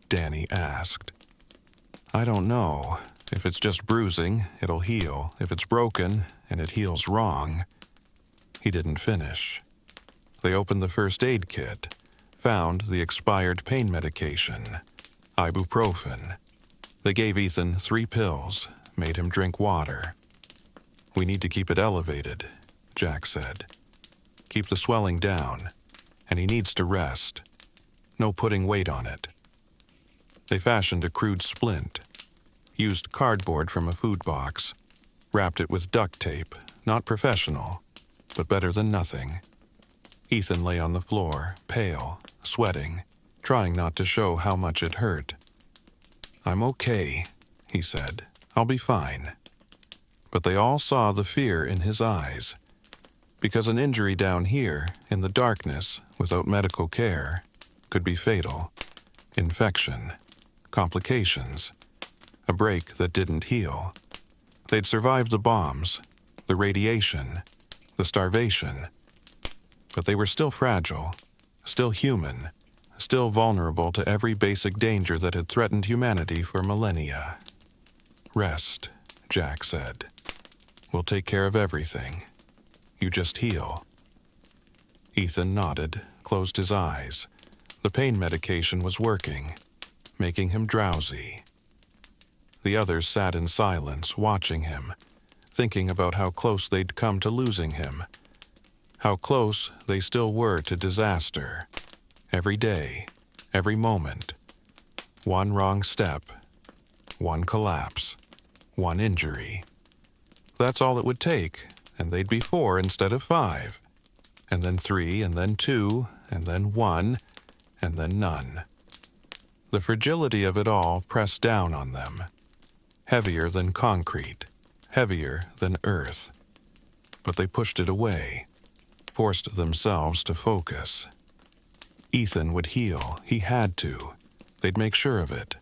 Danny asked. "I don't know. If it's just bruising, it'll heal. If it's broken, and it heals wrong." He didn't finish. They opened the first aid kit, found the expired pain medication, ibuprofen. They gave Ethan 3 pills, made him drink water. "We need to keep it elevated," Jack said. "Keep the swelling down, and he needs to rest. No putting weight on it." They fashioned a crude splint, used cardboard from a food box, wrapped it with duct tape, not professional, but better than nothing. Ethan lay on the floor, pale, sweating, trying not to show how much it hurt. "I'm okay," he said. "I'll be fine." But they all saw the fear in his eyes, because an injury down here, in the darkness, without medical care, could be fatal. Infection, complications, a break that didn't heal. They'd survived the bombs, the radiation, the starvation, but they were still fragile, still human, still vulnerable to every basic danger that had threatened humanity for millennia. "Rest," Jack said. "We'll take care of everything. You just heal." Ethan nodded, closed his eyes. The pain medication was working, making him drowsy. The others sat in silence, watching him, thinking about how close they'd come to losing him, how close they still were to disaster. Every day, every moment. One wrong step, one collapse, one injury. That's all it would take, and they'd be 4 instead of 5. And then 3, and then 2, and then 1, and then none. The fragility of it all pressed down on them, heavier than concrete, heavier than earth. But they pushed it away, forced themselves to focus. Ethan would heal. He had to. They'd make sure of it.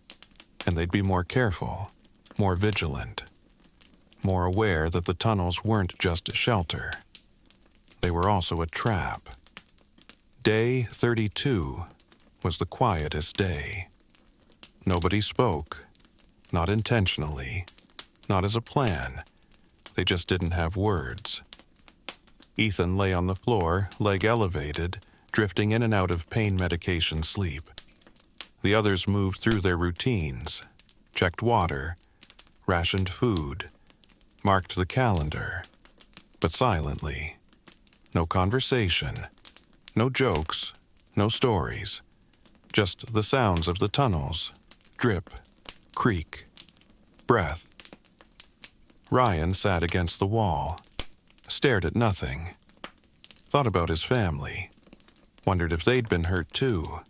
And they'd be more careful, more vigilant, more aware that the tunnels weren't just a shelter. They were also a trap. Day 32 was the quietest day. Nobody spoke, not intentionally, not as a plan. They just didn't have words. Ethan lay on the floor, leg elevated, drifting in and out of pain medication sleep. The others moved through their routines, checked water, rationed food, marked the calendar, but silently. No conversation, no jokes, no stories, just the sounds of the tunnels, drip, creak, breath. Ryan sat against the wall, stared at nothing, thought about his family, wondered if they'd been hurt too,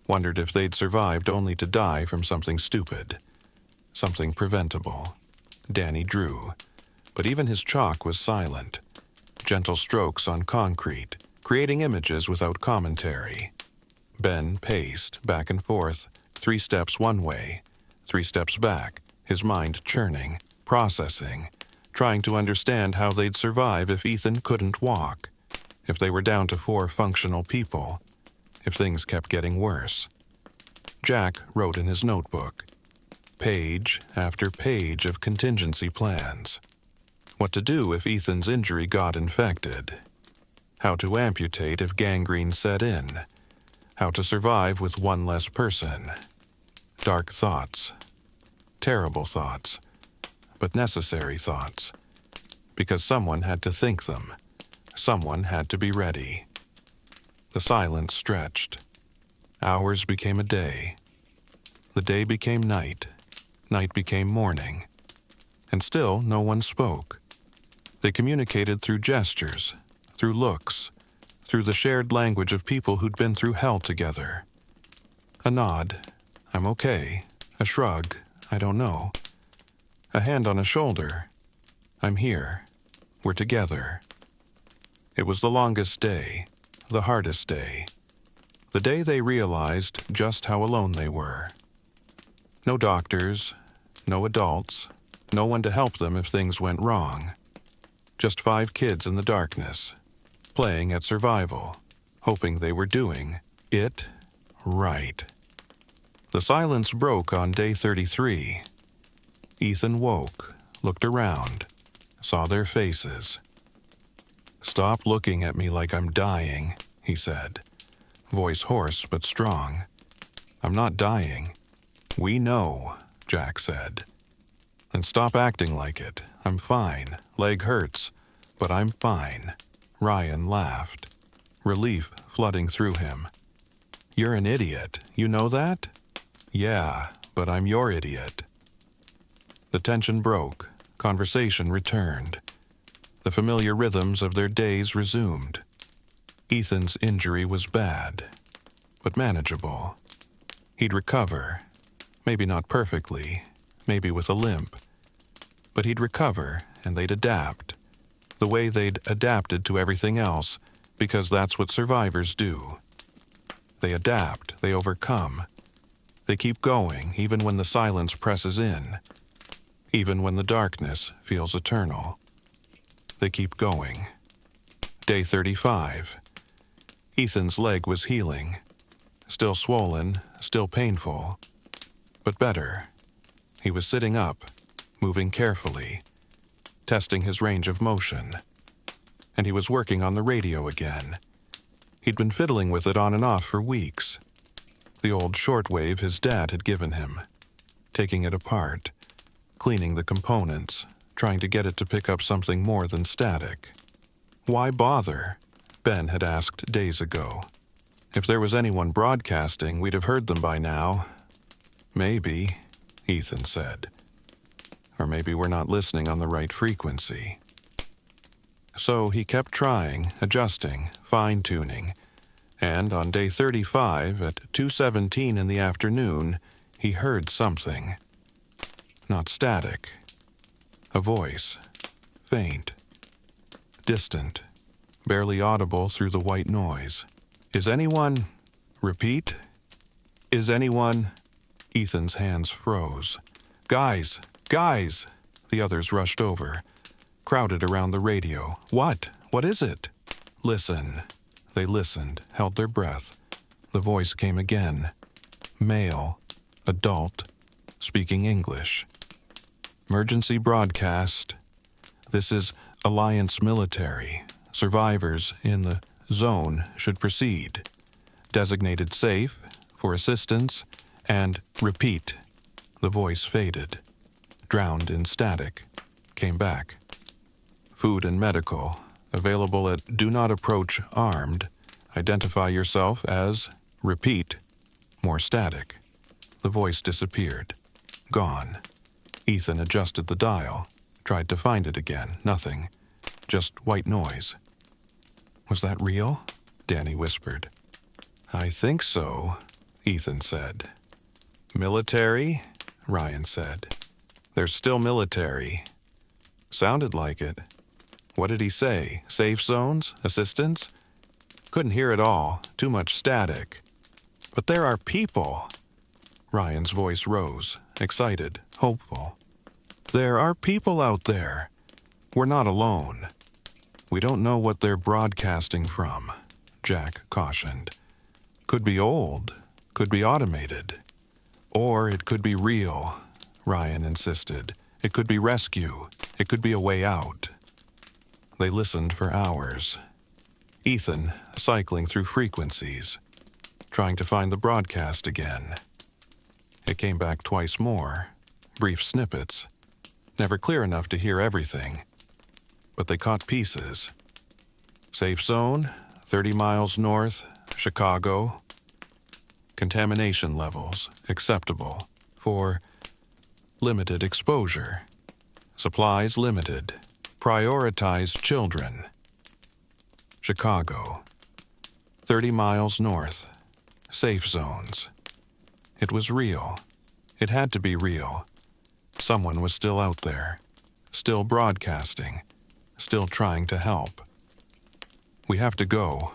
wondered if they'd survived only to die from something stupid, something preventable. Danny drew, but even his chalk was silent, gentle strokes on concrete, creating images without commentary. Ben paced back and forth, 3 steps one way, 3 steps back, his mind churning, processing, trying to understand how they'd survive if Ethan couldn't walk, if they were down to 4 functional people, if things kept getting worse. Jack wrote in his notebook, page after page of contingency plans. What to do if Ethan's injury got infected. How to amputate if gangrene set in. How to survive with one less person. Dark thoughts. Terrible thoughts. But necessary thoughts. Because someone had to think them. Someone had to be ready. The silence stretched. Hours became a day. The day became night. Night became morning. And still no one spoke. They communicated through gestures, through looks, through the shared language of people who'd been through hell together. A nod, I'm okay. A shrug, I don't know. A hand on a shoulder, I'm here. We're together. It was the longest day, the hardest day. The day they realized just how alone they were. No doctors, no adults, no one to help them if things went wrong. Just 5 kids in the darkness, playing at survival, hoping they were doing it right. The silence broke on day 33. Ethan woke, looked around, saw their faces. "Stop looking at me like I'm dying," he said, voice hoarse but strong. "I'm not dying." "We know," Jack said. "Then stop acting like it. I'm fine. Leg hurts, but I'm fine." Ryan laughed, relief flooding through him. "You're an idiot. You know that?" "Yeah, but I'm your idiot." The tension broke. Conversation returned. The familiar rhythms of their days resumed. Ethan's injury was bad, but manageable. He'd recover. Maybe not perfectly, maybe with a limp. But he'd recover, and they'd adapt. The way they'd adapted to everything else, because that's what survivors do. They adapt, they overcome. They keep going, even when the silence presses in. Even when the darkness feels eternal. They keep going. Day 35. Ethan's leg was healing. Still swollen, still painful. But better. He was sitting up, moving carefully, testing his range of motion. And he was working on the radio again. He'd been fiddling with it on and off for weeks. The old shortwave his dad had given him. Taking it apart, cleaning the components, trying to get it to pick up something more than static. Why bother? Ben had asked days ago. If there was anyone broadcasting, we'd have heard them by now. Maybe, Ethan said. Or maybe we're not listening on the right frequency. So he kept trying, adjusting, fine-tuning, And on day 35 at 2:17 in the afternoon, he heard something. Not static. A voice. Faint. Distant. Barely audible through the white noise. Is anyone... Repeat. Is anyone... Ethan's hands froze. Guys! Guys! The others rushed over, crowded around the radio. What? What is it? Listen. They listened, held their breath. The voice came again. Male. Adult. Speaking English. Emergency broadcast. This is Alliance military. Survivors in the zone should proceed. Designated safe for assistance and repeat. The voice faded, drowned in static, came back. Food and medical, available at Do Not Approach Armed. Identify yourself as repeat. More static. The voice disappeared. Gone. Ethan adjusted the dial, tried to find it again. Nothing. Just white noise. Was that real? Danny whispered. I think so, Ethan said. Military? Ryan said. There's still military. Sounded like it. What did he say? Safe zones? Assistance? Couldn't hear it all. Too much static. But there are people. Ryan's voice rose, excited, hopeful. There are people out there. We're not alone. We don't know what they're broadcasting from, Jack cautioned. Could be old. Could be automated. Or it could be real, Ryan insisted. It could be rescue. It could be a way out. They listened for hours. Ethan cycling through frequencies, trying to find the broadcast again. It came back twice more, brief snippets, never clear enough to hear everything. But they caught pieces. Safe zone, 30 miles north, Chicago. Contamination levels acceptable for limited exposure. Supplies limited. Prioritize children. Chicago. 30 miles north. Safe zones. It was real. It had to be real. Someone was still out there. Still broadcasting. Still trying to help. We have to go,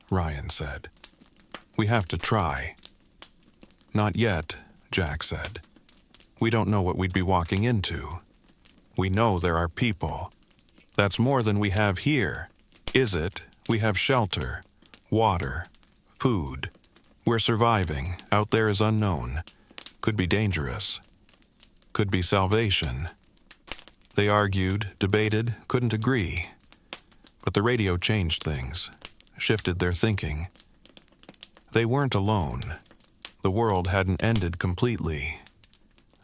Ryan said. We have to try. Not yet, Jack said. We don't know what we'd be walking into. We know there are people. That's more than we have here. Is it? We have shelter, water, food. We're surviving. Out there is unknown. Could be dangerous. Could be salvation. They argued, debated, couldn't agree. But the radio changed things, shifted their thinking. They weren't alone. The world hadn't ended completely.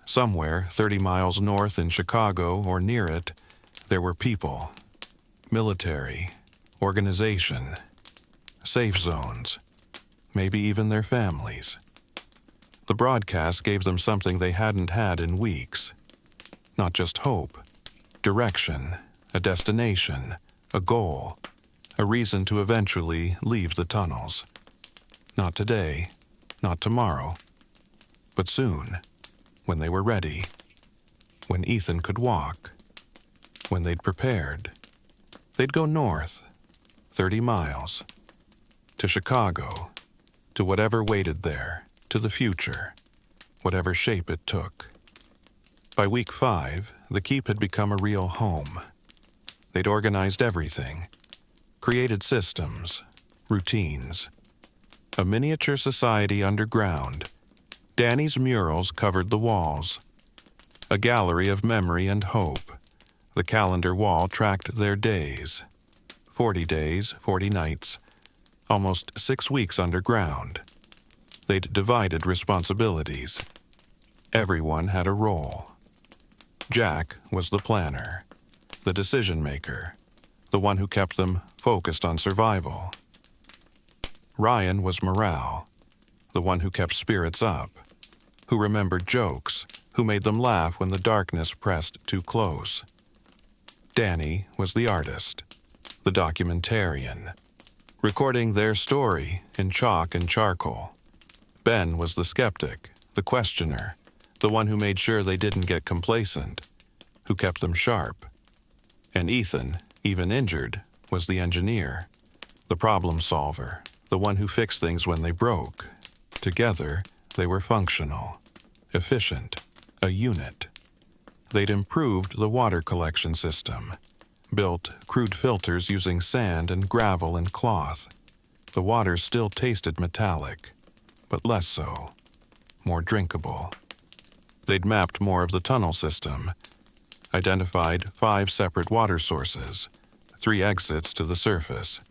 Somewhere 30 miles north in Chicago or near it, there were people. Military, organization, safe zones, maybe even their families. The broadcast gave them something they hadn't had in weeks. Not just hope, direction, a destination, a goal, a reason to eventually leave the tunnels. Not today, not tomorrow, but soon, when they were ready, when Ethan could walk, when they'd prepared. They'd go north, 30 miles, to Chicago, to whatever waited there, to the future, whatever shape it took. By week 5, the keep had become a real home. They'd organized everything, created systems, routines. A miniature society underground. Danny's murals covered the walls. A gallery of memory and hope. The calendar wall tracked their days. 40 days, 40 nights. Almost 6 weeks underground. They'd divided responsibilities. Everyone had a role. Jack was the planner, the decision maker, the one who kept them focused on survival. Ryan was morale, the one who kept spirits up, who remembered jokes, who made them laugh when the darkness pressed too close. Danny was the artist, the documentarian, recording their story in chalk and charcoal. Ben was the skeptic, the questioner, the one who made sure they didn't get complacent, who kept them sharp. And Ethan, even injured, was the engineer, the problem solver, the one who fixed things when they broke. Together, they were functional, efficient, a unit. They'd improved the water collection system, built crude filters using sand and gravel and cloth. The water still tasted metallic, but less so, more drinkable. They'd mapped more of the tunnel system, identified 5 separate water sources, 3 exits to the surface,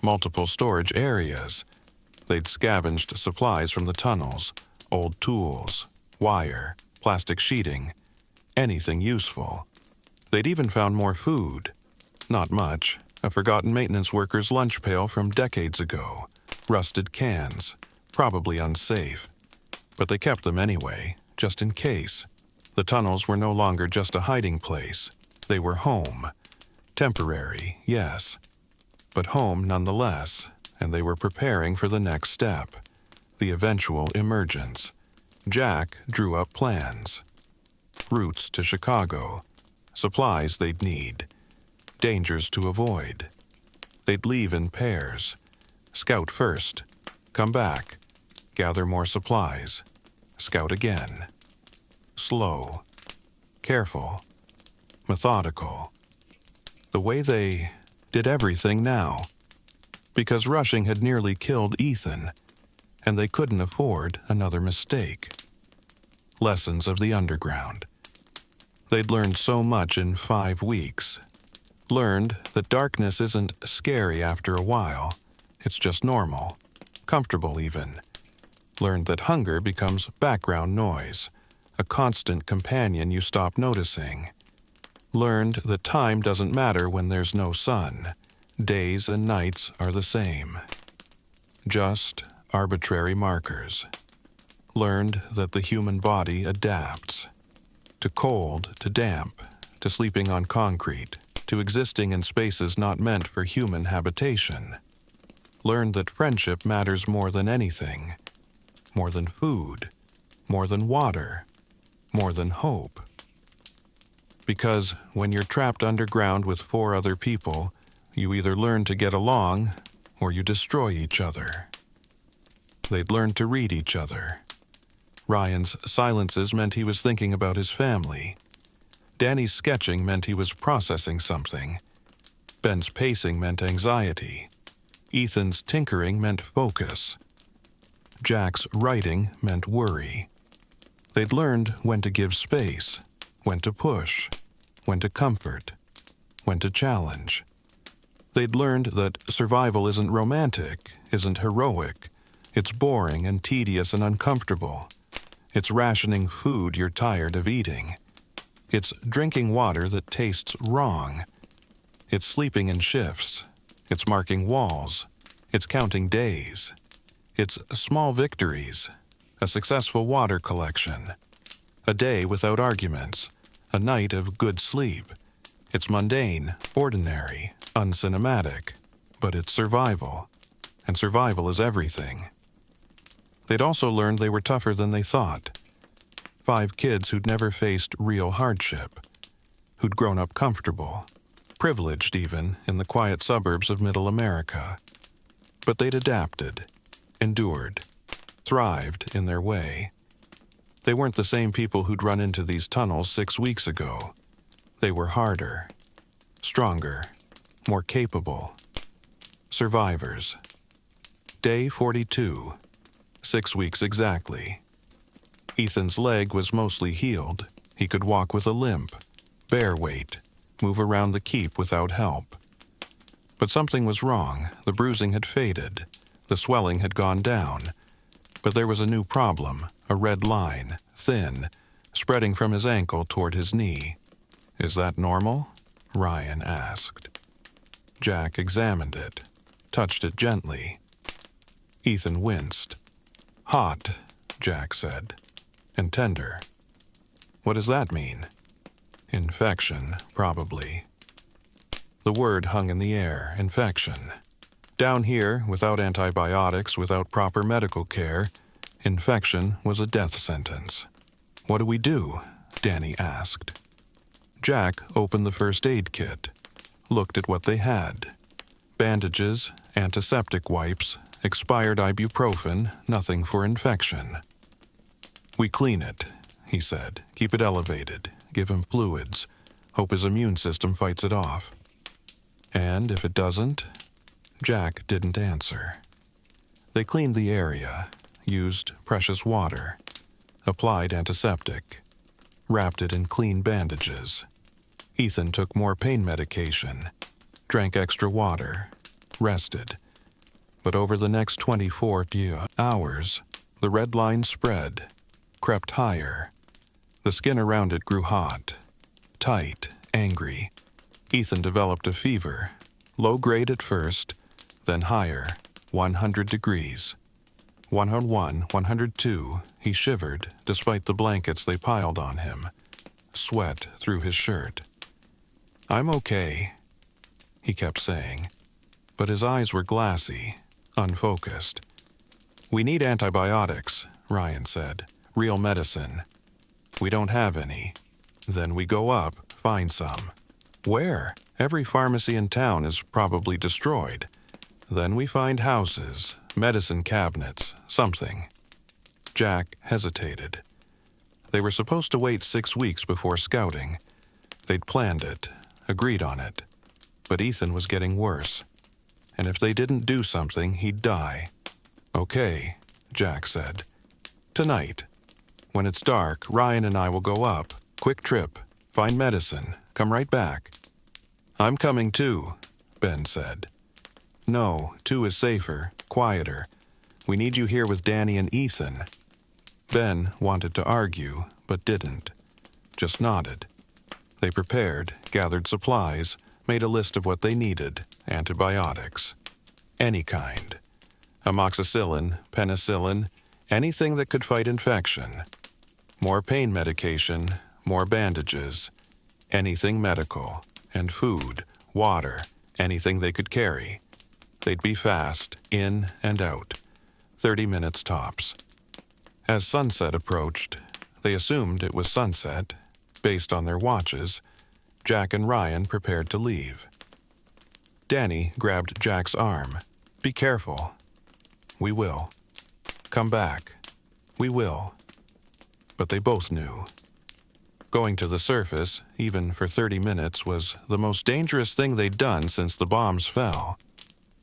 multiple storage areas. They'd scavenged supplies from the tunnels, old tools, wire, plastic sheeting, anything useful. They'd even found more food. Not much, a forgotten maintenance worker's lunch pail from decades ago, rusted cans, probably unsafe. But they kept them anyway, just in case. The tunnels were no longer just a hiding place. They were home. Temporary, yes, but home nonetheless, and they were preparing for the next step, the eventual emergence. Jack drew up plans. Routes to Chicago, supplies they'd need, dangers to avoid. They'd leave in pairs, scout first, come back, gather more supplies, scout again. Slow, careful, methodical. The way they did everything now, because rushing had nearly killed Ethan, and they couldn't afford another mistake. Lessons of the underground. They'd learned so much in 5 weeks. Learned that darkness isn't scary after a while. It's just normal, comfortable even. Learned that hunger becomes background noise, a constant companion you stop noticing. Learned that time doesn't matter when there's no sun. Days and nights are the same. Just arbitrary markers. Learned that the human body adapts. To cold, to damp, to sleeping on concrete, to existing in spaces not meant for human habitation. Learned that friendship matters more than anything, more than food, more than water, more than hope. Because when you're trapped underground with 4 other people, you either learn to get along or you destroy each other. They'd learned to read each other. Ryan's silences meant he was thinking about his family. Danny's sketching meant he was processing something. Ben's pacing meant anxiety. Ethan's tinkering meant focus. Jack's writing meant worry. They'd learned when to give space, when to push, when to comfort, when to challenge. They'd learned that survival isn't romantic, isn't heroic. It's boring and tedious and uncomfortable. It's rationing food you're tired of eating. It's drinking water that tastes wrong. It's sleeping in shifts. It's marking walls. It's counting days. It's small victories, a successful water collection, a day without arguments, a night of good sleep. It's mundane, ordinary, uncinematic, but it's survival, and survival is everything. They'd also learned they were tougher than they thought. 5 kids who'd never faced real hardship, who'd grown up comfortable, privileged even, in the quiet suburbs of Middle America. But they'd adapted, endured, thrived in their way. They weren't the same people who'd run into these tunnels 6 weeks ago. They were harder, stronger, more capable. Survivors. Day 42. 6 weeks exactly. Ethan's leg was mostly healed. He could walk with a limp, bear weight, move around the keep without help. But something was wrong. The bruising had faded. The swelling had gone down. But there was a new problem, a red line, thin, spreading from his ankle toward his knee. "Is that normal?" Ryan asked. Jack examined it, touched it gently. Ethan winced. "Hot," Jack said, "and tender." "What does that mean?" "Infection, probably." The word hung in the air, infection. Down here, without antibiotics, without proper medical care, infection was a death sentence. "What do we do?" Danny asked. Jack opened the first aid kit, looked at what they had. Bandages, antiseptic wipes, expired ibuprofen, nothing for infection. "We clean it," he said. "Keep it elevated, give him fluids, hope his immune system fights it off." "And if it doesn't?" Jack didn't answer. They cleaned the area, used precious water, applied antiseptic, wrapped it in clean bandages. Ethan took more pain medication, drank extra water, rested. But over the next 24 hours, the red line spread, crept higher. The skin around it grew hot, tight, angry. Ethan developed a fever, low grade at first, then higher, 100 degrees. 101, 102, he shivered despite the blankets they piled on him. Sweat through his shirt. "I'm okay," he kept saying, but his eyes were glassy, unfocused. "We need antibiotics," Ryan said. "Real medicine." "We don't have any." "Then we go up, find some." "Where? Every pharmacy in town is probably destroyed." "Then we find houses, medicine cabinets, something." Jack hesitated. They were supposed to wait 6 weeks before scouting. They'd planned it, agreed on it. But Ethan was getting worse. And if they didn't do something, he'd die. "Okay," Jack said. "Tonight. When it's dark, Ryan and I will go up. Quick trip. Find medicine. Come right back." "I'm coming too," Ben said. "No, 2 is safer, quieter. We need you here with Danny and Ethan." Ben wanted to argue, but didn't. Just nodded. They prepared, gathered supplies, made a list of what they needed. Antibiotics. Any kind. Amoxicillin, penicillin, anything that could fight infection. More pain medication, more bandages. Anything medical. And food, water, anything they could carry. They'd be fast, in and out. 30 minutes tops. As sunset approached, they assumed it was sunset. Based on their watches, Jack and Ryan prepared to leave. Danny grabbed Jack's arm. "Be careful." "We will." "Come back." "We will." But they both knew. Going to the surface, even for 30 minutes, was the most dangerous thing they'd done since the bombs fell.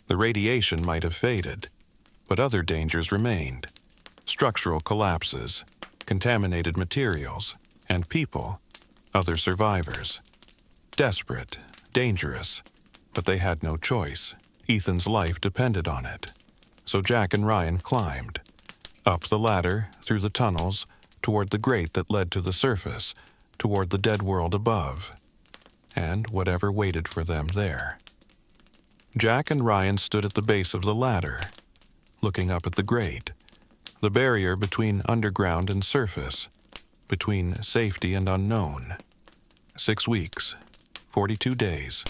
The radiation might have faded, but other dangers remained. Structural collapses, contaminated materials, and people, other survivors. Desperate, dangerous, but they had no choice. Ethan's life depended on it. So Jack and Ryan climbed. Up the ladder, through the tunnels, toward the grate that led to the surface, toward the dead world above, and whatever waited for them there. Jack and Ryan stood at the base of the ladder, looking up at the grate, the barrier between underground and surface, between safety and unknown. 6 weeks, 42 days.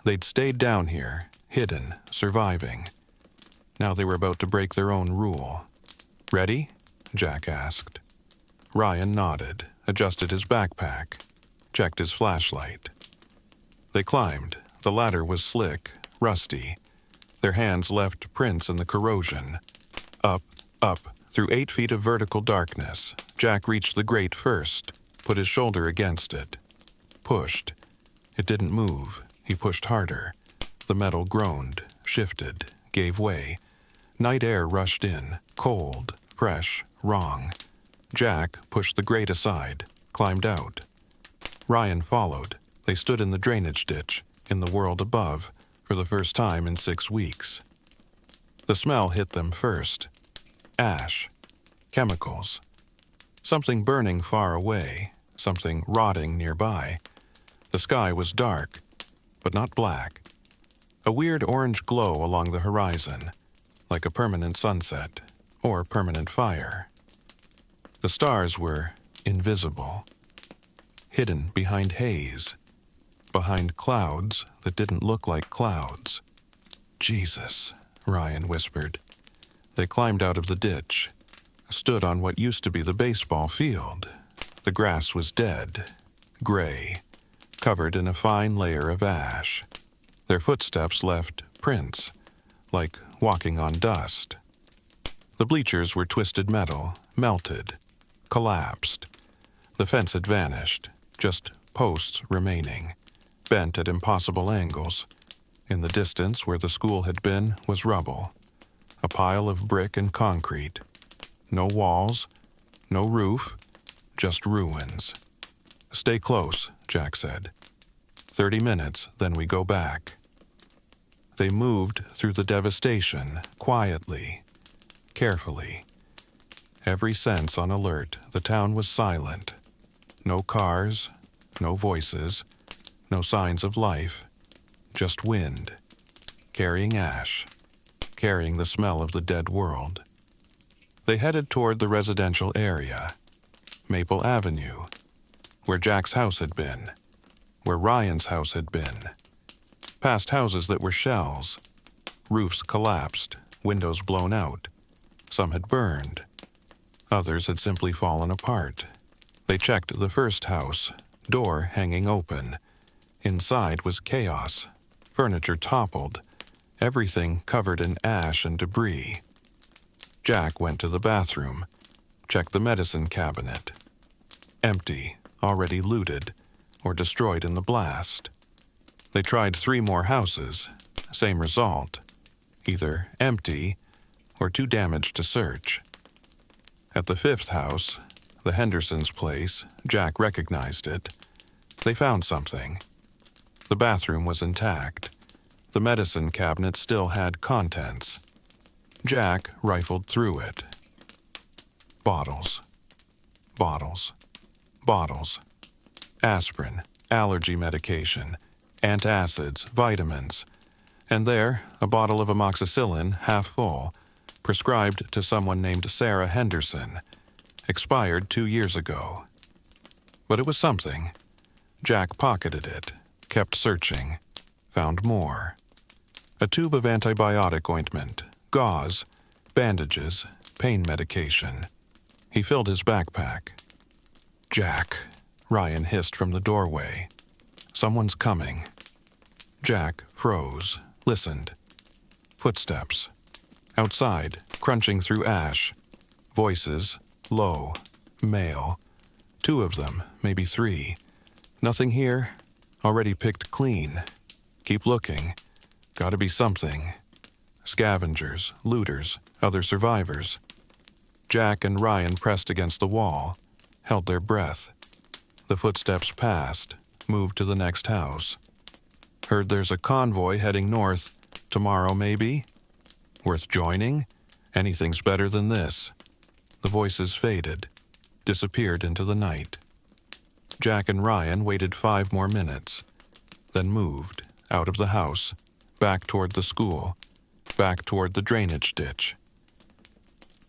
They'd stayed down here, hidden, surviving. Now they were about to break their own rule. "Ready?" Jack asked. Ryan nodded, adjusted his backpack, checked his flashlight. They climbed. The ladder was slick, rusty. Their hands left prints in the corrosion. Up, up, through 8 feet of vertical darkness. Jack reached the grate first, put his shoulder against it. Pushed. It didn't move. He pushed harder. The metal groaned, shifted, gave way. Night air rushed in, cold, fresh, wrong. Jack pushed the grate aside, climbed out. Ryan followed. They stood in the drainage ditch, in the world above, for the first time in 6 weeks. The smell hit them first. Ash. Chemicals. Something burning far away, something rotting nearby. The sky was dark, but not black. A weird orange glow along the horizon, like a permanent sunset or permanent fire. The stars were invisible, hidden behind haze, behind clouds that didn't look like clouds. Jesus, Ryan whispered. They climbed out of the ditch, stood on what used to be the baseball field. The grass was dead, gray, covered in a fine layer of ash. Their footsteps left prints, like walking on dust. The bleachers were twisted metal, melted, collapsed. The fence had vanished, just posts remaining, bent at impossible angles. In the distance where the school had been was rubble, a pile of brick and concrete. No walls, no roof, just ruins. Stay close, Jack said. 30 minutes, then we go back. They moved through the devastation, quietly, carefully. Every sense on alert, the town was silent. No cars, no voices, no signs of life, just wind, carrying ash, carrying the smell of the dead world. They headed toward the residential area, Maple Avenue, where Jack's house had been, where Ryan's house had been. Past houses that were shells, roofs collapsed, windows blown out. Some had burned. Others had simply fallen apart. They checked the first house, door hanging open. Inside was chaos, furniture toppled, everything covered in ash and debris. Jack went to the bathroom, checked the medicine cabinet. Empty, already looted, or destroyed in the blast. They tried 3 more houses, same result, either empty or too damaged to search. At the 5th house, the Hendersons' place, Jack recognized it. They found something. The bathroom was intact. The medicine cabinet still had contents. Jack rifled through it. Bottles. Bottles. Bottles. Aspirin, allergy medication, antacids, vitamins. And there, a bottle of amoxicillin, half full, prescribed to someone named Sarah Henderson, expired 2 years ago. But it was something. Jack pocketed it, kept searching, found more. A tube of antibiotic ointment, gauze, bandages, pain medication. He filled his backpack. Jack, Ryan hissed from the doorway. Someone's coming. Jack froze, listened. Footsteps. Outside, crunching through ash. Voices, low, male. 2 of them, maybe 3. Nothing here. Already picked clean. Keep looking. Gotta be something. Scavengers, looters, other survivors. Jack and Ryan pressed against the wall, held their breath. The footsteps passed, moved to the next house. Heard there's a convoy heading north. Tomorrow, maybe? Worth joining? Anything's better than this. The voices faded, disappeared into the night. Jack and Ryan waited 5 more minutes, then moved out of the house, back toward the school, back toward the drainage ditch.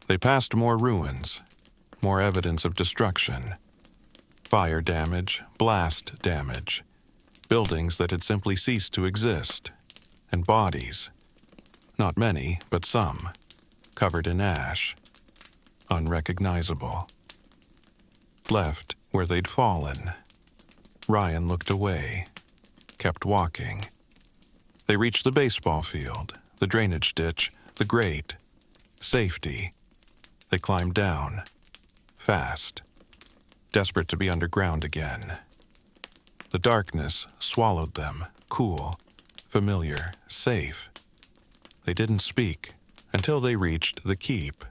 They passed more ruins, more evidence of destruction. Fire damage, blast damage, buildings that had simply ceased to exist, and bodies. Not many, but some, covered in ash, unrecognizable. Left where they'd fallen. Ryan looked away, kept walking. They reached the baseball field, the drainage ditch, the grate. Safety. They climbed down, fast, desperate to be underground again. The darkness swallowed them, cool, familiar, safe. They didn't speak until they reached the keep.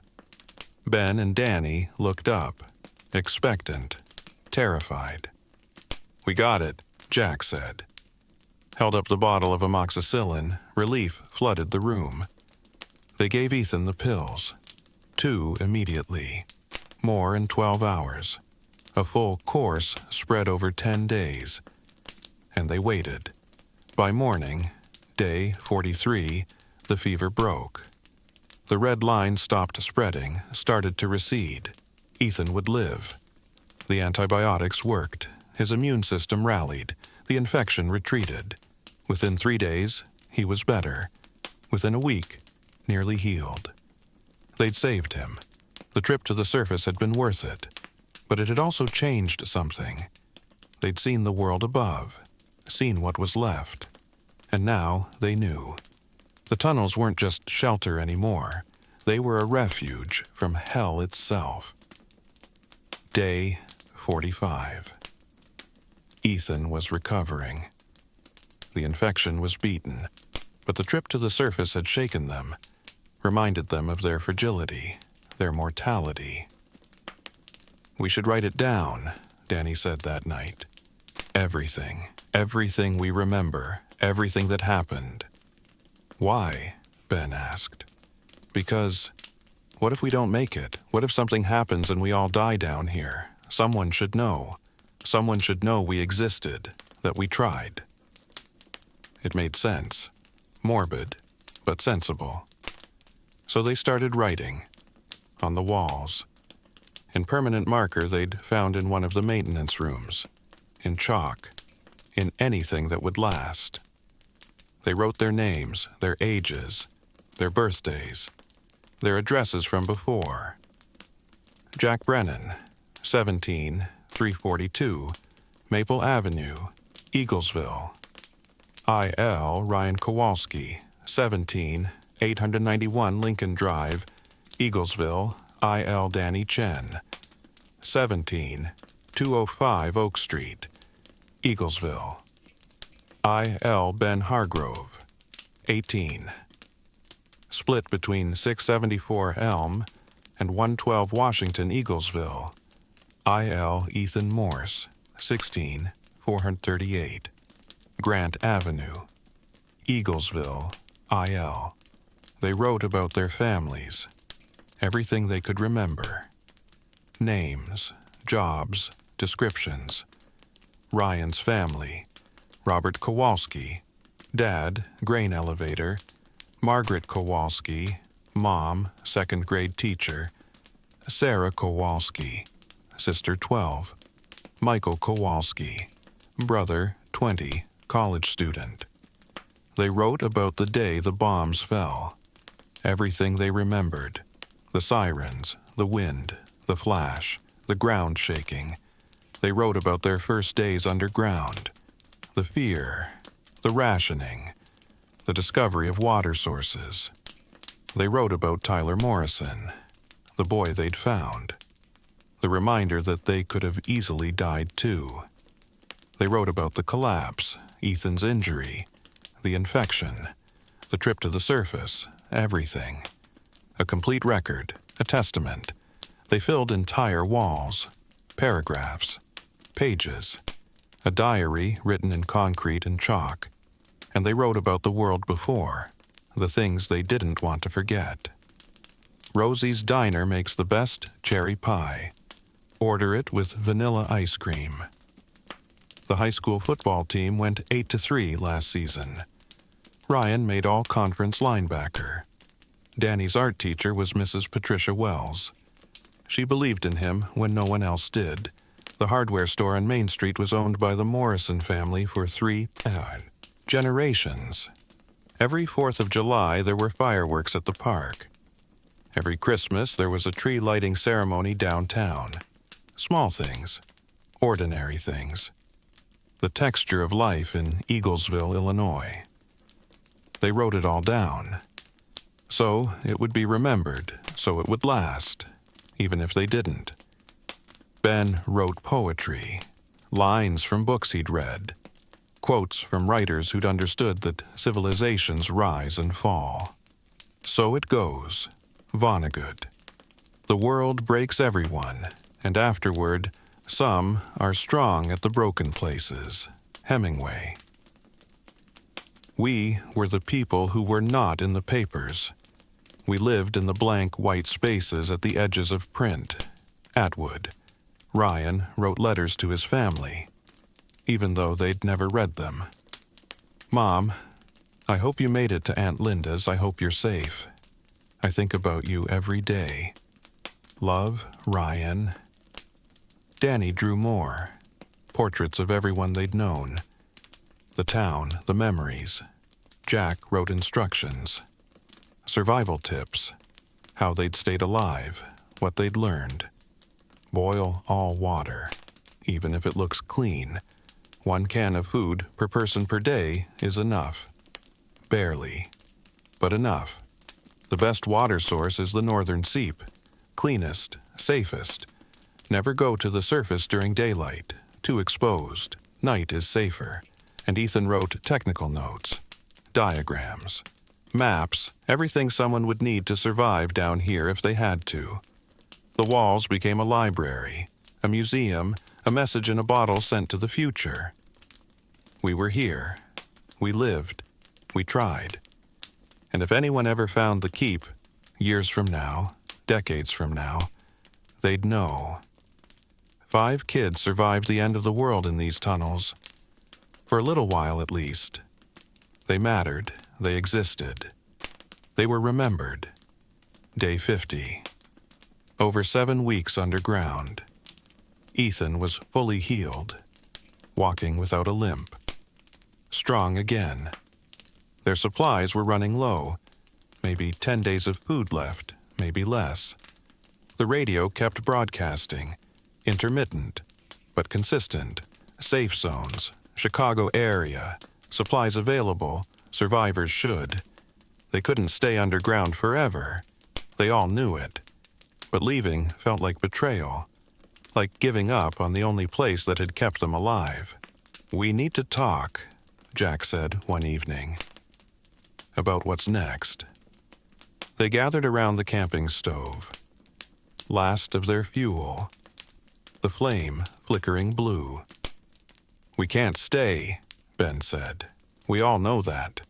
Ben and Danny looked up, expectant, terrified. "We got it," Jack said. Held up the bottle of amoxicillin. Relief flooded the room. They gave Ethan the pills. 2 immediately. More in 12 hours. A full course spread over 10 days. And they waited. By morning, day 43, the fever broke. The red line stopped spreading, started to recede. Ethan would live. The antibiotics worked. His immune system rallied. The infection retreated. Within 3 days, he was better. Within a week, nearly healed. They'd saved him. The trip to the surface had been worth it, but it had also changed something. They'd seen the world above, seen what was left, and now they knew. The tunnels weren't just shelter anymore. They were a refuge from hell itself. Day 45. Ethan was recovering. The infection was beaten, but the trip to the surface had shaken them, reminded them of their fragility, their mortality. "We should write it down," Danny said that night. Everything we remember, everything that happened." "Why?" Ben asked. "Because what if we don't make it? What if something happens and we all die down here? Someone should know. Someone should know we existed, that we tried." It made sense. Morbid, but sensible. So they started writing. On the walls. In permanent marker they'd found in one of the maintenance rooms. In chalk. In anything that would last. They wrote their names, their ages, their birthdays, their addresses from before. Jack Brennan, 17, 342, Maple Avenue, Eaglesville. I.L. Ryan Kowalski, 17, 891 Lincoln Drive, Eaglesville, I.L. Danny Chen, 17, 205 Oak Street, Eaglesville. I.L. Ben Hargrove, 18. Split between 674 Elm and 112 Washington, Eaglesville. I.L. Ethan Morse, 16, 438. Grant Avenue, Eaglesville, I.L. They wrote about their families, everything they could remember. Names, jobs, descriptions. Ryan's family, Robert Kowalski, Dad, grain elevator. Margaret Kowalski, Mom, second grade teacher. Sarah Kowalski, sister 12. Michael Kowalski, brother 20, college student. They wrote about the day the bombs fell. Everything they remembered. The sirens, the wind, the flash, the ground shaking. They wrote about their first days underground. The fear, the rationing, the discovery of water sources. They wrote about Tyler Morrison, the boy they'd found. The reminder that they could have easily died too. They wrote about the collapse, Ethan's injury, the infection, the trip to the surface, everything. A complete record, a testament. They filled entire walls, paragraphs, pages, a diary written in concrete and chalk. And they wrote about the world before, the things they didn't want to forget. Rosie's Diner makes the best cherry pie. Order it with vanilla ice cream. The high school football team went 8-3 last season. Ryan made all-conference linebacker. Danny's art teacher was Mrs. Patricia Wells. She believed in him when no one else did. The hardware store on Main Street was owned by the Morrison family for 3 generations. Every 4th of July there were fireworks at the park. Every Christmas there was a tree lighting ceremony downtown. Small things, ordinary things. The texture of life in Eaglesville, Illinois. They wrote it all down. So it would be remembered, so it would last, even if they didn't. Ben wrote poetry, lines from books he'd read, quotes from writers who'd understood that civilizations rise and fall. So it goes, Vonnegut. The world breaks everyone, and afterward, some are strong at the broken places. Hemingway. We were the people who were not in the papers. We lived in the blank white spaces at the edges of print. Atwood. Ryan wrote letters to his family, even though they'd never read them. Mom, I hope you made it to Aunt Linda's. I hope you're safe. I think about you every day. Love, Ryan. Danny drew more. Portraits of everyone they'd known. The town, the memories. Jack wrote instructions. Survival tips. How they'd stayed alive. What they'd learned. Boil all water, even if it looks clean. 1 can of food per person per day is enough. Barely, but enough. The best water source is the northern seep. Cleanest, safest. Never go to the surface during daylight. Too exposed. Night is safer. And Ethan wrote technical notes, diagrams, maps, everything someone would need to survive down here if they had to. The walls became a library, a museum, a message in a bottle sent to the future. We were here. We lived. We tried. And if anyone ever found the keep, years from now, decades from now, they'd know. 5 kids survived the end of the world in these tunnels. For a little while at least. They mattered. They existed. They were remembered. Day 50. Over 7 weeks underground. Ethan was fully healed, walking without a limp. Strong again. Their supplies were running low. Maybe 10 days of food left, maybe less. The radio kept broadcasting. Intermittent, but consistent. Safe zones. Chicago area. Supplies available. Survivors should. They couldn't stay underground forever. They all knew it. But leaving felt like betrayal. Like giving up on the only place that had kept them alive. "We need to talk," Jack said one evening. About what's next. They gathered around the camping stove. Last of their fuel. The flame flickering blue. "We can't stay," Ben said. "We all know that.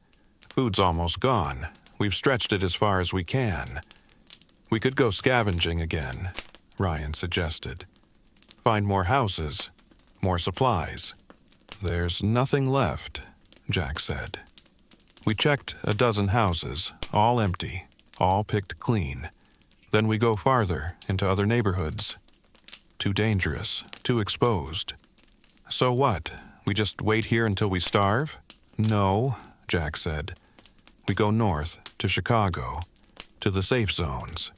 Food's almost gone. We've stretched it as far as we can." "We could go scavenging again," Ryan suggested. "Find more houses, more supplies." "There's nothing left," Jack said. "We checked a dozen houses, all empty, all picked clean. Then we go farther into other neighborhoods. Too dangerous, too exposed." "So what? We just wait here until we starve?" "No," Jack said. "We go north, to Chicago, to the safe zones."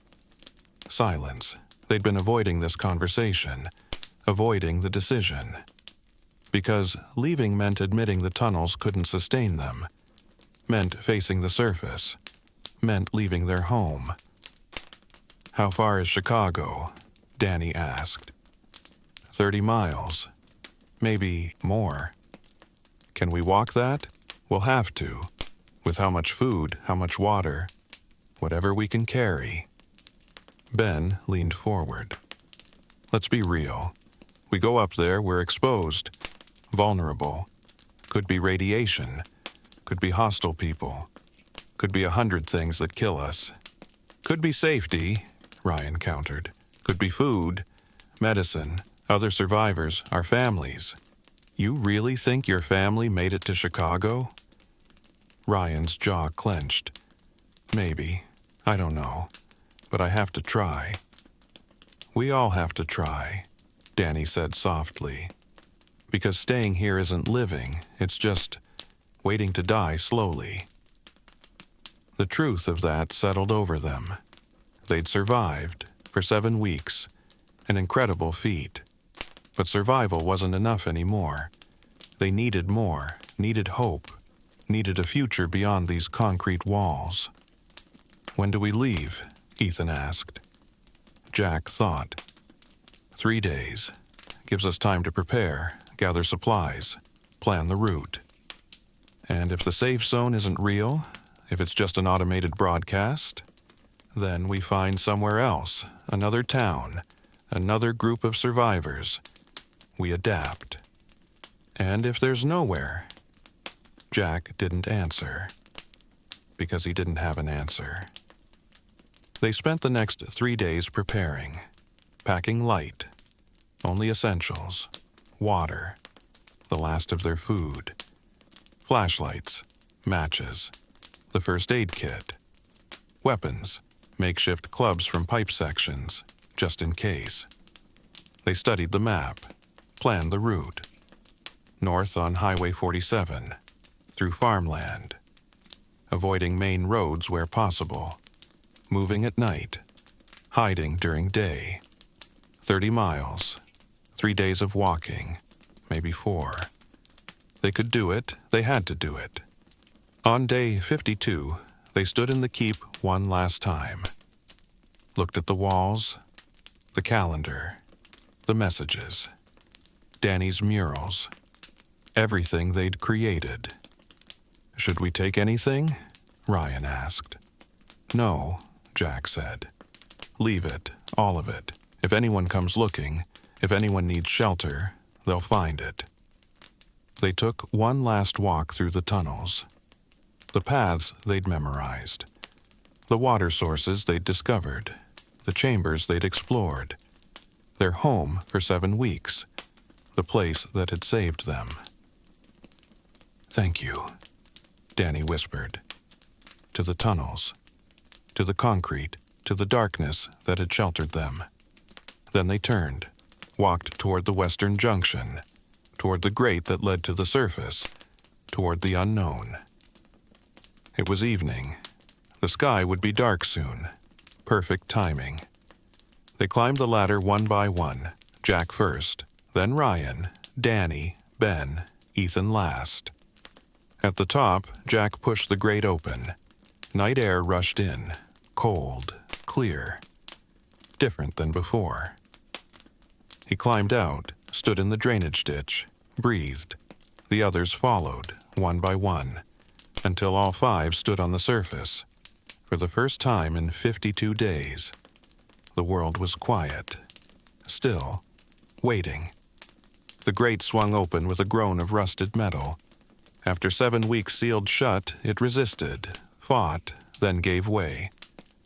Silence. They'd been avoiding this conversation, avoiding the decision. Because leaving meant admitting the tunnels couldn't sustain them, meant facing the surface, meant leaving their home. "How far is Chicago?" Danny asked. 30 miles. Maybe more. "Can we walk that?" "We'll have to. With how much food, how much water. Whatever we can carry." Ben leaned forward. "Let's be real. We go up there, we're exposed. Vulnerable. Could be radiation. Could be hostile people. Could be 100 things that kill us. Could be safety," Ryan countered. "Could be food, medicine, other survivors, our families." "You really think your family made it to Chicago?" Ryan's jaw clenched. "Maybe. I don't know. But I have to try." "We all have to try," Danny said softly. "Because staying here isn't living, it's just waiting to die slowly." The truth of that settled over them. They'd survived, for 7 weeks, an incredible feat. But survival wasn't enough anymore. They needed more, needed hope, needed a future beyond these concrete walls. "When do we leave?" Ethan asked. Jack thought. 3 days. Gives us time to prepare, gather supplies, plan the route. And if the safe zone isn't real, if it's just an automated broadcast, then we find somewhere else, another town, another group of survivors. We adapt. And if there's nowhere? Jack didn't answer. Because he didn't have an answer. They spent the next 3 days preparing, packing light, only essentials, water, the last of their food, flashlights, matches, the first aid kit, weapons, makeshift clubs from pipe sections, just in case. They studied the map, planned the route. North on Highway 47, through farmland. avoiding main roads where possible, moving at night, hiding during day. 30 miles, 3 days of walking, maybe 4. They could do it, they had to do it. On day 52, they stood in the keep one last time. Looked at the walls, the calendar, the messages, Danny's murals, everything they'd created. "Should we take anything?" Ryan asked. "No," Jack said. "Leave it, all of it. If anyone comes looking, if anyone needs shelter, they'll find it." They took one last walk through the tunnels. The paths they'd memorized, the water sources they'd discovered, the chambers they'd explored, their home for 7 weeks, the place that had saved them. "Thank you," Danny whispered. To the tunnels, to the concrete, to the darkness that had sheltered them. Then they turned, walked toward the western junction, toward the grate that led to the surface, toward the unknown. It was evening. The sky would be dark soon. Perfect timing. They climbed the ladder one by one, Jack first, then Ryan, Danny, Ben, Ethan last. At the top, Jack pushed the grate open. Night air rushed in, cold, clear, different than before. He climbed out, stood in the drainage ditch, breathed. The others followed, one by one, until all 5 stood on the surface. For the first time in 52 days, the world was quiet, still, waiting. The grate swung open with a groan of rusted metal. After 7 weeks sealed shut, it resisted, fought, then gave way.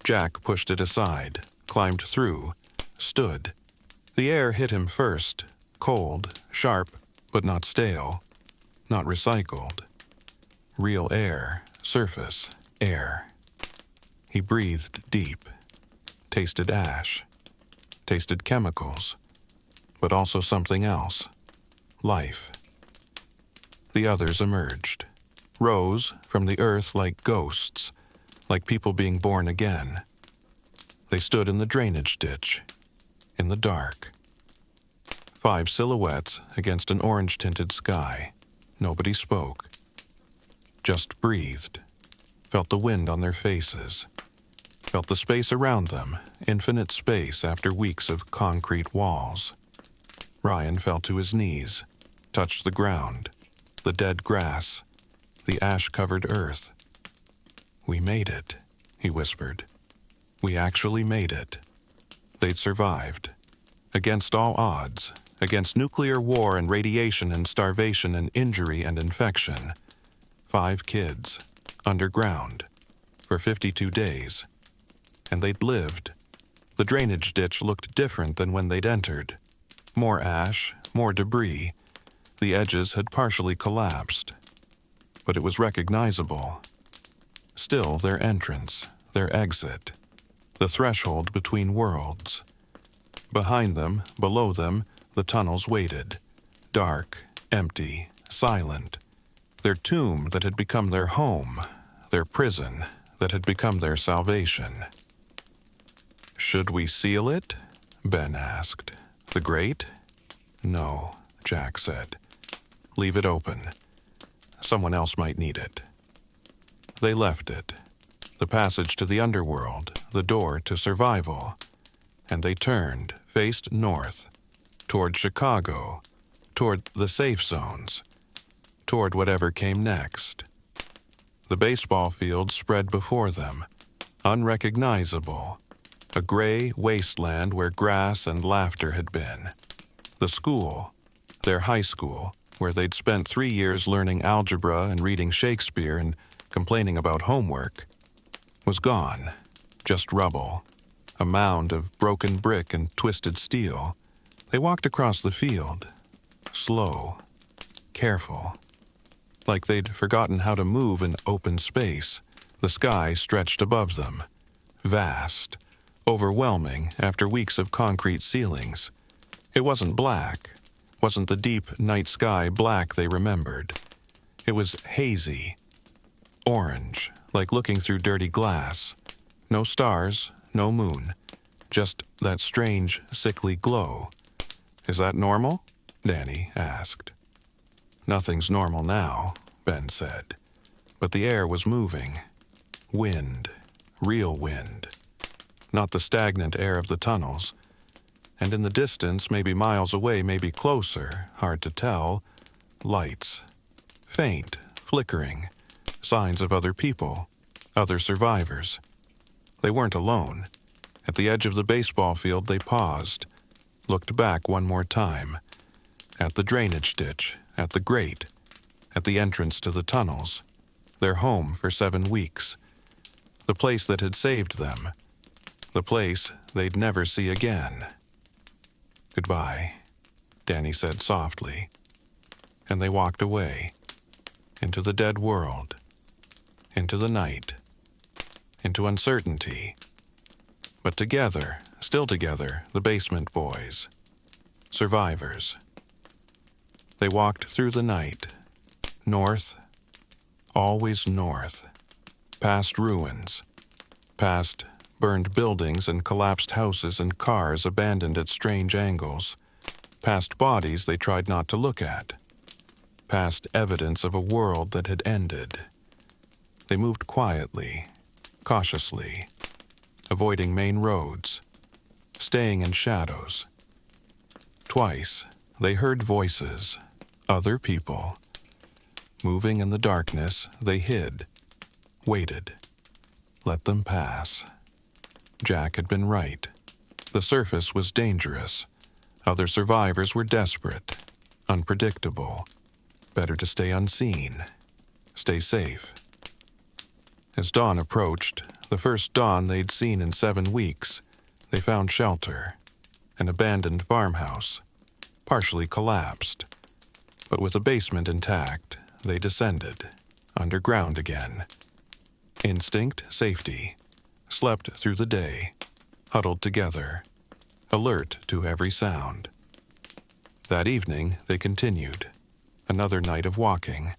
Jack pushed it aside, climbed through, stood. The air hit him first, cold, sharp, but not stale, not recycled. Real air, surface, air. He breathed deep, tasted ash, tasted chemicals, but also something else, life. The others emerged, rose from the earth like ghosts, like people being born again. They stood in the drainage ditch, in the dark. 5 silhouettes against an orange-tinted sky. Nobody spoke. Just breathed, felt the wind on their faces, felt the space around them, infinite space after weeks of concrete walls. Ryan fell to his knees, touched the ground, the dead grass, the ash-covered earth. "We made it," he whispered. "We actually made it." They'd survived. Against all odds, against nuclear war and radiation and starvation and injury and infection. 5 kids, underground, for 52 days. And they'd lived. The drainage ditch looked different than when they'd entered. More ash, more debris. The edges had partially collapsed. But it was recognizable. Still their entrance, their exit. The threshold between worlds. Behind them, below them, the tunnels waited. Dark, empty, silent. Their tomb that had become their home. Their prison that had become their salvation. "Should we seal it?" Ben asked. "The grate?" "No," Jack said. "Leave it open. Someone else might need it." They left it. The passage to the underworld, the door to survival. And they turned, faced north, toward Chicago, toward the safe zones, toward whatever came next. The baseball field spread before them, unrecognizable, a gray wasteland where grass and laughter had been. The school, their high school, where they'd spent 3 years learning algebra and reading Shakespeare and complaining about homework, was gone, just rubble, a mound of broken brick and twisted steel. They walked across the field, slow, careful, like they'd forgotten how to move in open space. The sky stretched above them, vast, overwhelming after weeks of concrete ceilings. It wasn't black, wasn't the deep night sky black they remembered. It was hazy, orange, like looking through dirty glass. No stars, no moon, just that strange, sickly glow. "Is that normal?" Danny asked. "Nothing's normal now," Ben said. But the air was moving. Wind, real wind. Not the stagnant air of the tunnels. And in the distance, maybe miles away, maybe closer, hard to tell, lights. Faint, flickering, signs of other people, other survivors. They weren't alone. At the edge of the baseball field, they paused, looked back one more time, at the drainage ditch, at the grate, at the entrance to the tunnels, their home for 7 weeks, the place that had saved them, the place they'd never see again. "Goodbye," Danny said softly, and they walked away, into the dead world, into the night, into uncertainty. But together, still together, the basement boys, survivors. They walked through the night, north, always north, past ruins, past burned buildings and collapsed houses and cars abandoned at strange angles, past bodies they tried not to look at, past evidence of a world that had ended. They moved quietly, cautiously, avoiding main roads, staying in shadows. Twice, they heard voices, other people. Moving in the darkness, they hid, waited, let them pass. Jack had been right. The surface was dangerous. Other survivors were desperate, unpredictable. Better to stay unseen, stay safe. As dawn approached, the first dawn they'd seen in 7 weeks, they found shelter, an abandoned farmhouse, partially collapsed. But with the basement intact, they descended, underground again. Instinct, safety, slept through the day, huddled together, alert to every sound. That evening, they continued, another night of walking,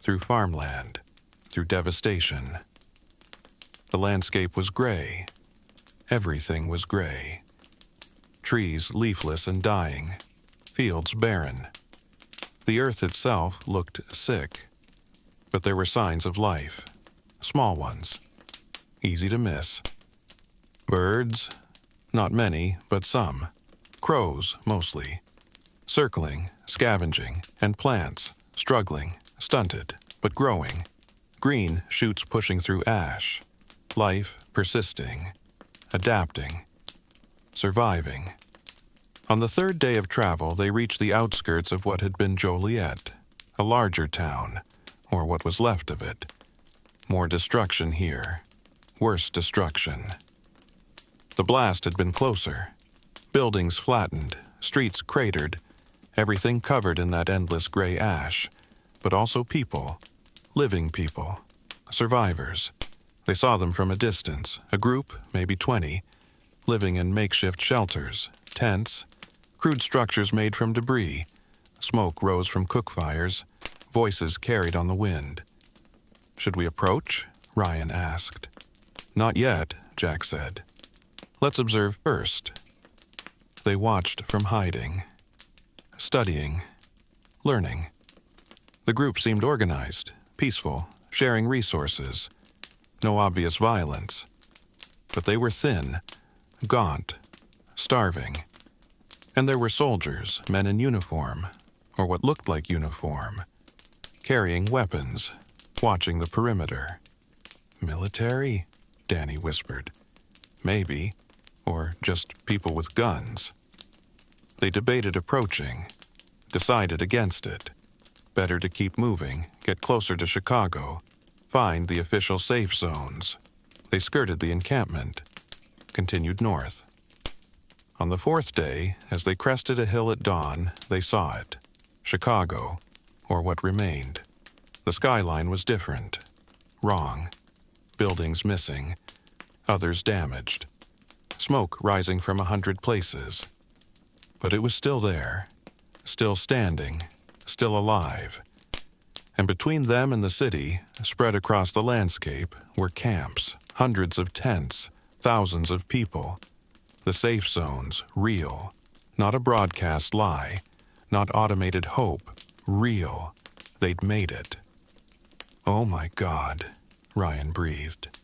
through farmland, through devastation. The landscape was gray. Everything was gray. Trees leafless and dying, fields barren. The earth itself looked sick, but there were signs of life, small ones, easy to miss. Birds, not many, but some. Crows, mostly. Circling, scavenging, and plants, struggling, stunted, but growing. Green shoots pushing through ash. Life persisting, adapting, surviving. On the 3rd day of travel, they reached the outskirts of what had been Joliet, a larger town, or what was left of it. More destruction here. Worse destruction. The blast had been closer. Buildings flattened, streets cratered, everything covered in that endless gray ash, but also people, living people, survivors. They saw them from a distance, a group, maybe 20, living in makeshift shelters, tents, crude structures made from debris. Smoke rose from cook fires, voices carried on the wind. "Should we approach?" Ryan asked. "Not yet," Jack said. "Let's observe first." They watched from hiding, studying, learning. The group seemed organized, peaceful, sharing resources. No obvious violence. But they were thin, gaunt, starving. And there were soldiers, men in uniform, or what looked like uniform, carrying weapons, watching the perimeter. "Military?" Danny whispered. "Maybe, or just people with guns." They debated approaching, decided against it. Better to keep moving, get closer to Chicago, find the official safe zones. They skirted the encampment, continued north. On the 4th day, as they crested a hill at dawn, they saw it. Chicago, or what remained. The skyline was different. Wrong. Buildings missing. Others damaged. Smoke rising from 100 places. But it was still there. Still standing. Still alive. And between them and the city, spread across the landscape, were camps, hundreds of tents, thousands of people. The safe zones, real. Not a broadcast lie, not automated hope, real. They'd made it. "Oh my God," Ryan breathed.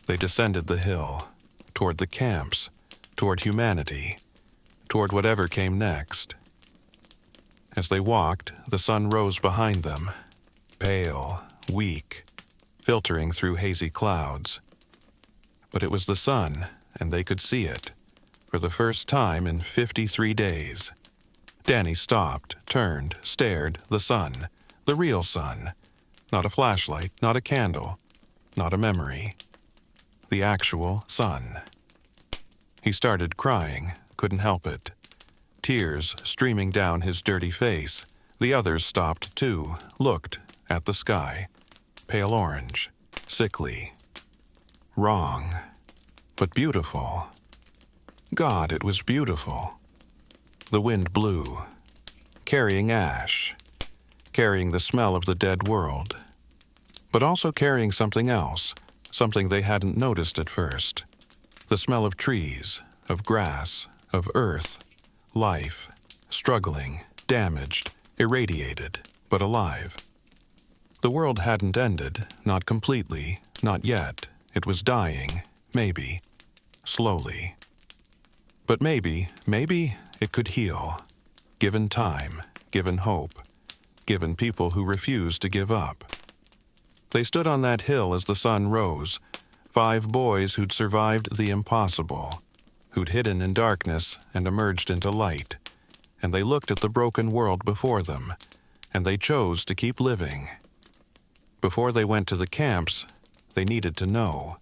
They descended the hill, toward the camps, toward humanity, toward whatever came next. As they walked, the sun rose behind them, pale, weak, filtering through hazy clouds. But it was the sun, and they could see it, for the first time in 53 days. Danny stopped, turned, stared, the sun, the real sun. Not a flashlight, not a candle, not a memory. The actual sun. He started crying, couldn't help it. Tears streaming down his dirty face. The others stopped too, looked at the sky. Pale orange, sickly. Wrong, but beautiful. God, it was beautiful. The wind blew, carrying ash, carrying the smell of the dead world, but also carrying something else, something they hadn't noticed at first. The smell of trees, of grass, of earth, life, struggling, damaged, irradiated, but alive. The world hadn't ended, not completely, not yet. It was dying, maybe, slowly. But maybe it could heal, given time, given hope, given people who refused to give up. They stood on that hill as the sun rose, 5 boys who'd survived the impossible, who'd hidden in darkness and emerged into light, and they looked at the broken world before them, and they chose to keep living. Before they went to the camps, they needed to know,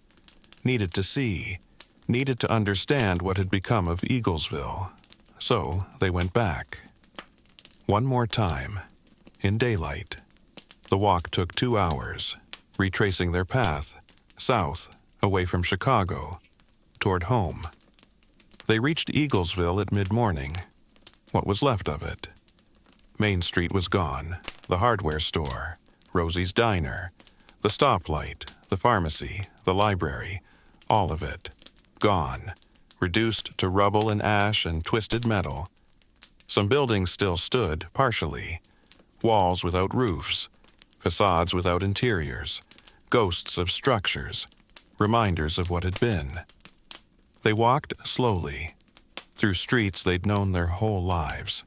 needed to see, needed to understand what had become of Eaglesville. So they went back. One more time, in daylight. The walk took 2 hours, retracing their path, south, away from Chicago, toward home. They reached Eaglesville at mid-morning. What was left of it? Main Street was gone, the hardware store, Rosie's Diner, the stoplight, the pharmacy, the library, all of it. Gone, reduced to rubble and ash and twisted metal. Some buildings still stood, partially. Walls without roofs, facades without interiors, ghosts of structures, reminders of what had been. They walked slowly, through streets they'd known their whole lives.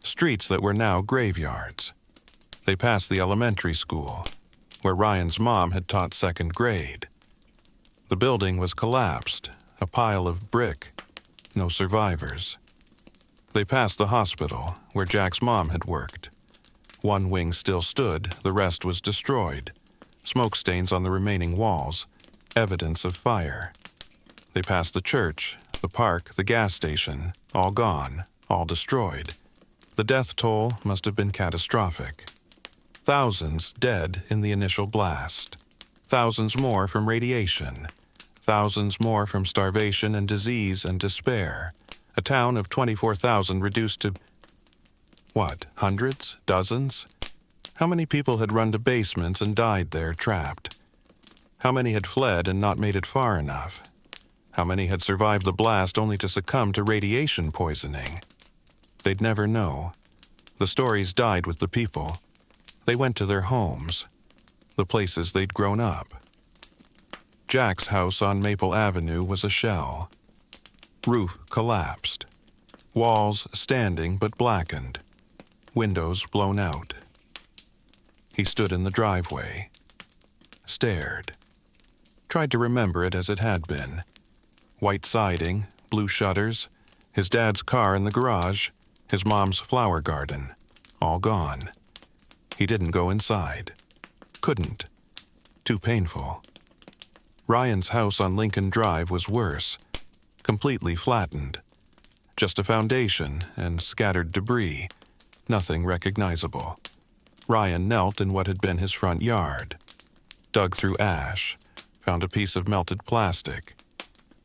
Streets that were now graveyards. They passed the elementary school, where Ryan's mom had taught 2nd grade. The building was collapsed, a pile of brick, no survivors. They passed the hospital, where Jack's mom had worked. One wing still stood, the rest was destroyed. Smoke stains on the remaining walls, evidence of fire. They passed the church, the park, the gas station, all gone, all destroyed. The death toll must have been catastrophic. Thousands dead in the initial blast. Thousands more from radiation. Thousands more from starvation and disease and despair. A town of 24,000 reduced to, what, hundreds? Dozens? How many people had run to basements and died there trapped? How many had fled and not made it far enough? How many had survived the blast only to succumb to radiation poisoning? They'd never know. The stories died with the people. They went to their homes, the places they'd grown up. Jack's house on Maple Avenue was a shell. Roof collapsed. Walls standing but blackened. Windows blown out. He stood in the driveway. Stared. Tried to remember it as it had been. White siding, blue shutters, his dad's car in the garage, his mom's flower garden, all gone. He didn't go inside. Couldn't. Too painful. Ryan's house on Lincoln Drive was worse. Completely flattened. Just a foundation and scattered debris. Nothing recognizable. Ryan knelt in what had been his front yard. Dug through ash. Found a piece of melted plastic.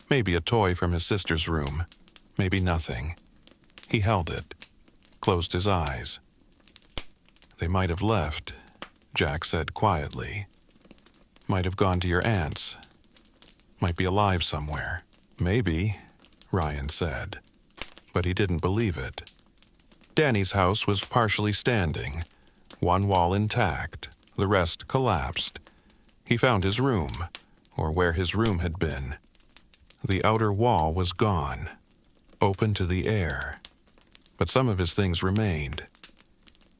Maybe a toy from his sister's room. Maybe nothing. He held it. Closed his eyes. They might have left. Jack said quietly. "Might have gone to your aunt's. Might be alive somewhere." "Maybe," Ryan said, but he didn't believe it. Danny's house was partially standing, one wall intact, the rest collapsed. He found his room, or where his room had been. The outer wall was gone, open to the air, but some of his things remained.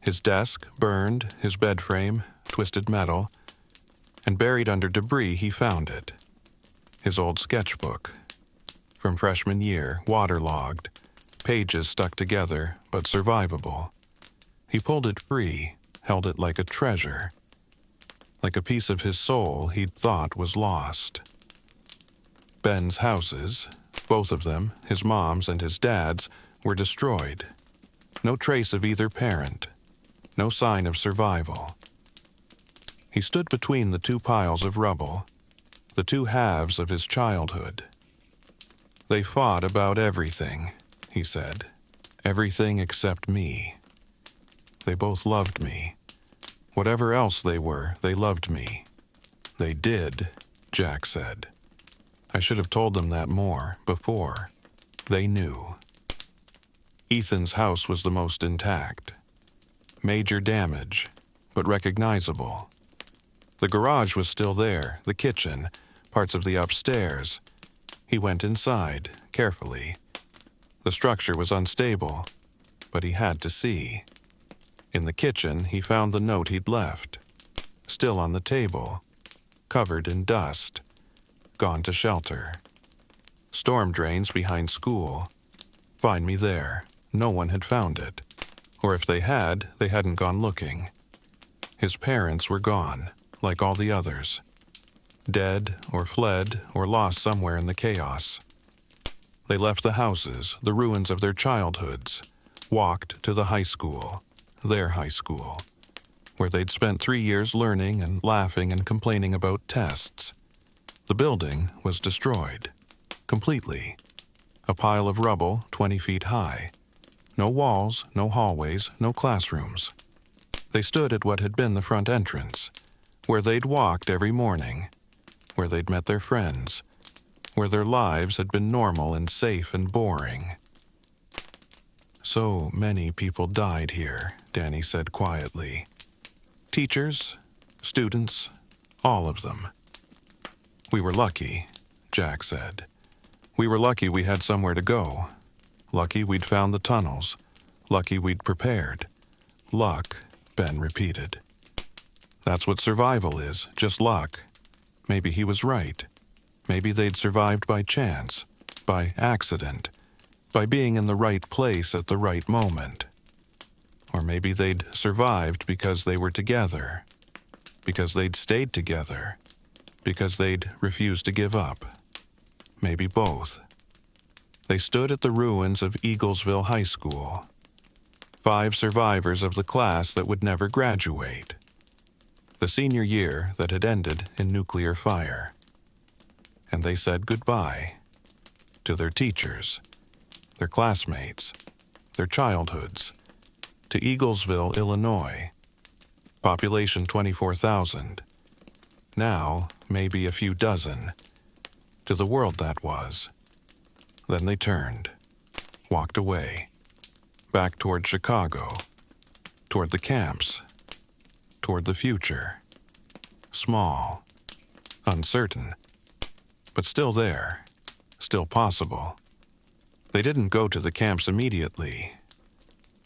His desk burned, his bed frame, twisted metal, and buried under debris he found it. His old sketchbook. From freshman year, waterlogged, pages stuck together, but survivable. He pulled it free, held it like a treasure, like a piece of his soul he'd thought was lost. Ben's houses, both of them, his mom's and his dad's, were destroyed. No trace of either parent, no sign of survival. He stood between the two piles of rubble, the two halves of his childhood. "They fought about everything," he said. "Everything except me. They both loved me. Whatever else they were, they loved me." "They did," Jack said. "I should have told them that more, before. They knew." Ethan's house was the most intact. Major damage, but recognizable. The garage was still there, the kitchen, parts of the upstairs. He went inside, carefully. The structure was unstable, but he had to see. In the kitchen, he found the note he'd left, still on the table, covered in dust, gone to shelter. Storm drains behind school. Find me there. No one had found it. Or if they had, they hadn't gone looking. His parents were gone, like all the others. Dead or fled or lost somewhere in the chaos. They left the houses, the ruins of their childhoods, walked to the high school, their high school, where they'd spent 3 years learning and laughing and complaining about tests. The building was destroyed, completely. A pile of rubble 20 feet high. No walls, no hallways, no classrooms. They stood at what had been the front entrance, where they'd walked every morning, where they'd met their friends, where their lives had been normal and safe and boring. "So many people died here," Danny said quietly. "Teachers, students, all of them." "We were lucky," Jack said. "We were lucky we had somewhere to go. Lucky we'd found the tunnels. Lucky we'd prepared. Luck," Ben repeated. "That's what survival is, just luck." Maybe he was right. Maybe they'd survived by chance, by accident, by being in the right place at the right moment. Or maybe they'd survived because they were together, because they'd stayed together, because they'd refused to give up. Maybe both. They stood at the ruins of Eaglesville High School. 5 survivors of the class that would never graduate. The senior year that had ended in nuclear fire. And they said goodbye to their teachers, their classmates, their childhoods, to Eaglesville, Illinois. Population 24,000. Now, maybe a few dozen. To the world that was. Then they turned, walked away, back toward Chicago, toward the camps, toward the future. Small, uncertain, but still there, still possible. They didn't go to the camps immediately.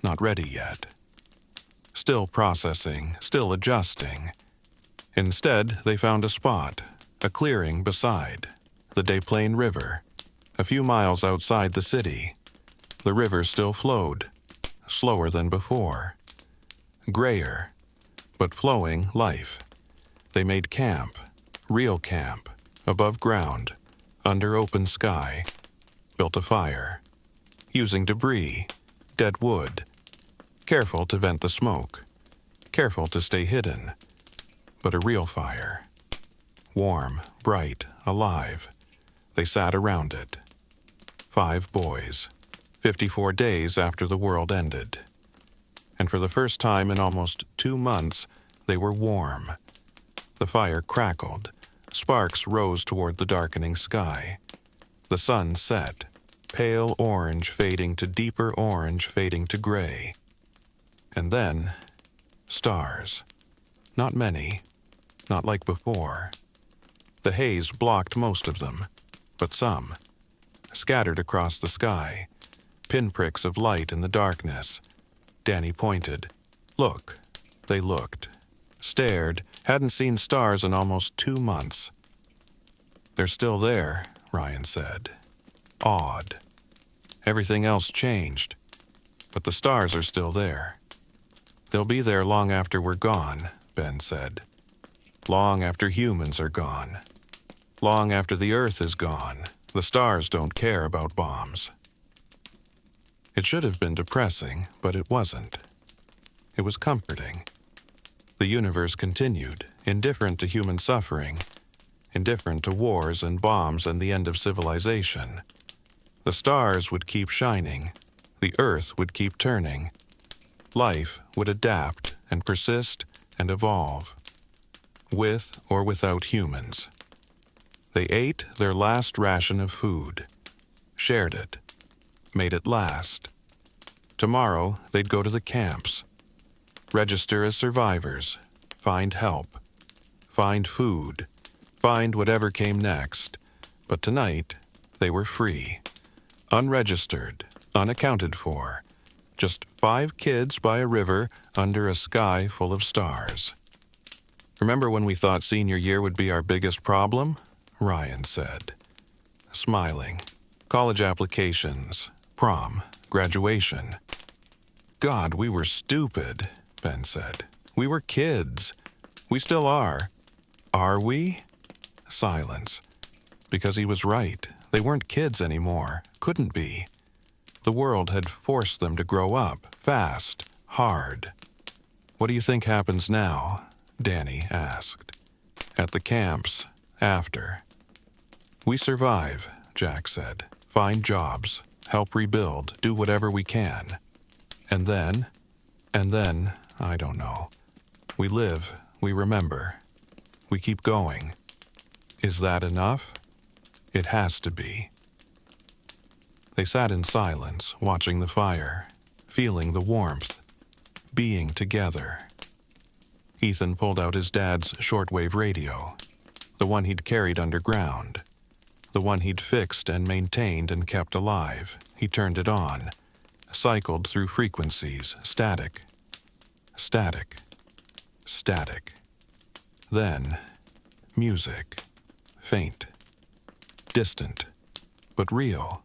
Not ready yet. Still processing, still adjusting. Instead, they found a spot, a clearing beside, the Des Plaines River, a few miles outside the city. The river still flowed, slower than before. Grayer, but flowing life. They made camp, real camp, above ground, under open sky. Built a fire, using debris, dead wood. Careful to vent the smoke, careful to stay hidden. But a real fire. Warm, bright, alive. They sat around it. 5 boys, 54 days after the world ended. And for the first time in almost 2 months, They were warm. The fire crackled. Sparks rose toward the darkening sky. The sun set, pale orange fading to deeper orange fading to gray. And then, stars. Not many, not like before. The haze blocked most of them, but some, scattered across the sky, pinpricks of light in the darkness. Danny pointed. Look. They looked, stared, hadn't seen stars in almost 2 months. They're still there, Ryan said. Awed. Everything else changed, but the stars are still there. They'll be there long after we're gone, Ben said. Long after humans are gone. Long after the Earth is gone. The stars don't care about bombs. It should have been depressing, but it wasn't. It was comforting. The universe continued, indifferent to human suffering, indifferent to wars and bombs and the end of civilization. The stars would keep shining. The Earth would keep turning. Life would adapt and persist and evolve, with or without humans. They ate their last ration of food, shared it, made it last. Tomorrow they'd go to the camps, register as survivors, find help, find food, find whatever came next. But tonight, they were free, unregistered, unaccounted for. Just 5 kids by a river under a sky full of stars. Remember when we thought senior year would be our biggest problem? Ryan said, smiling. College applications, prom, graduation. God, we were stupid, Ben said. We were kids. We still are. Are we? Silence. Because he was right. They weren't kids anymore. Couldn't be. The world had forced them to grow up, fast, hard. What do you think happens now? Danny asked. At the camps, after. We survive, Jack said. Find jobs, help rebuild, do whatever we can. And then, I don't know. We live, we remember. We keep going. Is that enough? It has to be. They sat in silence, watching the fire, feeling the warmth, being together. Ethan pulled out his dad's shortwave radio, the one he'd carried underground, the one he'd fixed and maintained and kept alive. He turned it on, cycled through frequencies, static, static, static. Then, music, faint, distant, but real.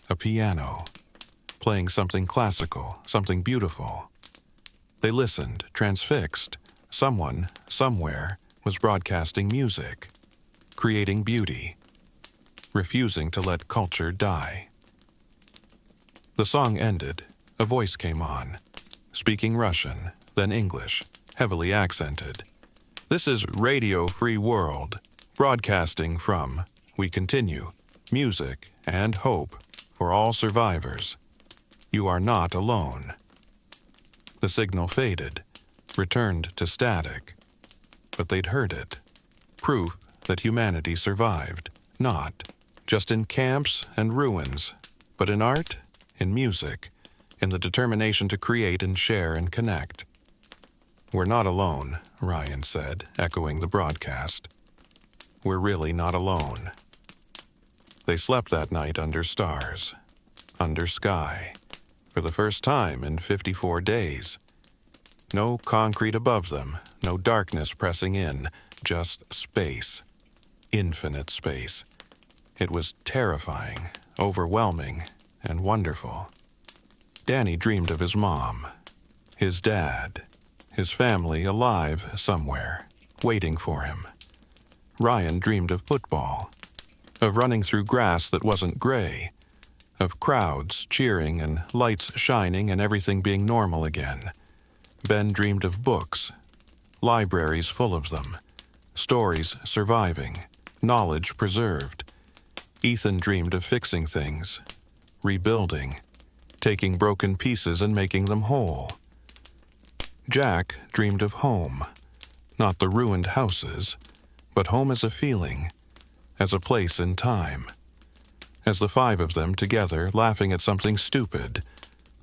A piano, playing something classical, something beautiful. They listened, transfixed. Someone, somewhere, was broadcasting music, creating beauty, refusing to let culture die. The song ended. A voice came on, speaking Russian, then English, heavily accented. This is Radio Free World, broadcasting from, we continue, music and hope for all survivors. You are not alone. The signal faded, returned to static. But they'd heard it. Proof that humanity survived, not just in camps and ruins, but in art, in music, in the determination to create and share and connect. We're not alone, Ryan said, echoing the broadcast. We're really not alone. They slept that night under stars, under sky, for the first time in 54 days. No concrete above them, no darkness pressing in, just space, infinite space. It was terrifying, overwhelming, and wonderful. Danny dreamed of his mom, his dad, his family alive somewhere, waiting for him. Ryan dreamed of football, of running through grass that wasn't gray, of crowds cheering and lights shining and everything being normal again. Ben dreamed of books, libraries full of them, stories surviving, knowledge preserved. Ethan dreamed of fixing things, rebuilding, taking broken pieces and making them whole. Jack dreamed of home, not the ruined houses, but home as a feeling, as a place in time, as the five of them together laughing at something stupid,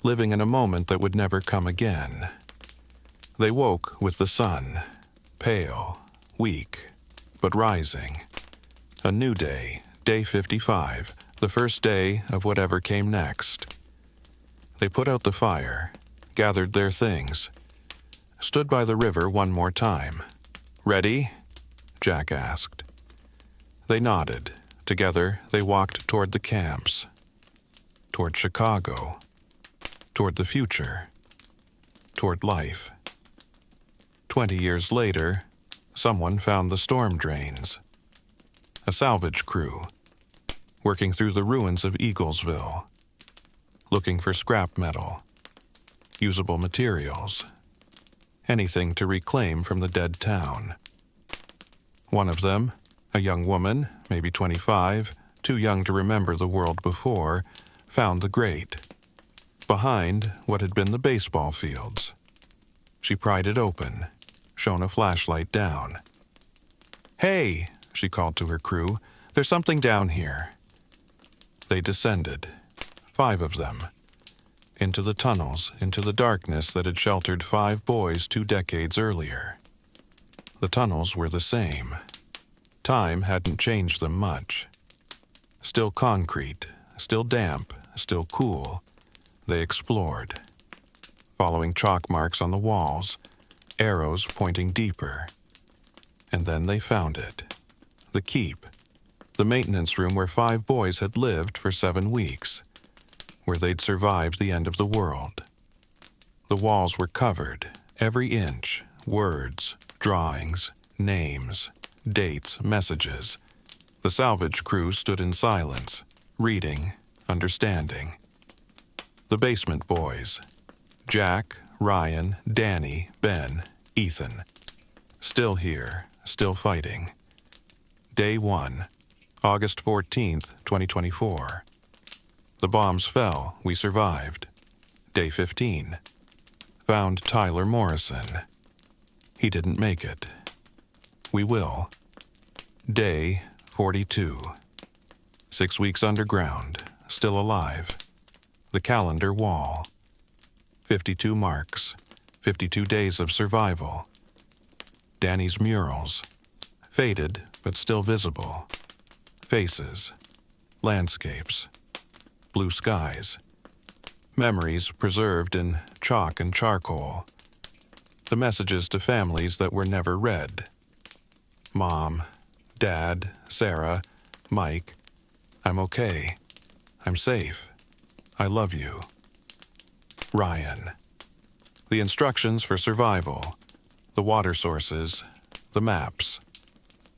living in a moment that would never come again. They woke with the sun, pale, weak, but rising. A new day, day 55, the first day of whatever came next. They put out the fire, gathered their things, stood by the river one more time. "Ready?" Jack asked. They nodded. Together, they walked toward the camps, toward Chicago, toward the future, toward life. 20 years later, someone found the storm drains. A salvage crew, working through the ruins of Eaglesville, looking for scrap metal, usable materials, anything to reclaim from the dead town. One of them, a young woman, maybe 25, too young to remember the world before, found the grate, behind what had been the baseball fields. She pried it open, shone a flashlight down. "Hey," she called to her crew, "there's something down here." They descended, 5 of them, into the tunnels, into the darkness that had sheltered 5 boys 2 decades earlier. The tunnels were the same. Time hadn't changed them much. Still concrete, still damp, still cool. They explored, following chalk marks on the walls, arrows pointing deeper. And then they found it. The keep, the maintenance room where 5 boys had lived for 7 weeks, where they'd survived the end of the world. The walls were covered, every inch, words, drawings, names, dates, messages. The salvage crew stood in silence, reading, understanding. The basement boys, Jack, Ryan, Danny, Ben, Ethan, still here, still fighting. Day 1, August 14th, 2024. The bombs fell, we survived. Day 15. Found Tyler Morrison. He didn't make it. We will. Day 42. 6 weeks underground, still alive. The calendar wall. 52 marks, 52 days of survival. Danny's murals. Faded, but still visible. Faces. Landscapes. Blue skies. Memories preserved in chalk and charcoal. The messages to families that were never read. Mom, Dad, Sarah, Mike, I'm okay. I'm safe. I love you. Ryan. The instructions for survival. The water sources. The maps.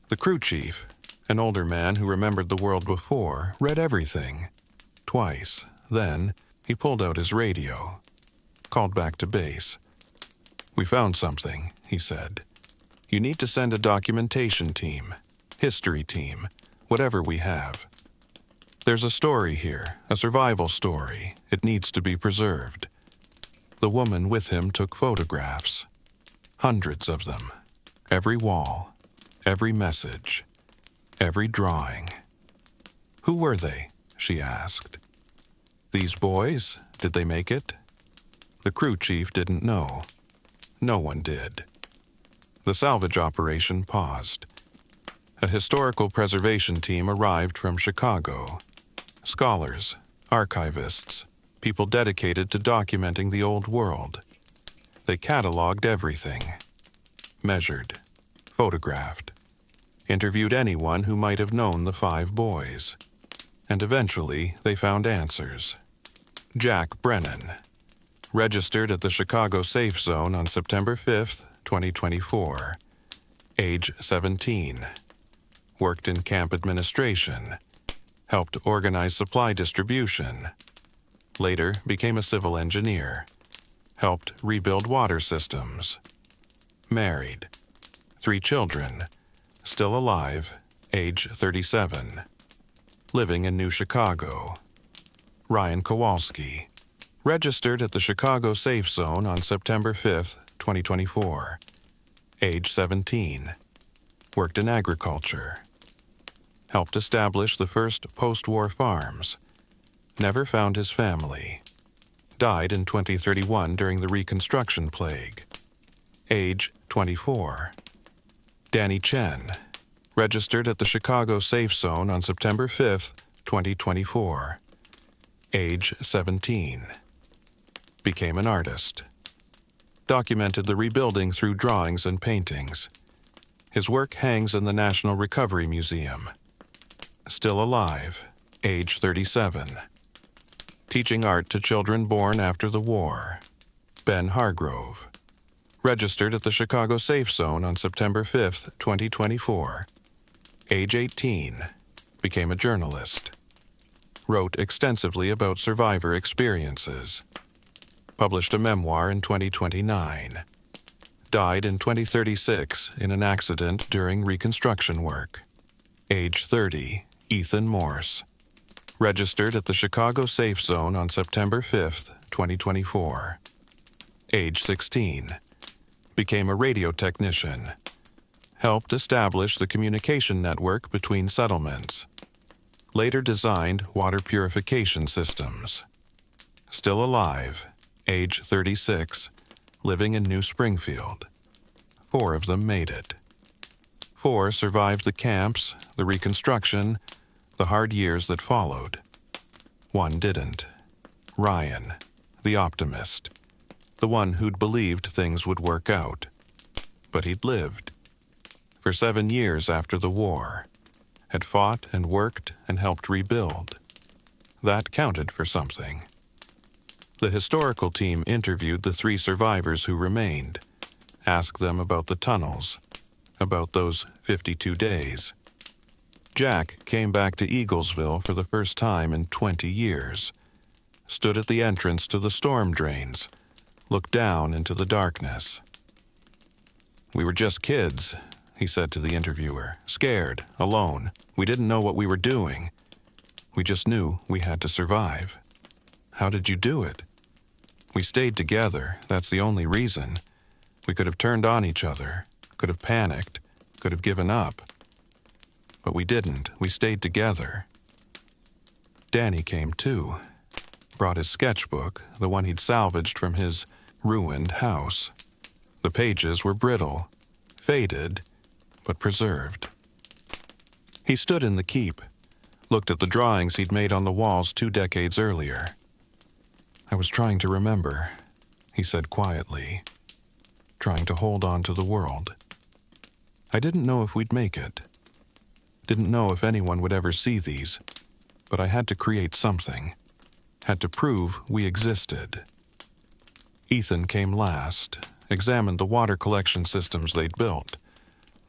The crew chief, an older man who remembered the world before, read everything. Twice. Then, he pulled out his radio. Called back to base. "We found something," he said. "You need to send a documentation team, history team, whatever we have. There's a story here, a survival story. It needs to be preserved." The woman with him took photographs. Hundreds of them. Every wall, every message, every drawing. "Who were they?" she asked. "These boys, did they make it?" The crew chief didn't know. No one did. The salvage operation paused. A historical preservation team arrived from Chicago. Scholars, archivists, people dedicated to documenting the old world. They cataloged everything. Measured, photographed, interviewed anyone who might have known the 5 boys. And eventually, they found answers. Jack Brennan, registered at the Chicago Safe Zone on September 5th, 2024. Age 17. Worked in camp administration. Helped organize supply distribution. Later became a civil engineer. Helped rebuild water systems. Married. 3 children. Still alive. Age 37. Living in New Chicago. Ryan Kowalski. Registered at the Chicago Safe Zone on September 5th, 2024. age 17. Worked in agriculture. Helped establish the first post-war farms. Never found his family. Died in 2031 during the Reconstruction plague. Age 24. Danny Chen. Registered at the Chicago Safe Zone on September 5, 2024. Age 17. Became an artist. Documented the rebuilding through drawings and paintings. His work hangs in the National Recovery Museum. Still alive, age 37. Teaching art to children born after the war. Ben Hargrove. Registered at the Chicago Safe Zone on September 5, 2024. Age 18. Became a journalist. Wrote extensively about survivor experiences. Published a memoir in 2029. Died in 2036 in an accident during reconstruction work. Age 30. Ethan Morse. Registered at the Chicago Safe Zone on September 5, 2024. Age 16. Became a radio technician. Helped establish the communication network between settlements. Later designed water purification systems. Still alive, age 36, living in New Springfield. 4 of them made it. 4 survived the camps, the reconstruction, the hard years that followed. 1 didn't. Ryan, the optimist. The one who'd believed things would work out. But he'd lived. For 7 years after the war. Had fought and worked and helped rebuild. That counted for something. The historical team interviewed the 3 survivors who remained. Asked them about the tunnels. About those 52 days. Jack came back to Eaglesville for the first time in 20 years. Stood at the entrance to the storm drains. Looked down into the darkness. "We were just kids," he said to the interviewer. "Scared, alone. We didn't know what we were doing. We just knew we had to survive." "How did you do it?" "We stayed together. That's the only reason. We could have turned on each other, could have panicked, could have given up. But we didn't. We stayed together." Danny came too. Brought his sketchbook, the one he'd salvaged from his ruined house. The pages were brittle, faded, but preserved. He stood in the keep, looked at the drawings he'd made on the walls 2 decades earlier. "I was trying to remember," he said quietly, "trying to hold on to the world. I didn't know if we'd make it. Didn't know if anyone would ever see these, but I had to create something. Had to prove we existed." Ethan came last, examined the water collection systems they'd built,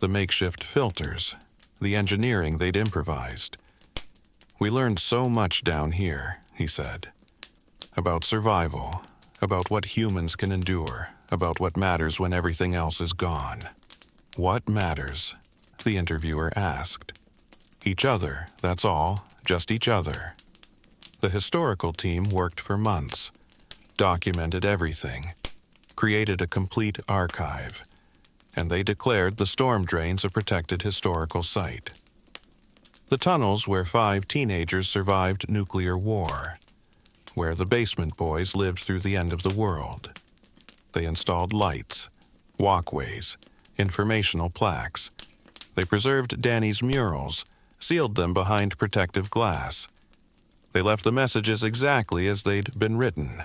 the makeshift filters, the engineering they'd improvised. "We learned so much down here," he said. "About survival, about what humans can endure, about what matters when everything else is gone." "What matters?" the interviewer asked. "Each other, that's all, just each other." The historical team worked for months, documented everything, created a complete archive, and they declared the storm drains a protected historical site. The tunnels where 5 teenagers survived nuclear war, where the basement boys lived through the end of the world. They installed lights, walkways, informational plaques. They preserved Danny's murals, sealed them behind protective glass. They left the messages exactly as they'd been written.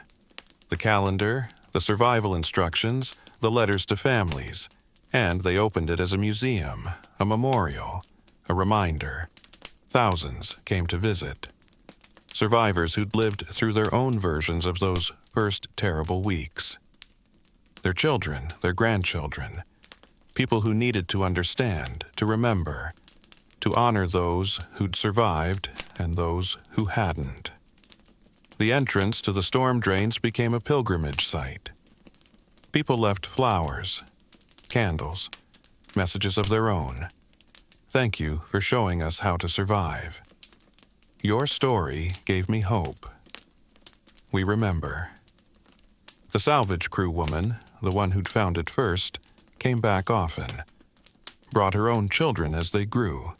The calendar, the survival instructions, the letters to families, and they opened it as a museum, a memorial, a reminder. Thousands came to visit. Survivors who'd lived through their own versions of those first terrible weeks. Their children, their grandchildren, people who needed to understand, to remember, to honor those who'd survived and those who hadn't. The entrance to the storm drains became a pilgrimage site. People left flowers, candles, messages of their own. "Thank you for showing us how to survive. Your story gave me hope." We remember. The salvage crew woman, the one who'd found it first, came back often, brought her own children as they grew.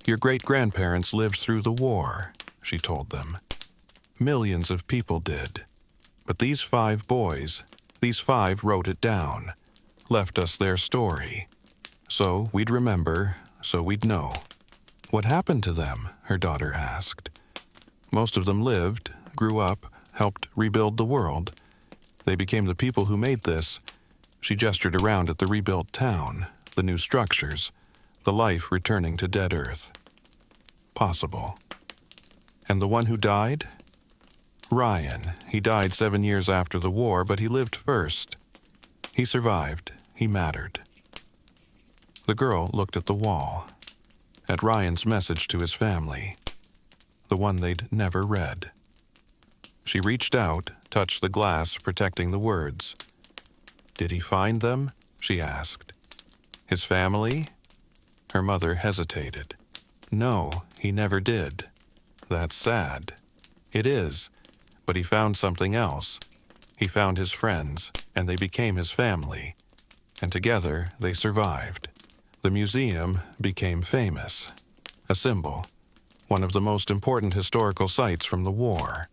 Your great-grandparents lived through the war, she told them. Millions of people did. But these 5 boys, these 5 wrote it down, left us their story. So we'd remember, so we'd know. What happened to them? Her daughter asked. Most of them lived, grew up, helped rebuild the world. They became the people who made this. She gestured around at the rebuilt town, the new structures, the life returning to dead earth. Possible. And the one who died? Ryan. He died 7 years after the war, but he lived first. He survived. He mattered. The girl looked at the wall, at Ryan's message to his family, the one they'd never read. She reached out, touched the glass protecting the words. Did he find them? She asked. His family? Her mother hesitated. No, he never did. That's sad. It is, but he found something else. He found his friends, and they became his family. And together they survived. The museum became famous. A symbol, one of the most important historical sites from the war.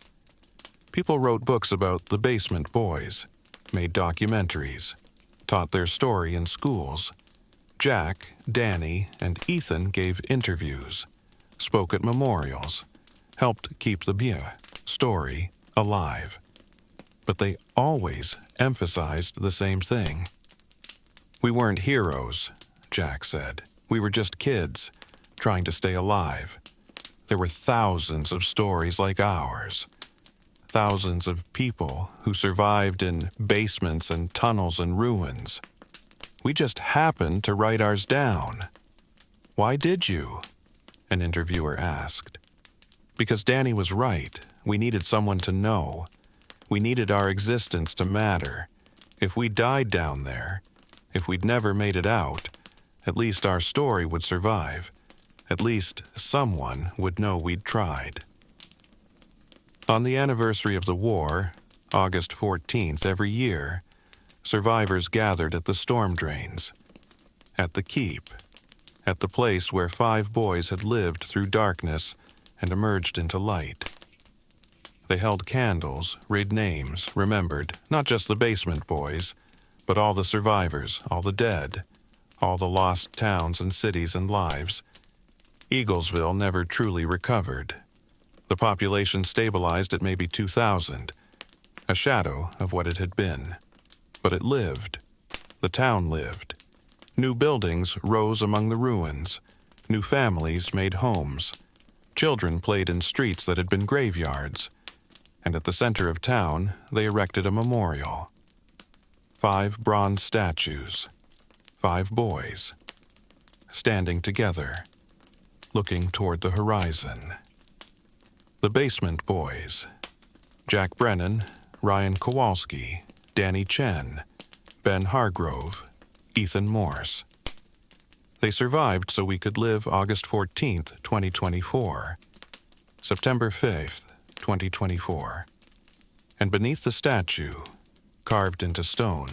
People wrote books about the basement boys, made documentaries, taught their story in schools. Jack, Danny, and Ethan gave interviews, spoke at memorials, helped keep the story alive. But they always emphasized the same thing. We weren't heroes, Jack said. We were just kids, trying to stay alive. There were thousands of stories like ours. Thousands of people who survived in basements and tunnels and ruins. We just happened to write ours down. Why did you? An interviewer asked. Because Danny was right. We needed someone to know. We needed our existence to matter. If we died down there, if we'd never made it out, at least our story would survive. At least someone would know we'd tried. On the anniversary of the war, August 14th every year, survivors gathered at the storm drains, at the keep, at the place where 5 boys had lived through darkness and emerged into light. They held candles, read names, remembered not just the basement boys, but all the survivors, all the dead, all the lost towns and cities and lives. Eaglesville never truly recovered. The population stabilized at maybe 2,000, a shadow of what it had been. But it lived. The town lived. New buildings rose among the ruins. New families made homes. Children played in streets that had been graveyards. And at the center of town, they erected a memorial. 5 bronze statues. 5 boys. Standing together, looking toward the horizon. The basement boys. Jack Brennan, Ryan Kowalski, Danny Chen, Ben Hargrove, Ethan Morse. They survived so we could live August 14th, 2024, September 5th, 2024. And beneath the statue, carved into stone,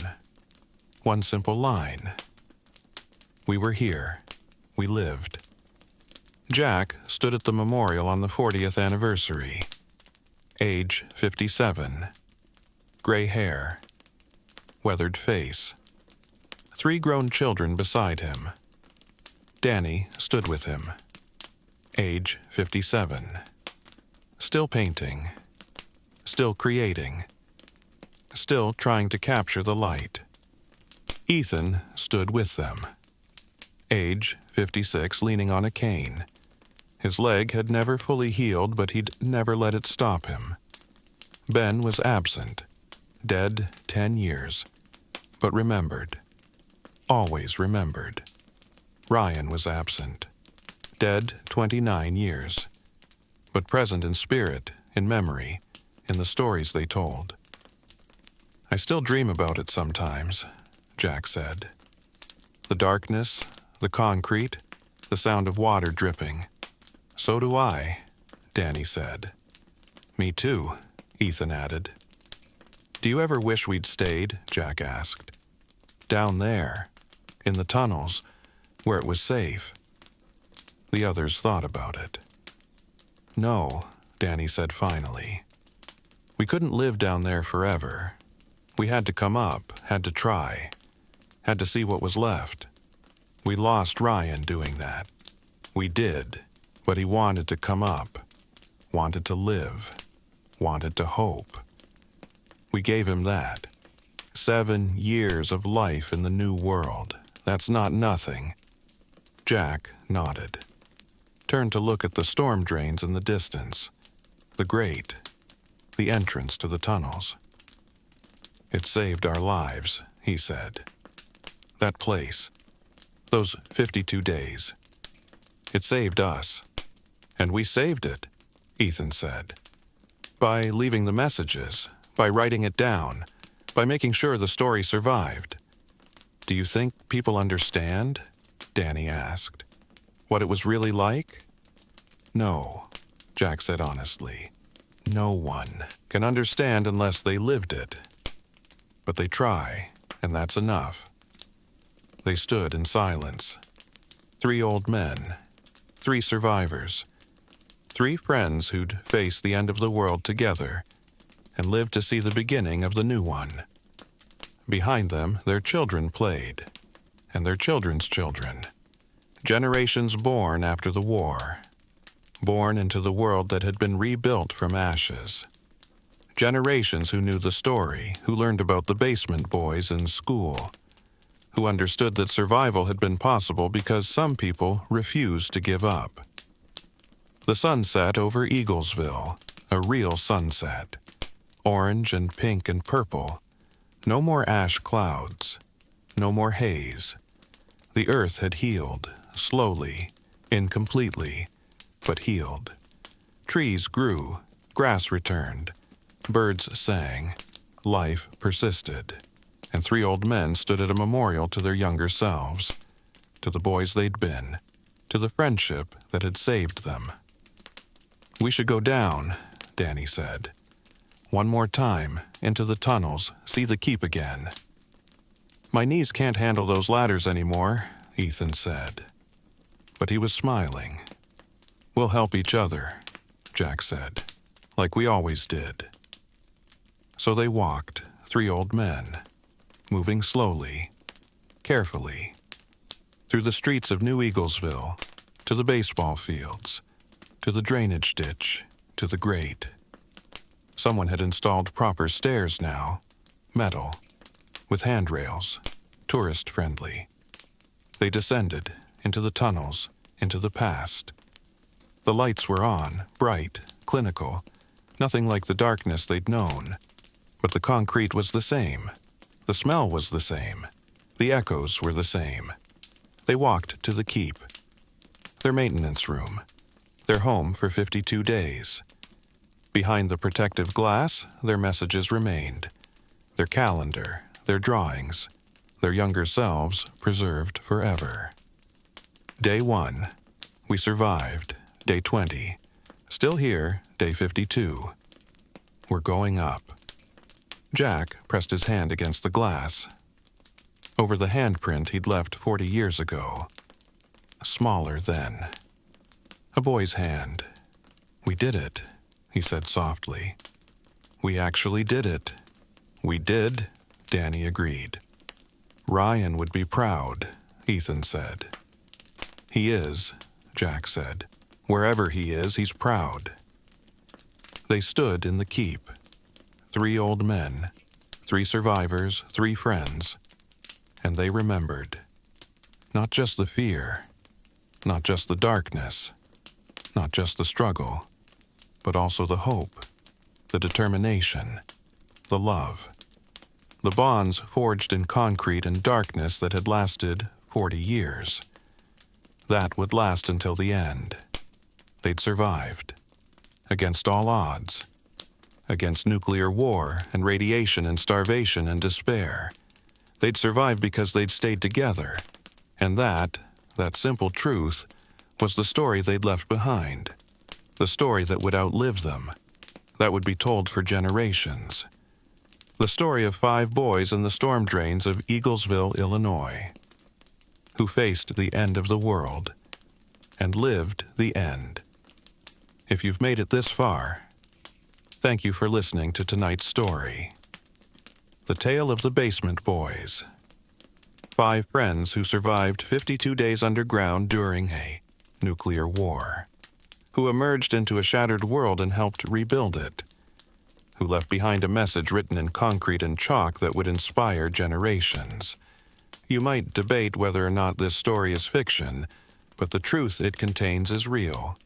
one simple line. We were here. We lived. Jack stood at the memorial on the 40th anniversary. Age 57. Gray hair. Weathered face. 3 grown children beside him. Danny stood with him. Age 57. Still painting. Still creating. Still trying to capture the light. Ethan stood with them. Age 56, leaning on a cane. His leg had never fully healed, but he'd never let it stop him. Ben was absent, dead 10 years, but remembered. Always remembered. Ryan was absent, dead 29 years, but present in spirit, in memory, in the stories they told. I still dream about it sometimes, Jack said. The darkness, the concrete, the sound of water dripping. So do I, Danny said. Me too, Ethan added. Do you ever wish we'd stayed? Jack asked. down there, in the tunnels, where it was safe. The others thought about it. No, Danny said finally. We couldn't live down there forever. We had to come up, had to try, had to see what was left. We lost Ryan doing that. We did, but he wanted to come up, wanted to live, wanted to hope. We gave him that. 7 years of life in the new world. That's not nothing. Jack nodded, turned to look at the storm drains in the distance, the grate, the entrance to the tunnels. It saved our lives, he said. That place, those 52 days. It saved us. And we saved it, Ethan said. By leaving the messages, by writing it down, by making sure the story survived. Do you think people understand? Danny asked. What it was really like? No, Jack said honestly. No one can understand unless they lived it. But they try, and that's enough. They stood in silence. 3 old men, 3 survivors, 3 friends who'd faced the end of the world together and lived to see the beginning of the new one. Behind them, their children played, and their children's children. Generations born after the war, born into the world that had been rebuilt from ashes. Generations who knew the story, who learned about the basement boys in school, who understood that survival had been possible because some people refused to give up. The sun set over Eaglesville, a real sunset, orange and pink and purple. No more ash clouds, no more haze. The earth had healed, slowly, incompletely, but healed. Trees grew, grass returned, birds sang, life persisted, and 3 old men stood at a memorial to their younger selves, to the boys they'd been, to the friendship that had saved them. We should go down, Danny said. One more time, into the tunnels, see the keep again. My knees can't handle those ladders anymore, Ethan said. But he was smiling. We'll help each other, Jack said, like we always did. So they walked, 3 old men, moving slowly, carefully, through the streets of New Eaglesville, to the baseball fields, to the drainage ditch, to the grate. Someone had installed proper stairs now, metal, with handrails, tourist-friendly. They descended into the tunnels, into the past. The lights were on, bright, clinical, nothing like the darkness they'd known. But the concrete was the same. The smell was the same. The echoes were the same. They walked to the keep, their maintenance room, their home for 52 days. Behind the protective glass, their messages remained, their calendar, their drawings, their younger selves preserved forever. Day 1, we survived. Day 20, still here. Day 52. We're going up. Jack pressed his hand against the glass, over the handprint he'd left 40 years ago. Smaller then. A boy's hand. We did it, he said softly. We actually did it. We did, Danny agreed. Ryan would be proud, Ethan said. He is, Jack said. Wherever he is, he's proud. They stood in the keep. 3 old men, 3 survivors, 3 friends. And they remembered. Not just the fear, not just the darkness, not just the struggle, but also the hope, the determination, the love. The bonds forged in concrete and darkness that had lasted 40 years. That would last until the end. They'd survived. Against all odds. Against nuclear war and radiation and starvation and despair. They'd survived because they'd stayed together. And that simple truth, was the story they'd left behind. The story that would outlive them. That would be told for generations. The story of 5 boys in the storm drains of Eaglesville, Illinois, who faced the end of the world and lived the end. If you've made it this far, thank you for listening to tonight's story. The Tale of the Basement Boys. 5 friends who survived 52 days underground during a nuclear war, who emerged into a shattered world and helped rebuild it, who left behind a message written in concrete and chalk that would inspire generations. You might debate whether or not this story is fiction, but the truth it contains is real.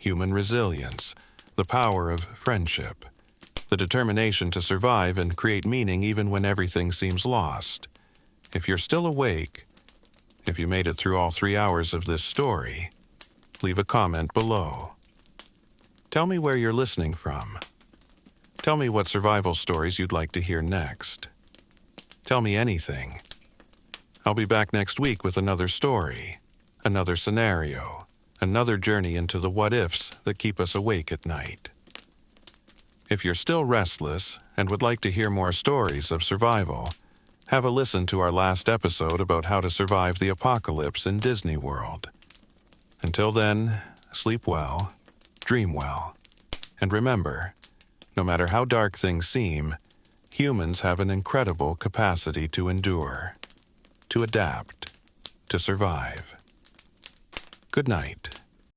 Human resilience, the power of friendship, the determination to survive and create meaning even when everything seems lost. If you're still awake, if you made it through all 3 hours of this story, leave a comment below. Tell me where you're listening from. Tell me what survival stories you'd like to hear next. Tell me anything. I'll be back next week with another story, another scenario, another journey into the what-ifs that keep us awake at night. If you're still restless and would like to hear more stories of survival, have a listen to our last episode about how to survive the apocalypse in Disney World. Until then, sleep well, dream well, and remember, no matter how dark things seem, humans have an incredible capacity to endure, to adapt, to survive. Good night.